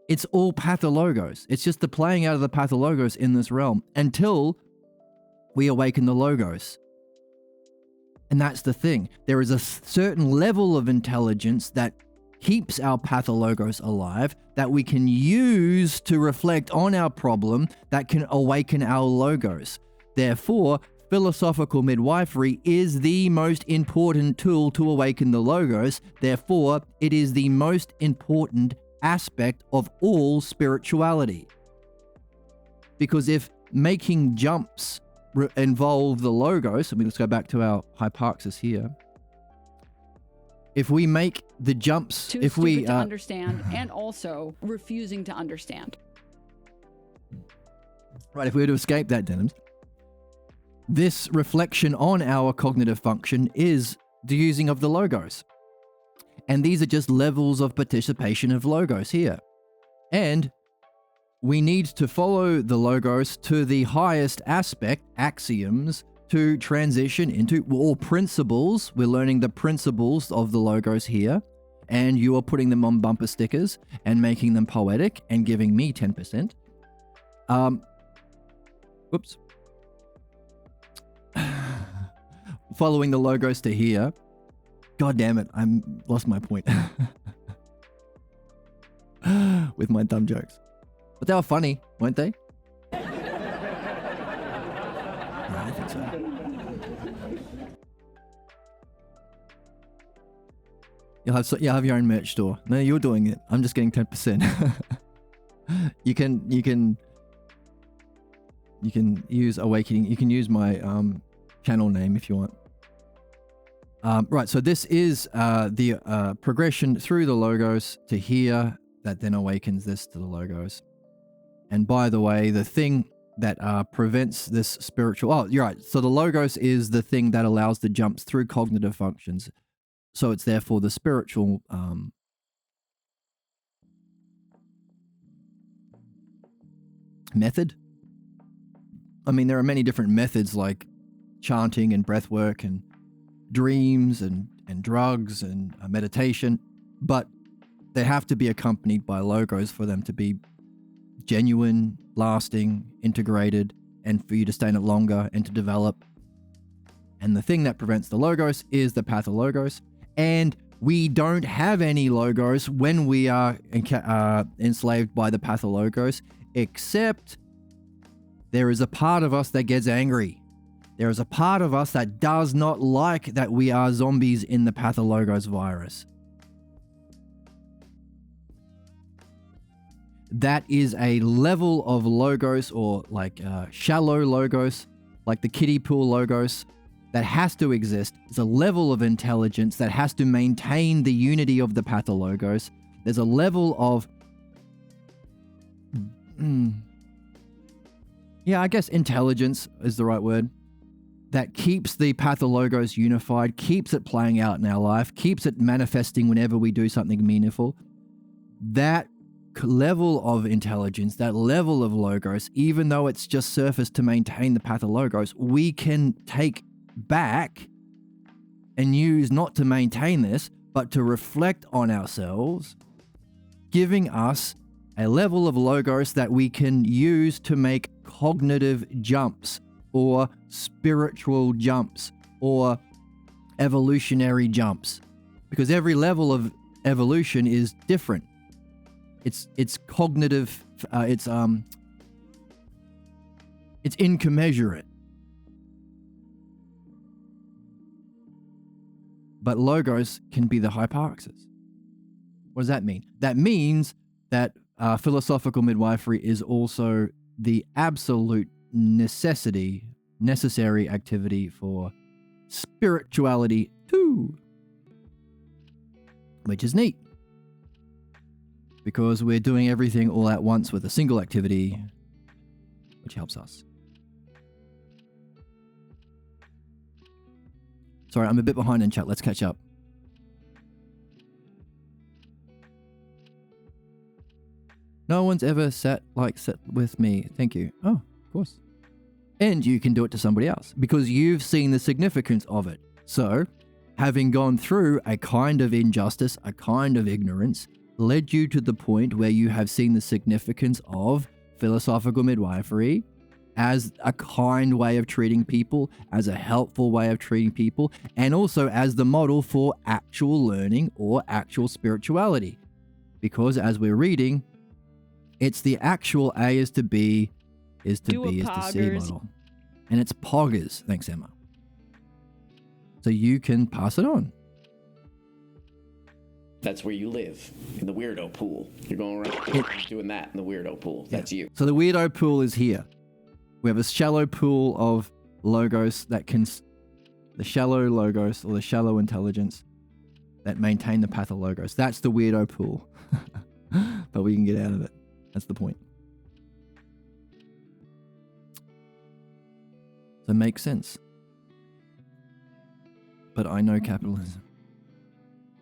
It's all pathologos. It's just the playing out of the pathologos in this realm until we awaken the logos. And that's the thing. There is a certain level of intelligence that keeps our pathologos alive, that we can use to reflect on our problem, that can awaken our logos. Therefore, philosophical midwifery is the most important tool to awaken the logos. Therefore, it is the most important aspect of all spirituality. Because if making jumps involve the logos, let's go back to our hyparxis here. If we make the jumps, Too if stupid we to understand, and also refusing to understand. Right, if we were to escape that, Denims, this reflection on our cognitive function is the using of the logos. And these are just levels of participation of logos here. And we need to follow the logos to the highest aspect, axioms, to transition into all principles. We're learning the principles of the logos here, and you are putting them on bumper stickers and making them poetic and giving me 10%. Whoops. Following the logos to here. God damn it, I'm lost my point. With my dumb jokes. But they were funny, weren't they? I think so. You'll have your own merch store. No, you're doing it. I'm just getting 10%. You can use Awakening. You can use my channel name if you want. Right, so this is the progression through the logos to here that then awakens this to the logos. And by the way, the thing that prevents this spiritual... Oh, you're right. So the logos is the thing that allows the jumps through cognitive functions. So it's therefore the spiritual method. I mean, there are many different methods like chanting and breath work and dreams and drugs and meditation, but they have to be accompanied by logos for them to be genuine, lasting, integrated, and for you to stay in it longer and to develop. And the thing that prevents the logos is the pathologos. And we don't have any logos when we are enslaved by the pathologos, except there is a part of us that gets angry. There is a part of us that does not like that we are zombies in the pathologos virus. That is a level of logos, or like shallow logos, like the kiddie pool logos, that has to exist. It's a level of intelligence that has to maintain the unity of the pathologos. There's a level of... yeah, I guess intelligence is the right word. That keeps the pathologos unified, keeps it playing out in our life, keeps it manifesting whenever we do something meaningful. That level of intelligence, that level of logos, even though it's just surface to maintain the pathologos, we can take back and use not to maintain this, but to reflect on ourselves, giving us a level of logos that we can use to make cognitive jumps or spiritual jumps or evolutionary jumps, because every level of evolution is different. It's cognitive, it's incommensurate. But logos can be the hyparxis. What does that mean? That means that philosophical midwifery is also the absolute necessary activity for spirituality too, which is neat because we're doing everything all at once with a single activity, which helps us. Sorry, I'm a bit behind in chat. Let's catch up. No one's ever sat with me. Thank you. Oh, of course. And you can do it to somebody else because you've seen the significance of it. So, having gone through a kind of injustice, a kind of ignorance, led you to the point where you have seen the significance of philosophical midwifery as a kind way of treating people, as a helpful way of treating people, and also as the model for actual learning or actual spirituality. Because as we're reading, it's the actual A is to B is to B is to C model. And it's poggers. Thanks, Emma. So you can pass it on. That's where you live, in the weirdo pool. You're going around doing that in the weirdo pool. That's you. So the weirdo pool is here. We have a shallow pool of logos that can... The shallow logos, or the shallow intelligence that maintain the pathologos. That's the weirdo pool. But we can get out of it. That's the point. So it makes sense. But I know capitalism.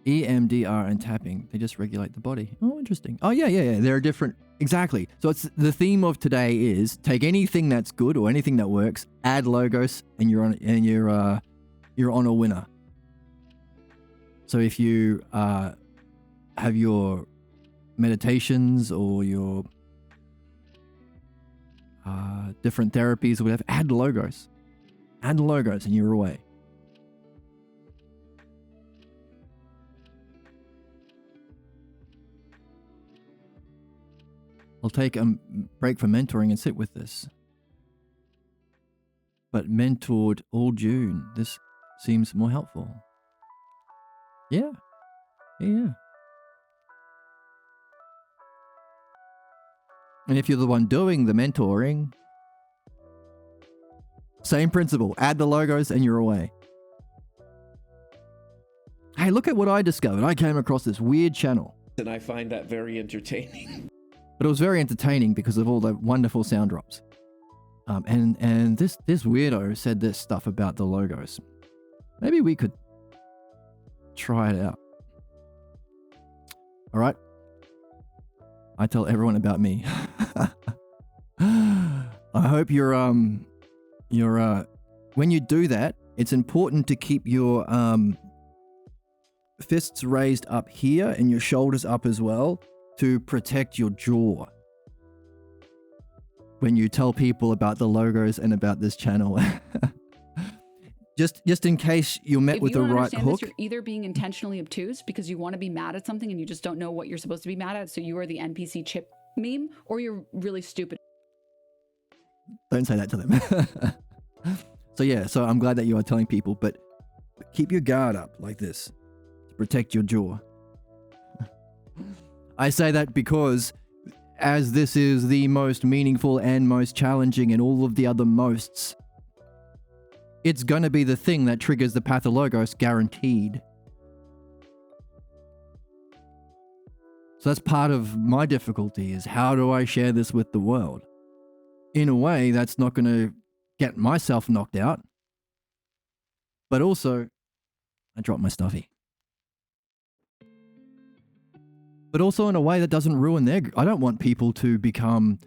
EMDR and tapping, they just regulate the body. Oh, interesting. Oh, yeah. There are different... Exactly. So it's the theme of today is take anything that's good or anything that works, add logos, and you're on a winner. So if you have your meditations or your different therapies or whatever, add logos. Add logos and you're away. I'll take a break from mentoring and sit with this. But mentored all June. This seems more helpful. Yeah. And if you're the one doing the mentoring, same principle. Add the logos and you're away. Hey, look at what I discovered. I came across this weird channel. And I find that very entertaining. But it was very entertaining because of all the wonderful sound drops. And this weirdo said this stuff about the logos. Maybe we could try it out. All right. I tell everyone about me. I hope you're when you do that, it's important to keep your fists raised up here and your shoulders up as well to protect your jaw. When you tell people about the logos and about this channel. Just in case you're met with the right hook. This, you're either being intentionally obtuse because you want to be mad at something and you just don't know what you're supposed to be mad at, so you are the NPC chip meme, or you're really stupid. Don't say that to them. So I'm glad that you are telling people, but keep your guard up like this to protect your jaw. I say that because as this is the most meaningful and most challenging and all of the other mosts, it's going to be the thing that triggers the pathologos, guaranteed. So that's part of my difficulty, is how do I share this with the world? In a way that's not going to get myself knocked out, but also, I dropped my stuffy. But also in a way that doesn't ruin I don't want people to become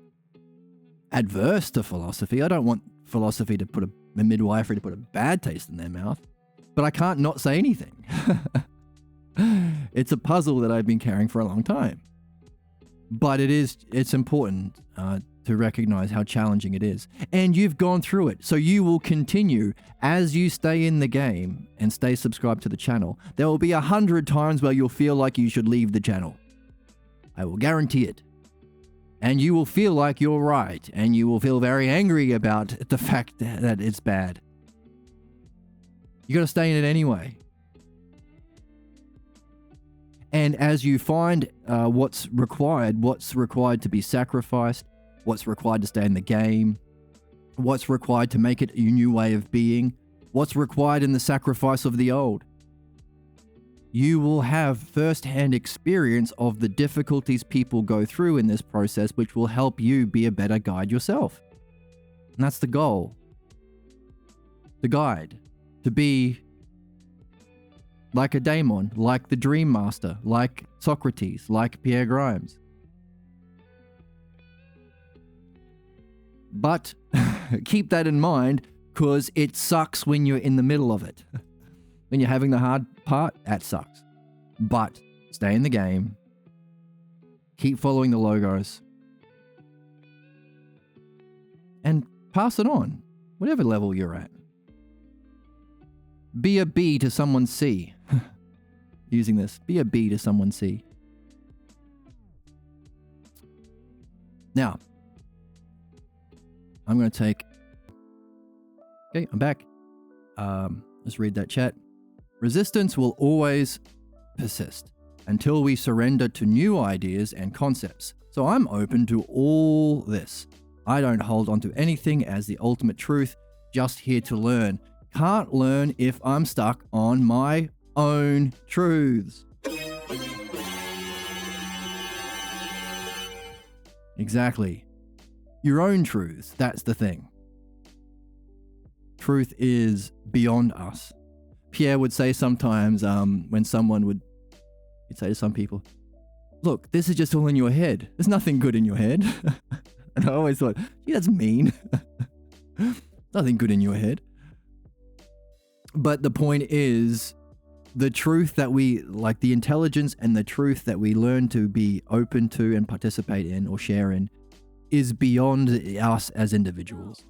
adverse to philosophy. I don't want philosophy to put a midwifery to put a bad taste in their mouth. But I can't not say anything. It's a puzzle that I've been carrying for a long time. But it's important to recognize how challenging it is. And you've gone through it. So you will continue as you stay in the game and stay subscribed to the channel. There will be 100 times where you'll feel like you should leave the channel. I will guarantee it. And you will feel like you're right. And you will feel very angry about the fact that it's bad. You got to stay in it anyway. And as you find what's required to be sacrificed, what's required to stay in the game, what's required to make it a new way of being, what's required in the sacrifice of the old, you will have first-hand experience of the difficulties people go through in this process, which will help you be a better guide yourself. And that's the goal. The guide. To be like a daemon, like the Dream Master, like Socrates, like Pierre Grimes. But keep that in mind, because it sucks when you're in the middle of it. When you're having the hard part, that sucks. But stay in the game. Keep following the logos. And pass it on, whatever level you're at. Be a B to someone's C. Using this. Be a B to someone's C. Now, I'm going to take... Okay, I'm back. Let's read that chat. Resistance will always persist until we surrender to new ideas and concepts. So I'm open to all this. I don't hold on to anything as the ultimate truth, just here to learn. Can't learn if I'm stuck on my own truths. Exactly. Your own truths, that's the thing. Truth is beyond us. Pierre would say sometimes when someone would he'd say to some people, look, this is just all in your head. There's nothing good in your head. And I always thought, gee, that's mean. Nothing good in your head. But the point is, the truth that we, like the intelligence and the truth that we learn to be open to and participate in or share in, is beyond us as individuals.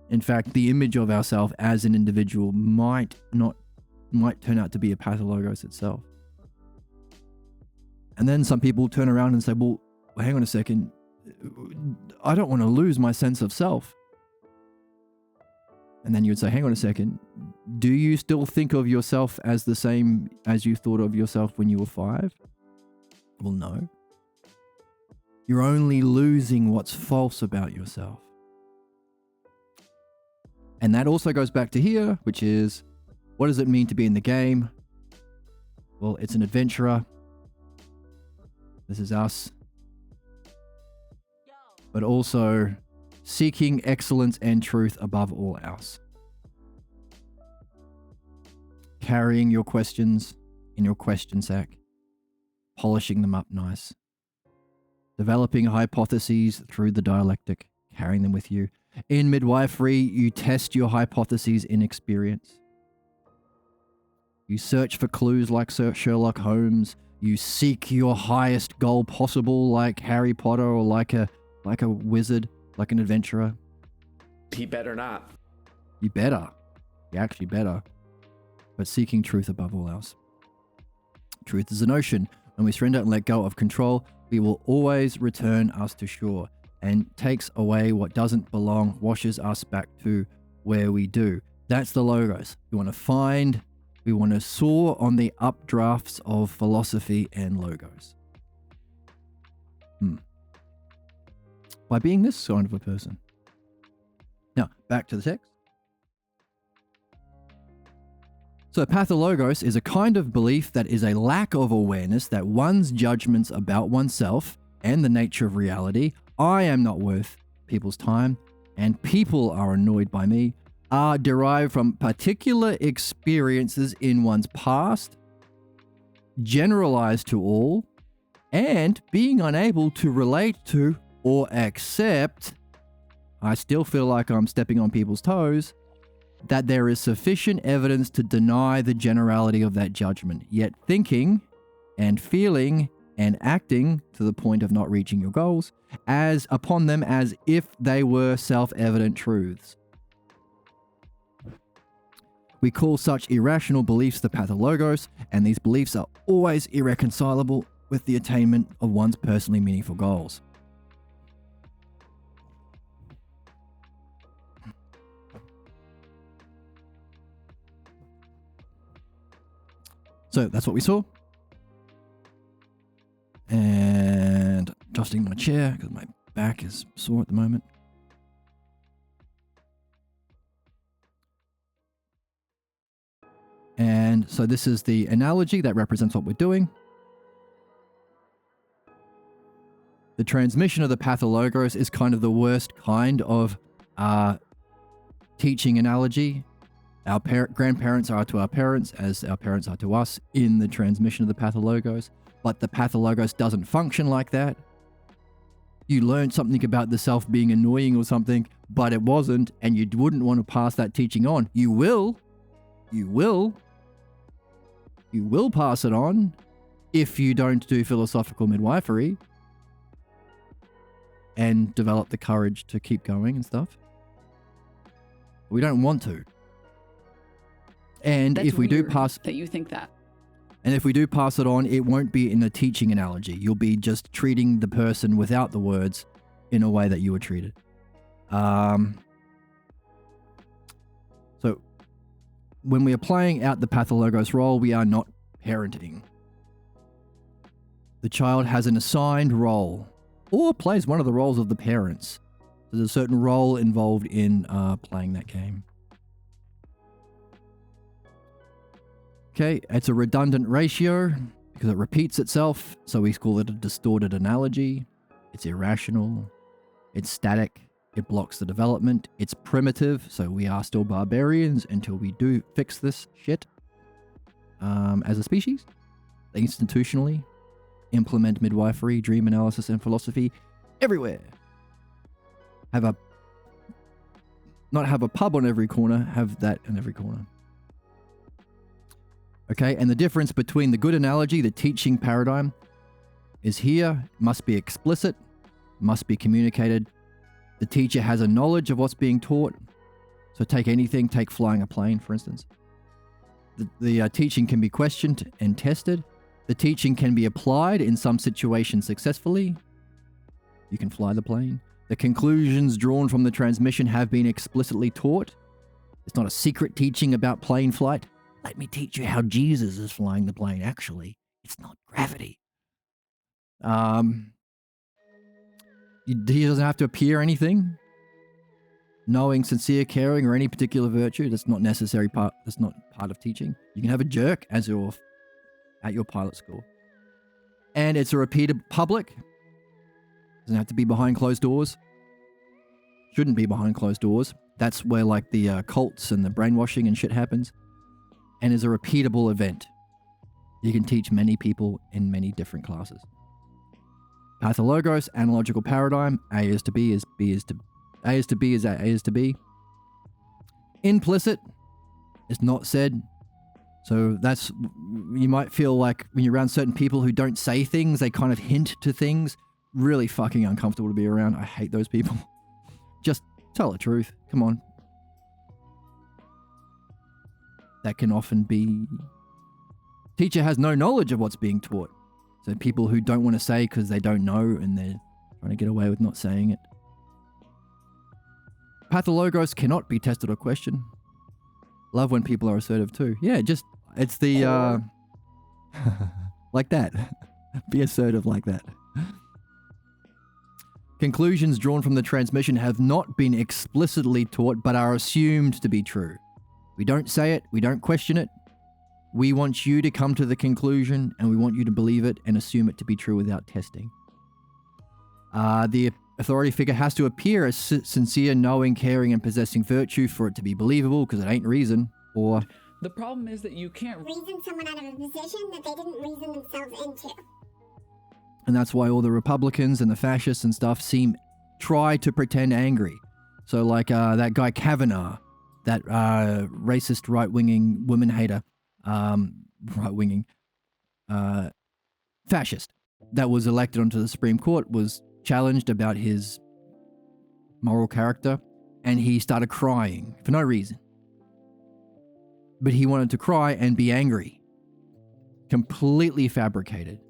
In fact, the image of ourselves as an individual might turn out to be a pathologos itself. And then some people turn around and say, well, hang on a second. I don't want to lose my sense of self. And then you would say, hang on a second. Do you still think of yourself as the same as you thought of yourself when you were 5? Well, no. You're only losing what's false about yourself. And that also goes back to here, which is, what does it mean to be in the game? Well, it's an adventurer. This is us. But also seeking excellence and truth above all else. Carrying your questions in your question sack. Polishing them up nice. Developing hypotheses through the dialectic. Carrying them with you. In midwifery, you test your hypotheses in experience. You search for clues like Sir Sherlock Holmes. You seek your highest goal possible like Harry Potter or like a wizard, like an adventurer. He better not. You better. You actually better. But seeking truth above all else. Truth is an ocean. When we surrender and let go of control, we will always return us to shore and takes away what doesn't belong, washes us back to where we do. That's the logos. We want to soar on the updrafts of philosophy and logos. By being this kind of a person. Now, back to the text. So pathologos is a kind of belief that is a lack of awareness that one's judgments about oneself and the nature of reality, I am not worth people's time, and people are annoyed by me, are derived from particular experiences in one's past, generalized to all, and being unable to relate to or accept, I still feel like I'm stepping on people's toes, that there is sufficient evidence to deny the generality of that judgment, yet thinking and feeling and acting to the point of not reaching your goals as upon them as if they were self-evident truths. We call such irrational beliefs the pathologos, and these beliefs are always irreconcilable with the attainment of one's personally meaningful goals. So that's what we saw. adjusting my chair because my back is sore at the moment. And so this is the analogy that represents what we're doing. The transmission of the pathologos is kind of the worst kind of teaching analogy. Our grandparents are to our parents as our parents are to us in the transmission of the pathologos. But the pathologos doesn't function like that. You learned something about the self being annoying or something, but it wasn't, and you wouldn't want to pass that teaching on. You will pass it on if you don't do philosophical midwifery and develop the courage to keep going and stuff. We don't want to. And That's if we do weird pass... that you think that. And if we do pass it on, it won't be in a teaching analogy. You'll be just treating the person without the words in a way that you were treated. So when we are playing out the pathologos role, we are not parenting. The child has an assigned role or plays one of the roles of the parents. There's a certain role involved in playing that game. Okay, it's a redundant ratio because it repeats itself, so we call it a distorted analogy. It's irrational. It's static. It blocks the development. It's primitive, so we are still barbarians until we do fix this shit. As a species, institutionally, implement midwifery, dream analysis, and philosophy everywhere. Not have a pub on every corner, have that in every corner. Okay, and the difference between the good analogy, the teaching paradigm, is here, must be explicit, must be communicated. The teacher has a knowledge of what's being taught. So take anything, take flying a plane, for instance. The teaching can be questioned and tested. The teaching can be applied in some situations successfully. You can fly the plane. The conclusions drawn from the transmission have been explicitly taught. It's not a secret teaching about plane flight. Let me teach you how Jesus is flying the plane. Actually, it's not gravity. He doesn't have to appear anything. Knowing, sincere, caring, or any particular virtue, that's not necessary part. That's not part of teaching. You can have a jerk as at your pilot school, and it's a repeated public. Doesn't have to be behind closed doors. Shouldn't be behind closed doors. That's where like the cults and the brainwashing and shit happens. And is a repeatable event. You can teach many people in many different classes. Pathologos, analogical paradigm. A is to B is B is to A is to B is A is to B. Implicit is not said. So that's, you might feel like when you're around certain people who don't say things, they kind of hint to things. Really fucking uncomfortable to be around. I hate those people. Just tell the truth. Come on. That can often be... Teacher has no knowledge of what's being taught. So people who don't want to say because they don't know and they're trying to get away with not saying it. Pathologos cannot be tested or questioned. Love when people are assertive too. Yeah, just, it's the, like that. Be assertive like that. Conclusions drawn from the transmission have not been explicitly taught but are assumed to be true. We don't say it, we don't question it. We want you to come to the conclusion and we want you to believe it and assume it to be true without testing. The authority figure has to appear as sincere, knowing, caring, and possessing virtue for it to be believable, because it ain't reason, or... The problem is that you can't Reason someone out of a position that they didn't reason themselves into. And that's why all the Republicans and the fascists and stuff try to pretend angry. So like that guy Kavanaugh, that racist right-winging woman hater, right-winging fascist that was elected onto the Supreme Court, was challenged about his moral character, and he started crying for no reason. But he wanted to cry and be angry. Completely fabricated.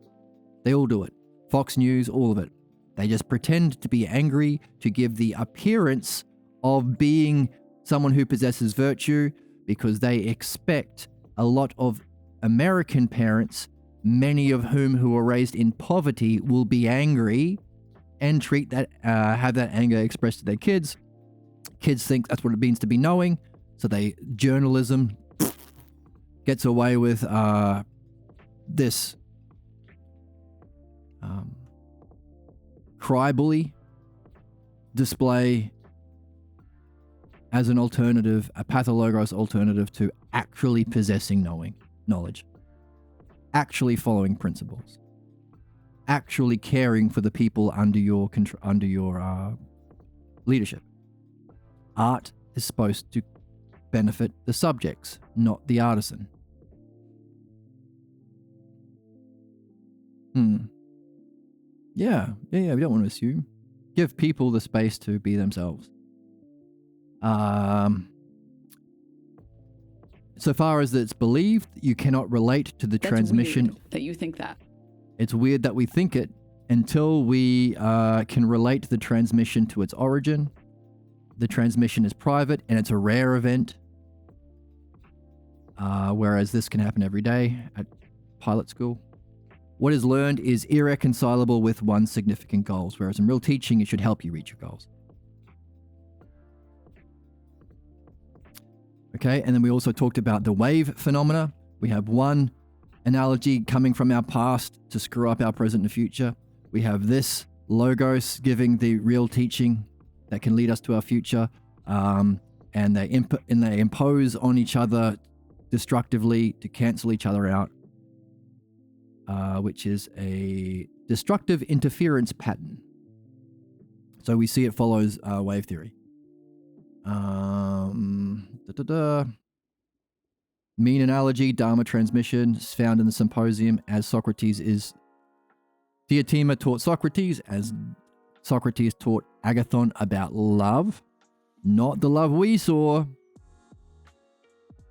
They all do it. Fox News, all of it. They just pretend to be angry to give the appearance of being someone who possesses virtue, because they expect a lot of American parents, many of whom who are raised in poverty, will be angry and treat that, have that anger expressed to their kids. Kids think that's what it means to be knowing, so journalism gets away with this cry bully display as an alternative, a pathologos alternative to actually possessing knowledge, actually following principles, actually caring for the people under your leadership. Art is supposed to benefit the subjects, not the artisan. Yeah, we don't want to assume. Give people the space to be themselves. So far as it's believed, you cannot relate to the That's transmission. weird that you think that. It's weird that we think it until we can relate the transmission to its origin. The transmission is private and it's a rare event. Whereas this can happen every day at pilot school. What is learned is irreconcilable with one's significant goals, whereas in real teaching, it should help you reach your goals. Okay, and then we also talked about the wave phenomena. We have one analogy coming from our past to screw up our present and future. We have this logos giving the real teaching that can lead us to our future, and they impose on each other destructively to cancel each other out, which is a destructive interference pattern. So we see it follows wave theory. Mean analogy, Dharma transmission is found in the symposium as Socrates is. Diotima taught Socrates as Socrates taught Agathon about love, not the love we saw,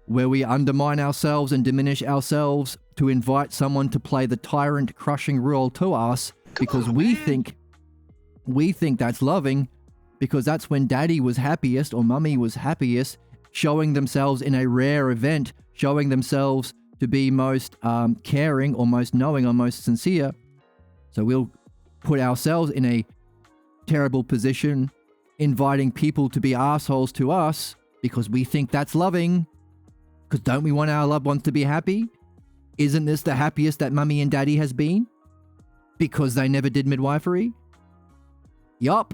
where we undermine ourselves and diminish ourselves to invite someone to play the tyrant crushing role to us because we think that's loving, because that's when daddy was happiest or mummy was happiest, showing themselves in a rare event, showing themselves to be most caring or most knowing or most sincere. So we'll put ourselves in a terrible position, inviting people to be assholes to us because we think that's loving. Because don't we want our loved ones to be happy? Isn't this the happiest that mummy and daddy has been? Because they never did midwifery? Yup.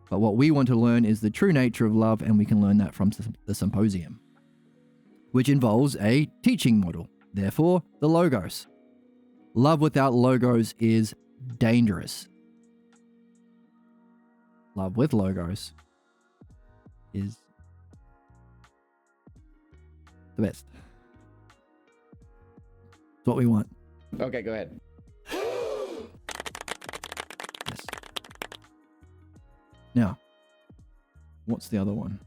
But what we want to learn is the true nature of love, and we can learn that from the symposium, which involves a teaching model. Therefore, the logos. Love without logos is dangerous. Love with logos is the best. It's what we want. Okay, go ahead. Yes. Now, what's the other one?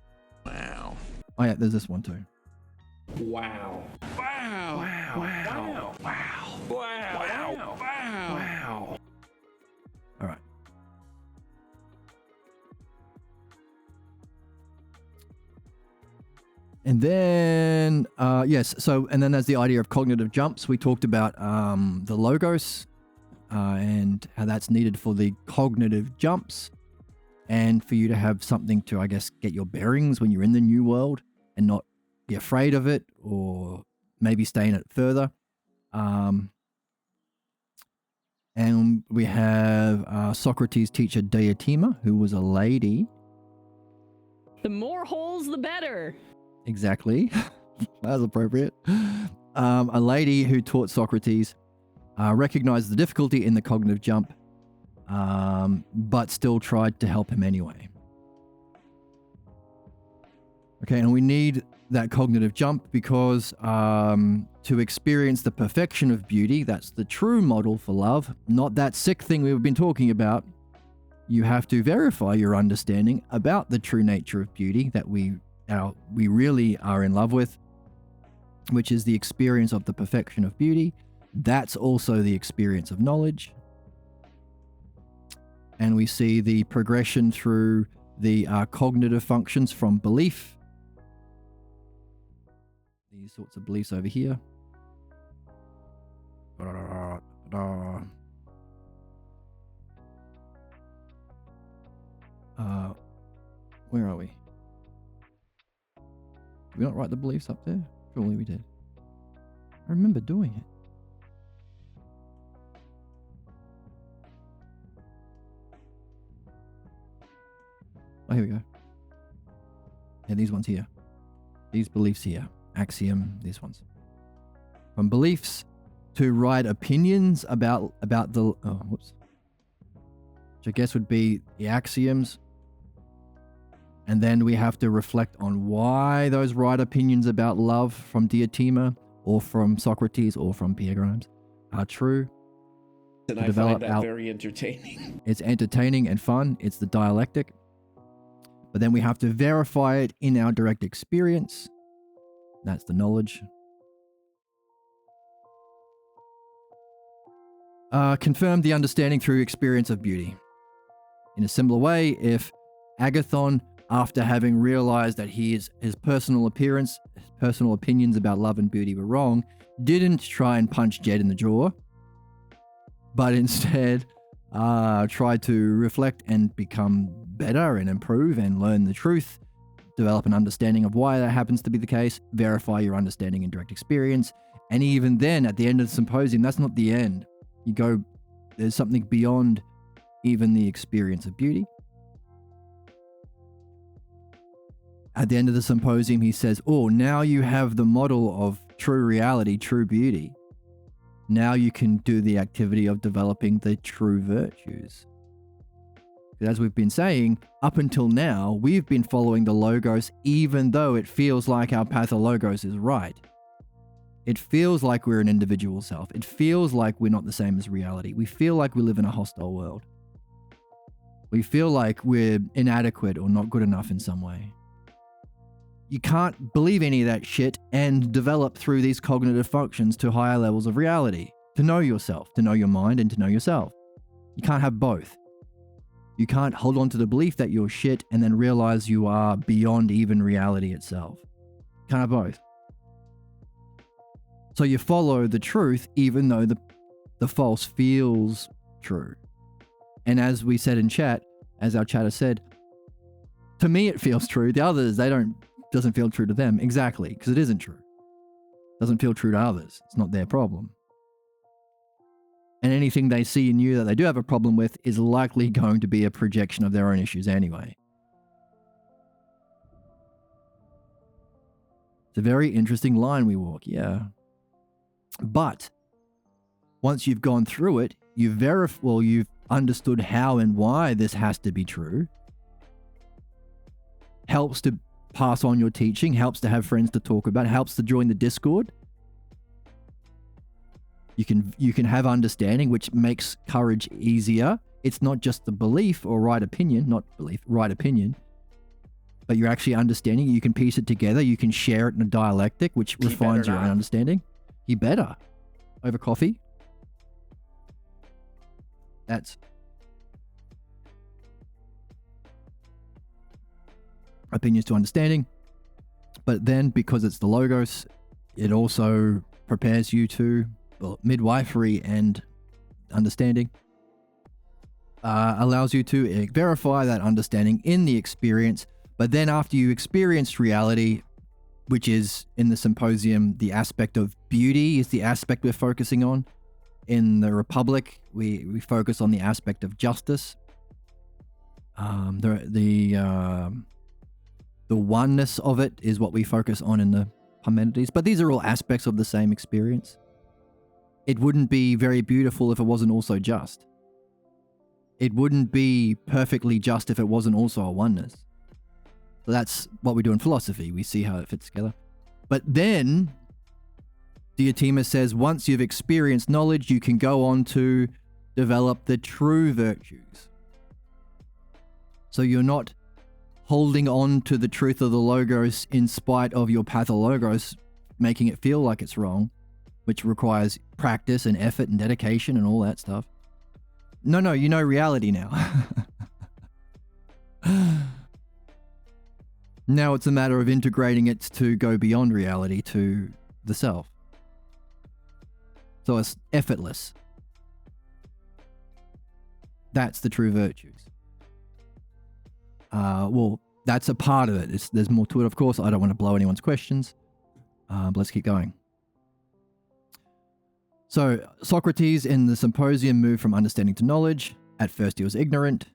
Wow. Oh yeah, there's this one too. Wow. Wow. Wow. Wow. Wow. Wow. Wow. All right. And then, yes, so, and then there's the idea of cognitive jumps. We talked about the logos and how that's needed for the cognitive jumps and for you to have something to, I guess, get your bearings when you're in the new world and not be afraid of it or maybe stay in it further. And we have Socrates' teacher Diotima, who was a lady. The more holes, the better. Exactly. That was appropriate. A lady who taught Socrates recognized the difficulty in the cognitive jump, but still tried to help him anyway. Okay, and we need that cognitive jump because to experience the perfection of beauty, that's the true model for love, not that sick thing we've been talking about. You have to verify your understanding about the true nature of beauty that we really are in love with, which is the experience of the perfection of beauty. That's also the experience of knowledge. And we see the progression through the cognitive functions from belief. These sorts of beliefs over here. Where are we? Did we not write the beliefs up there? Surely we did. I remember doing it. Oh, here we go. Yeah, these ones here. These beliefs here. Axiom, these ones. From beliefs to right opinions about the... Oh, whoops. Which I guess would be the axioms. And then we have to reflect on why those right opinions about love from Diotima or from Socrates or from Pierre Grimes are true. And I find that very entertaining. It's entertaining and fun. It's the dialectic. But then we have to verify it in our direct experience. That's the knowledge. Confirm the understanding through experience of beauty. In a similar way, if Agathon, after having realized that his personal appearance, his personal opinions about love and beauty were wrong, didn't try and punch Jed in the jaw, but instead tried to reflect and become better and improve and learn the truth, develop an understanding of why that happens to be the case, verify your understanding in direct experience, and even then, at the end of the symposium, that's not the end. You go, there's something beyond even the experience of beauty. At the end of the symposium, he says, oh, now you have the model of true reality, true beauty. Now you can do the activity of developing the true virtues. As we've been saying, up until now, we've been following the logos even though it feels like our pathologos is right. It feels like we're an individual self. It feels like we're not the same as reality. We feel like we live in a hostile world. We feel like we're inadequate or not good enough in some way. You can't believe any of that shit and develop through these cognitive functions to higher levels of reality, to know yourself, to know your mind, and to know yourself. You can't have both. You can't hold on to the belief that you're shit and then realize you are beyond even reality itself. You can't have both. So you follow the truth even though the false feels true. And as we said in chat, as our chatter said, to me it feels true. The others, doesn't feel true to them. Exactly, because it isn't true. It doesn't feel true to others. It's not their problem. And anything they see in you that they do have a problem with is likely going to be a projection of their own issues anyway. It's a very interesting line we walk, yeah. But once you've gone through it, you've understood how and why this has to be true. Helps to pass on your teaching, helps to have friends to talk about, helps to join the Discord. You can have understanding, which makes courage easier. It's not just the belief or right opinion, not belief, right opinion, but you're actually understanding. You can piece it together. You can share it in a dialectic, which refines your own understanding. You better. Over coffee. That's opinions to understanding. But then, because it's the logos, it also prepares you to midwifery and understanding. Allows you to verify that understanding in the experience. But then after you experienced reality, which is in the symposium, the aspect of beauty is the aspect we're focusing on. In the Republic, we focus on the aspect of justice. The oneness of it is what we focus on in the Parmenides. But these are all aspects of the same experience. It wouldn't be very beautiful if it wasn't also just. It wouldn't be perfectly just if it wasn't also a oneness. So that's what we do in philosophy. We see how it fits together. But then, Diotima says, once you've experienced knowledge, you can go on to develop the true virtues. So you're not holding on to the truth of the logos in spite of your pathologos, making it feel like it's wrong, which requires practice and effort and dedication and all that stuff. No, you know reality now. Now it's a matter of integrating it to go beyond reality to the self. So it's effortless. That's the true virtues. that's a part of it. There's more to it, of course. I don't want to blow anyone's questions. But let's keep going. So Socrates in the Symposium moved from understanding to knowledge. At first he was ignorant.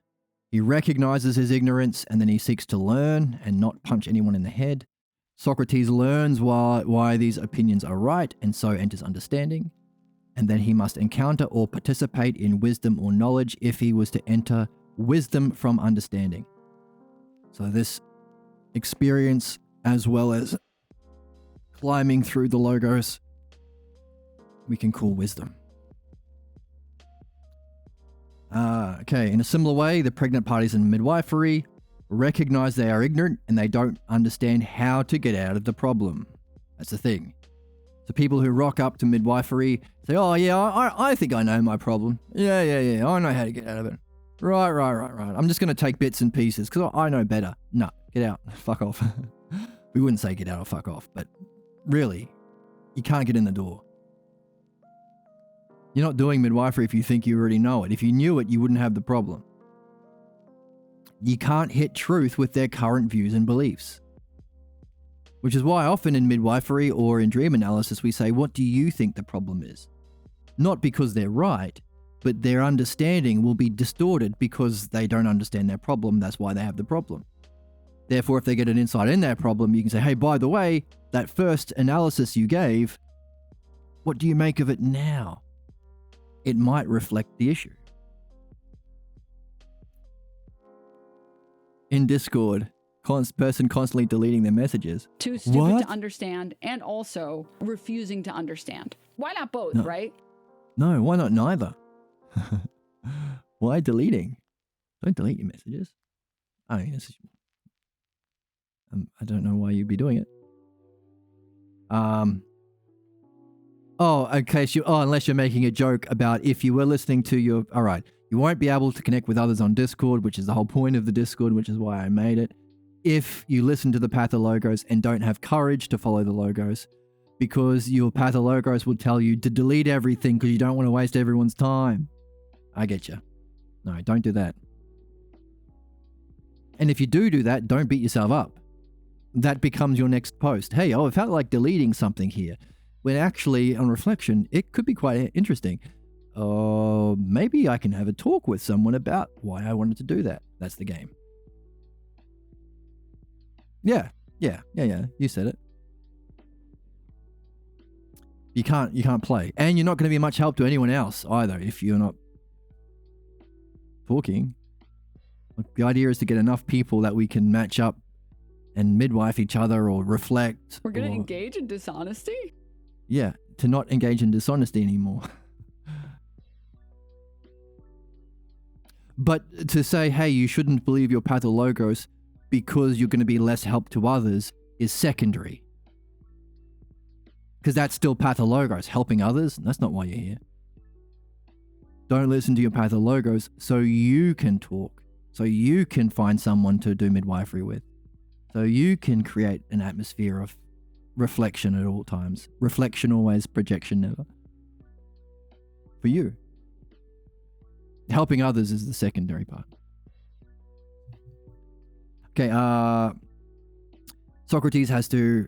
He recognizes his ignorance and then he seeks to learn and not punch anyone in the head. Socrates learns why these opinions are right and so enters understanding. And then he must encounter or participate in wisdom or knowledge if he was to enter wisdom from understanding. So this experience, as well as climbing through the logos, we can call wisdom. Okay, in a similar way, the pregnant parties in midwifery recognize they are ignorant and they don't understand how to get out of the problem. That's the thing. So people who rock up to midwifery say, oh yeah, I think I know my problem. Yeah, I know how to get out of it. Right. I'm just going to take bits and pieces because I know better. No, get out. Fuck off. We wouldn't say get out or fuck off, but really, you can't get in the door. You're not doing midwifery if you think you already know it. If you knew it, you wouldn't have the problem. You can't hit truth with their current views and beliefs. Which is why often in midwifery or in dream analysis we say, what do you think the problem is? Not because they're right, but their understanding will be distorted because they don't understand their problem. That's why they have the problem. Therefore, if they get an insight in their problem, you can say, hey, by the way, that first analysis you gave, what do you make of it now? It might reflect the issue. In Discord, person constantly deleting their messages. Too stupid to understand and also refusing to understand. Why not both, right? No, why not neither? Why deleting? Don't delete your messages. I mean, I don't know why you'd be doing it. Oh, okay. Unless you're making a joke about if you were listening to your... All right. You won't be able to connect with others on Discord, which is the whole point of the Discord, which is why I made it. If you listen to the pathologos and don't have courage to follow the logos, because your pathologos will tell you to delete everything because you don't want to waste everyone's time. I get you. No, don't do that. And if you do that, don't beat yourself up. That becomes your next post. Hey, I felt like deleting something here. When actually, on reflection, it could be quite interesting. Maybe I can have a talk with someone about why I wanted to do that. That's the game. Yeah. You said it. You can't play. And you're not going to be much help to anyone else either if you're not talking. The idea is to get enough people that we can match up and midwife each other or reflect. We're going to engage in dishonesty? Yeah, to not engage in dishonesty anymore. But to say, hey, you shouldn't believe your pathologos because you're going to be less help to others is secondary. Because that's still pathologos, helping others. That's not why you're here. Don't listen to your pathologos so you can talk, so you can find someone to do midwifery with, so you can create an atmosphere of reflection at all times. Reflection always, projection never. For you. Helping others is the secondary part. Okay, Socrates has to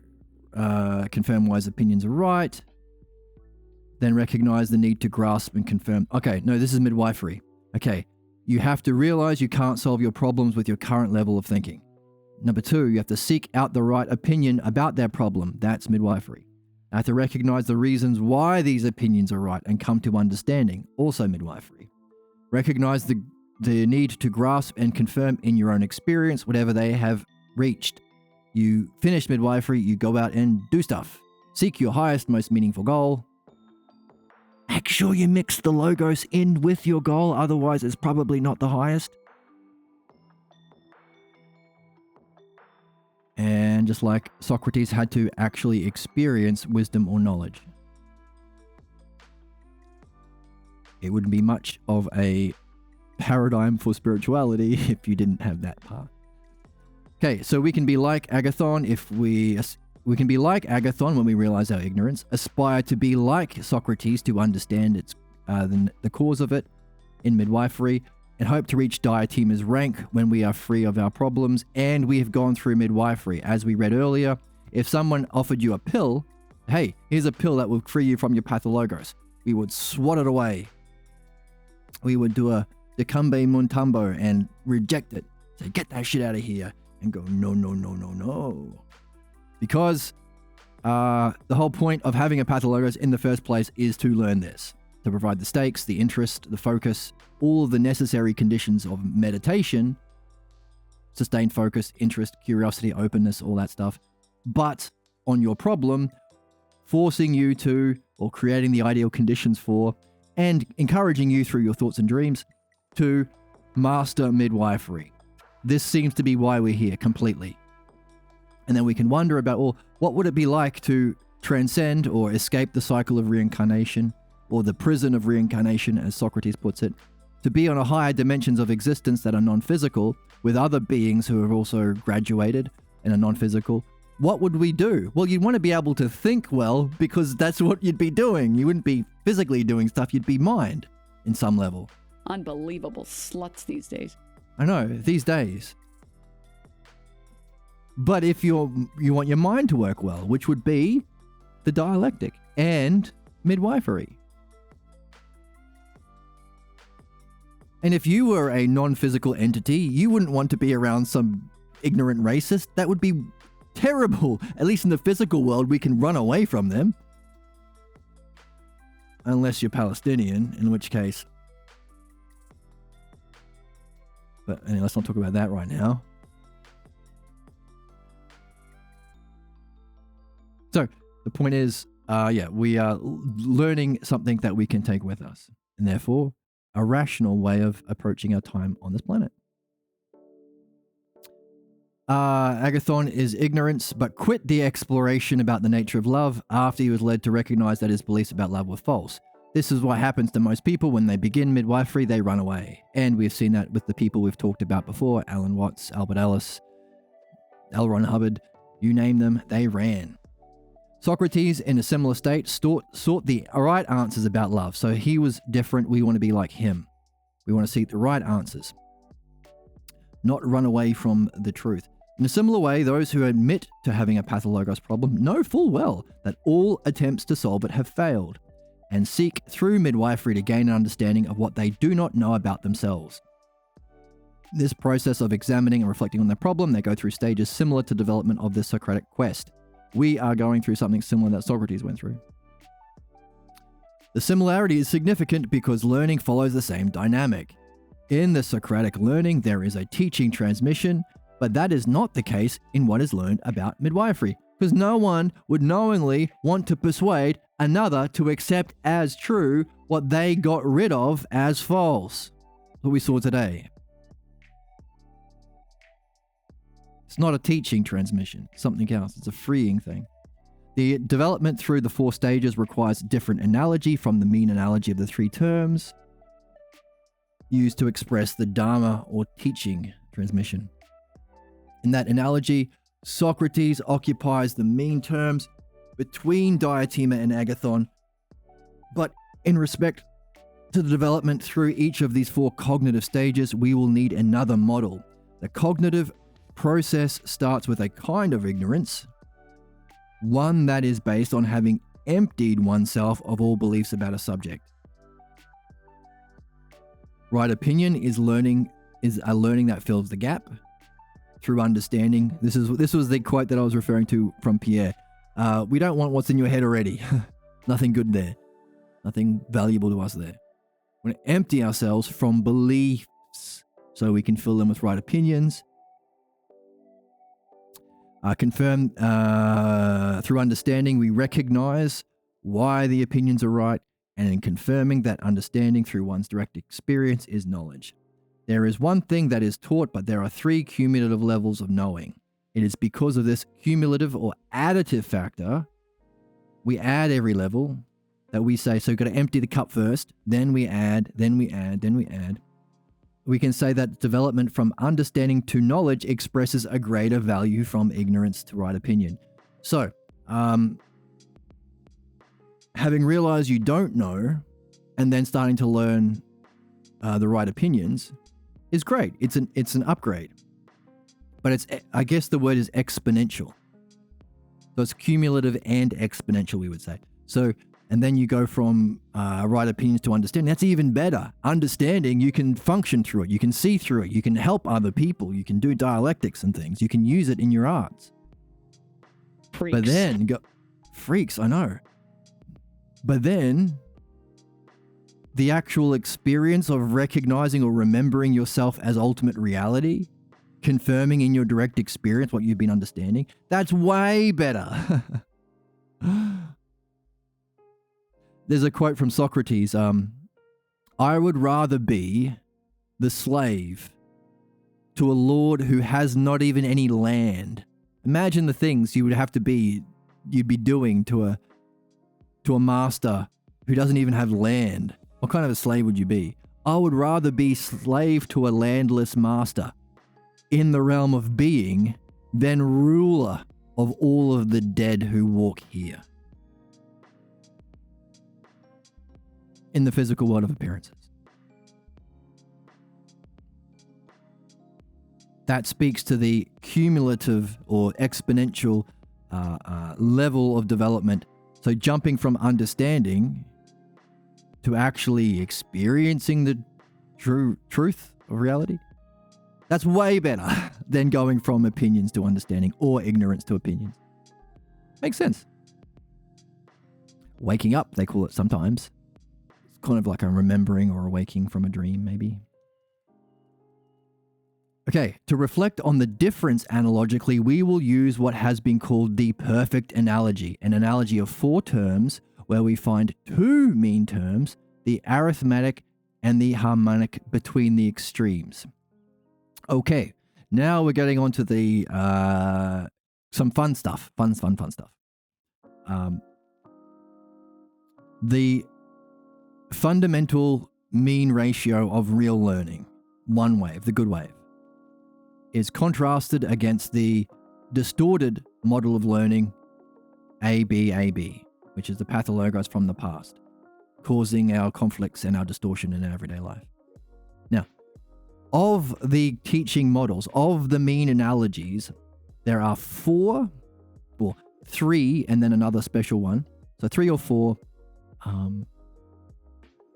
confirm why his opinions are right, then recognize the need to grasp and confirm. Okay, no, this is midwifery. Okay, you have to realize you can't solve your problems with your current level of thinking. Number 2, you have to seek out the right opinion about their problem. That's midwifery. You have to recognize the reasons why these opinions are right and come to understanding. Also midwifery. Recognize the need to grasp and confirm in your own experience whatever they have reached. You finish midwifery, you go out and do stuff. Seek your highest, most meaningful goal. Make sure you mix the logos in with your goal, otherwise it's probably not the highest. And just like Socrates had to actually experience wisdom or knowledge. It wouldn't be much of a paradigm for spirituality if you didn't have that part. Okay, so we can be like Agathon if we can be like Agathon when we realize our ignorance, aspire to be like Socrates to understand its the cause of it in midwifery, and hope to reach diatemer's rank when we are free of our problems and we have gone through midwifery. As we read earlier, if someone offered you a pill, hey, here's a pill that will free you from your pathologos, we would swat it away. We would do a decumbe muntumbo and reject it. Say, get that shit out of here. And go, no, no, no, no, no. Because the whole point of having a pathologos in the first place is to learn this. To provide the stakes, the interest, the focus, all of the necessary conditions of meditation, sustained focus, interest, curiosity, openness, all that stuff. But on your problem, forcing you to, or creating the ideal conditions for, and encouraging you through your thoughts and dreams to master midwifery. This seems to be why we're here completely. And then we can wonder about, well, what would it be like to transcend or escape the cycle of reincarnation, or the prison of reincarnation, as Socrates puts it, to be on a higher dimensions of existence that are non-physical with other beings who have also graduated and are non-physical. What would we do? Well, you'd want to be able to think well, because that's what you'd be doing. You wouldn't be physically doing stuff, you'd be mind in some level. Unbelievable sluts these days. I know, these days. But if you want your mind to work well, which would be the dialectic and midwifery. And if you were a non-physical entity, you wouldn't want to be around some ignorant racist. That would be terrible. At least in the physical world, we can run away from them. Unless you're Palestinian, in which case... But anyway, let's not talk about that right now. So, the point is, we are learning something that we can take with us. And therefore, a rational way of approaching our time on this planet. Agathon is ignorance, but quit the exploration about the nature of love after he was led to recognize that his beliefs about love were false. This is what happens to most people when they begin midwifery, they run away. And we've seen that with the people we've talked about before, Alan Watts, Albert Ellis, L. Ron Hubbard, you name them, they ran. Socrates, in a similar state, sought the right answers about love. So he was different. We want to be like him. We want to seek the right answers, not run away from the truth. In a similar way, those who admit to having a pathologos problem know full well that all attempts to solve it have failed, and seek through midwifery to gain an understanding of what they do not know about themselves. This process of examining and reflecting on their problem, they go through stages similar to development of the Socratic quest. We are going through something similar that Socrates went through. The similarity is significant because learning follows the same dynamic. In the Socratic learning, there is a teaching transmission, but that is not the case in what is learned about midwifery, because no one would knowingly want to persuade another to accept as true what they got rid of as false. What we saw today. It's not a teaching transmission, it's something else. It's a freeing thing. The development through the 4 stages requires a different analogy from the mean analogy of the 3 terms used to express the Dharma or teaching transmission. In that analogy, Socrates occupies the mean terms between diatema and agathon, but in respect to the development through each of these 4 cognitive stages, we will need another model. The cognitive process starts with a kind of ignorance, one that is based on having emptied oneself of all beliefs about a subject. Right opinion is a learning that fills the gap through understanding. This was the quote that I was referring to from Pierre. We don't want what's in your head already. Nothing good there. Nothing valuable to us there. We want to empty ourselves from beliefs so we can fill them with right opinions. Confirm through understanding, we recognize why the opinions are right, and in confirming that understanding through one's direct experience is knowledge. There is one thing that is taught, but there are 3 cumulative levels of knowing. It is because of this cumulative or additive factor, we add every level, that we say, so we've got to empty the cup first, then we add, then we add, then we add. We can say that development from understanding to knowledge expresses a greater value from ignorance to right opinion. So, having realized you don't know, and then starting to learn the right opinions, is great. It's an upgrade. But I guess the word is exponential. So it's cumulative and exponential, we would say. So, and then you go from right opinions to understanding. That's even better. Understanding, you can function through it. You can see through it. You can help other people. You can do dialectics and things. You can use it in your arts. Freaks. But then, freaks, I know. But then, the actual experience of recognizing or remembering yourself as ultimate reality, confirming in your direct experience what you've been understanding, that's way better. There's a quote from Socrates, I would rather be the slave to a lord who has not even any land. Imagine the things you'd be doing to a master who doesn't even have land. What kind of a slave would you be? I would rather be slave to a landless master in the realm of being than ruler of all of the dead who walk here. In the physical world of appearances. That speaks to the cumulative or exponential level of development. So jumping from understanding to actually experiencing the true truth of reality, that's way better than going from opinions to understanding or ignorance to opinions. Makes sense. Waking up, they call it sometimes. It's kind of like a remembering or a waking from a dream, maybe. Okay, to reflect on the difference analogically, we will use what has been called the perfect analogy, an analogy of 4 terms where we find 2 mean terms, the arithmetic and the harmonic between the extremes. Okay, now we're getting on to the some fun stuff. Fun stuff. The fundamental mean ratio of real learning, one wave, the good wave, is contrasted against the distorted model of learning, AB, which is the pathologos from the past, causing our conflicts and our distortion in our everyday life. Now, of the teaching models, of the mean analogies, there are 3, and then another special one. So 3 or 4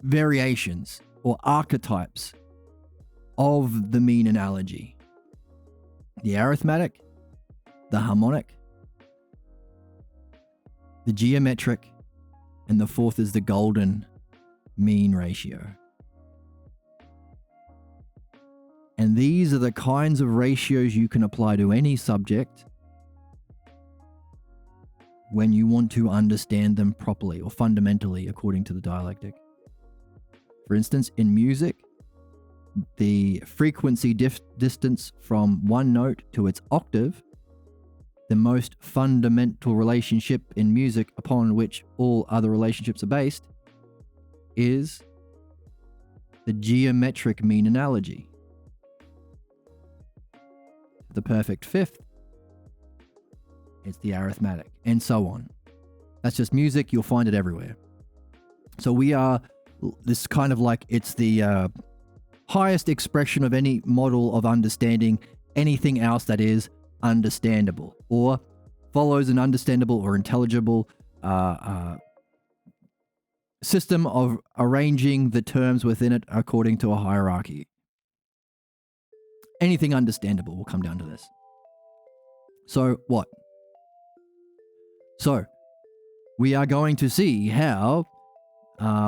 variations or archetypes of the mean analogy. The arithmetic, the harmonic, the geometric, and the 4th is the golden mean ratio. And these are the kinds of ratios you can apply to any subject when you want to understand them properly or fundamentally according to the dialectic. For instance, in music, the frequency distance from one note to its octave, the most fundamental relationship in music upon which all other relationships are based, is the geometric mean analogy. The perfect 5th, it's the arithmetic, and so on. That's just music, you'll find it everywhere. So we are, this kind of like, it's the highest expression of any model of understanding anything else that is understandable or follows an understandable or intelligible system of arranging the terms within it according to a hierarchy. Anything understandable will come down to this. So what? So we are going to see how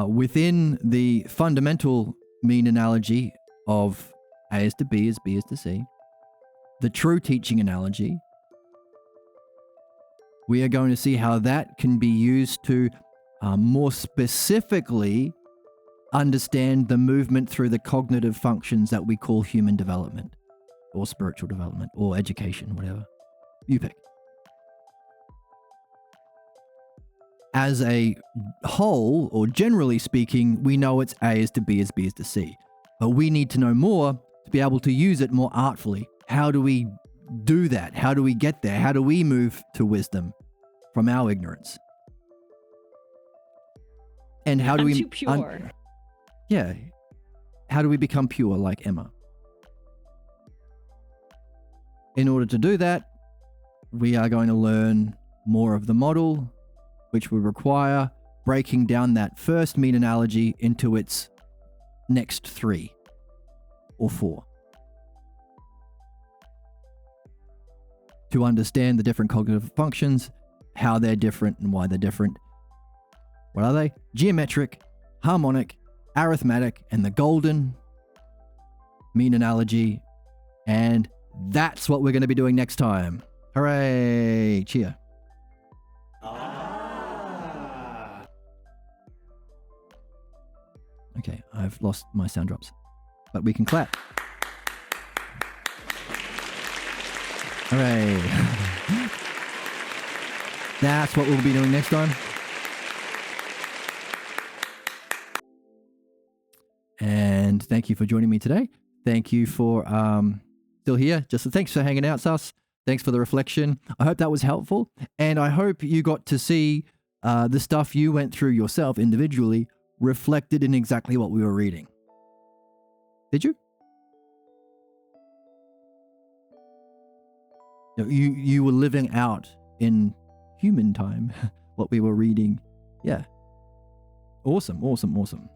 within the fundamental mean analogy of A is to B is B is to C, the true teaching analogy, we are going to see how that can be used to more specifically understand the movement through the cognitive functions that we call human development or spiritual development or education, whatever you pick. As a whole, or generally speaking, we know it's A is to B is B is to C. But we need to know more to be able to use it more artfully. How do we do that? How do we get there? How do we move to wisdom from our ignorance? And how do we... too pure. Yeah. How do we become pure like Emma? in order to do that, we are going to learn more of the model, which will require breaking down that first mean analogy into its next 3 or 4. To understand the different cognitive functions, how they're different and why they're different. What are they? Geometric, harmonic, arithmetic, and the golden mean analogy. And that's what we're going to be doing next time. Hooray! Cheer. Okay, I've lost my sound drops, but we can clap. Hooray. That's what we'll be doing next time. And thank you for joining me today. Thank you for still here. Just thanks for hanging out, Sus. Thanks for the reflection. I hope that was helpful. And I hope you got to see the stuff you went through yourself individually reflected in exactly what we were reading. Did you? You were living out in human time what we were reading. Yeah. Awesome, awesome, awesome.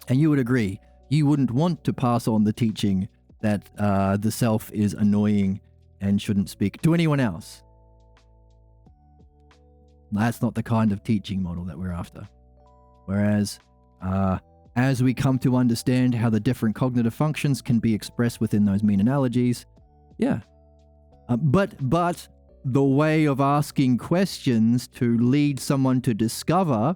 And you would agree, you wouldn't want to pass on the teaching that the self is annoying and shouldn't speak to anyone else. That's not the kind of teaching model that we're after. Whereas, as we come to understand how the different cognitive functions can be expressed within those mean analogies, yeah. But the way of asking questions to lead someone to discover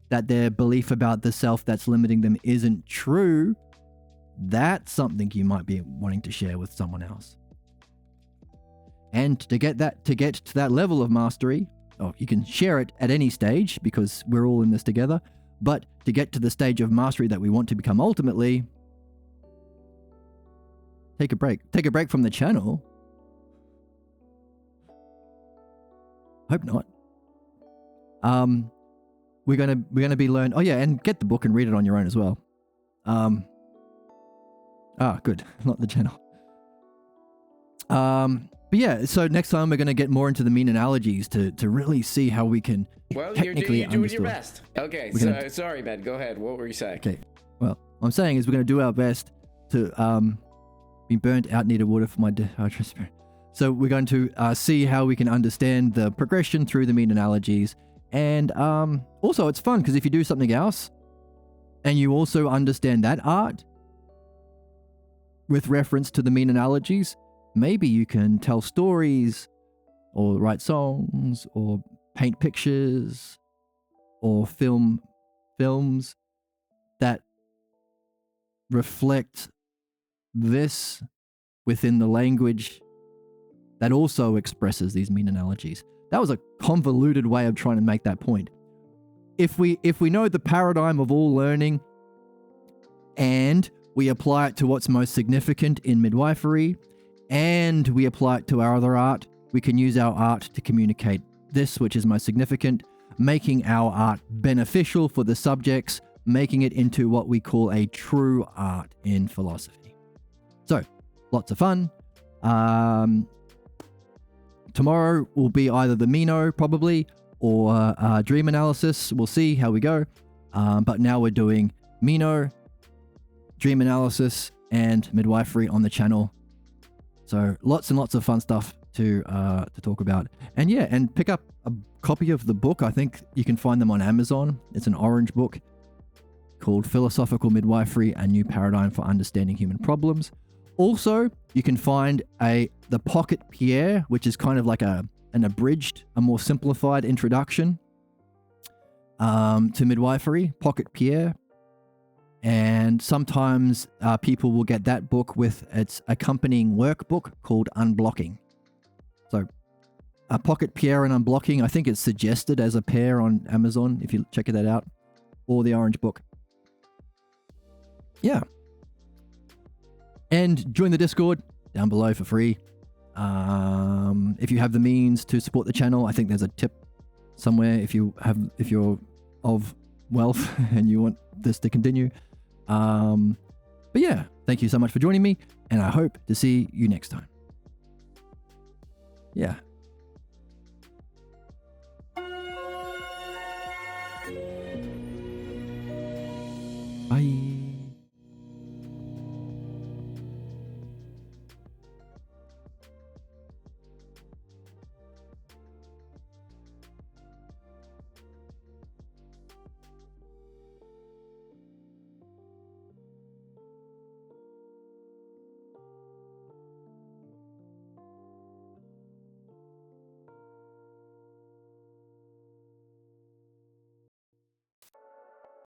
that their belief about the self that's limiting them isn't true, that's something you might be wanting to share with someone else. And to get to that level of mastery, you can share it at any stage because we're all in this together, but to get to the stage of mastery that we want to become ultimately, take a break. Take a break from the channel. Hope not. We're gonna be learn. Oh yeah, and get the book and read it on your own as well. Good, not the channel. But yeah, so next time we're gonna get more into the mean analogies to really see how we can technically you're doing your best. Okay, sorry, man. Go ahead. What were you saying? Okay, well, what I'm saying is we're gonna do our best to be burnt out, needed water for my dehydration. So we're going to see how we can understand the progression through the mean analogies. And also it's fun because if you do something else and you also understand that art with reference to the mean analogies, maybe you can tell stories or write songs or paint pictures or films that reflect this within the language that also expresses these mean analogies. That was a convoluted way of trying to make that point. If we know the paradigm of all learning and we apply it to what's most significant in midwifery and we apply it to our other art, we can use our art to communicate this, which is most significant, making our art beneficial for the subjects, making it into what we call a true art in philosophy. So, lots of fun. Tomorrow will be either the Meno, probably, or dream analysis. We'll see how we go. But now we're doing Meno, dream analysis, and midwifery on the channel. So lots and lots of fun stuff to talk about. And yeah, and pick up a copy of the book. I think you can find them on Amazon. It's an orange book called Philosophical Midwifery, A New Paradigm for Understanding Human Problems. Also, you can find the Pocket Pierre, which is kind of like an abridged, a more simplified introduction to midwifery, Pocket Pierre. And sometimes people will get that book with its accompanying workbook called Unblocking. So, Pocket Pierre and Unblocking, I think it's suggested as a pair on Amazon, if you check that out, or the orange book. Yeah. And join the Discord down below for free. If you have the means to support the channel, I think there's a tip somewhere if you're of wealth and you want this to continue. But yeah, thank you so much for joining me, and I hope to see you next time. Yeah. Bye.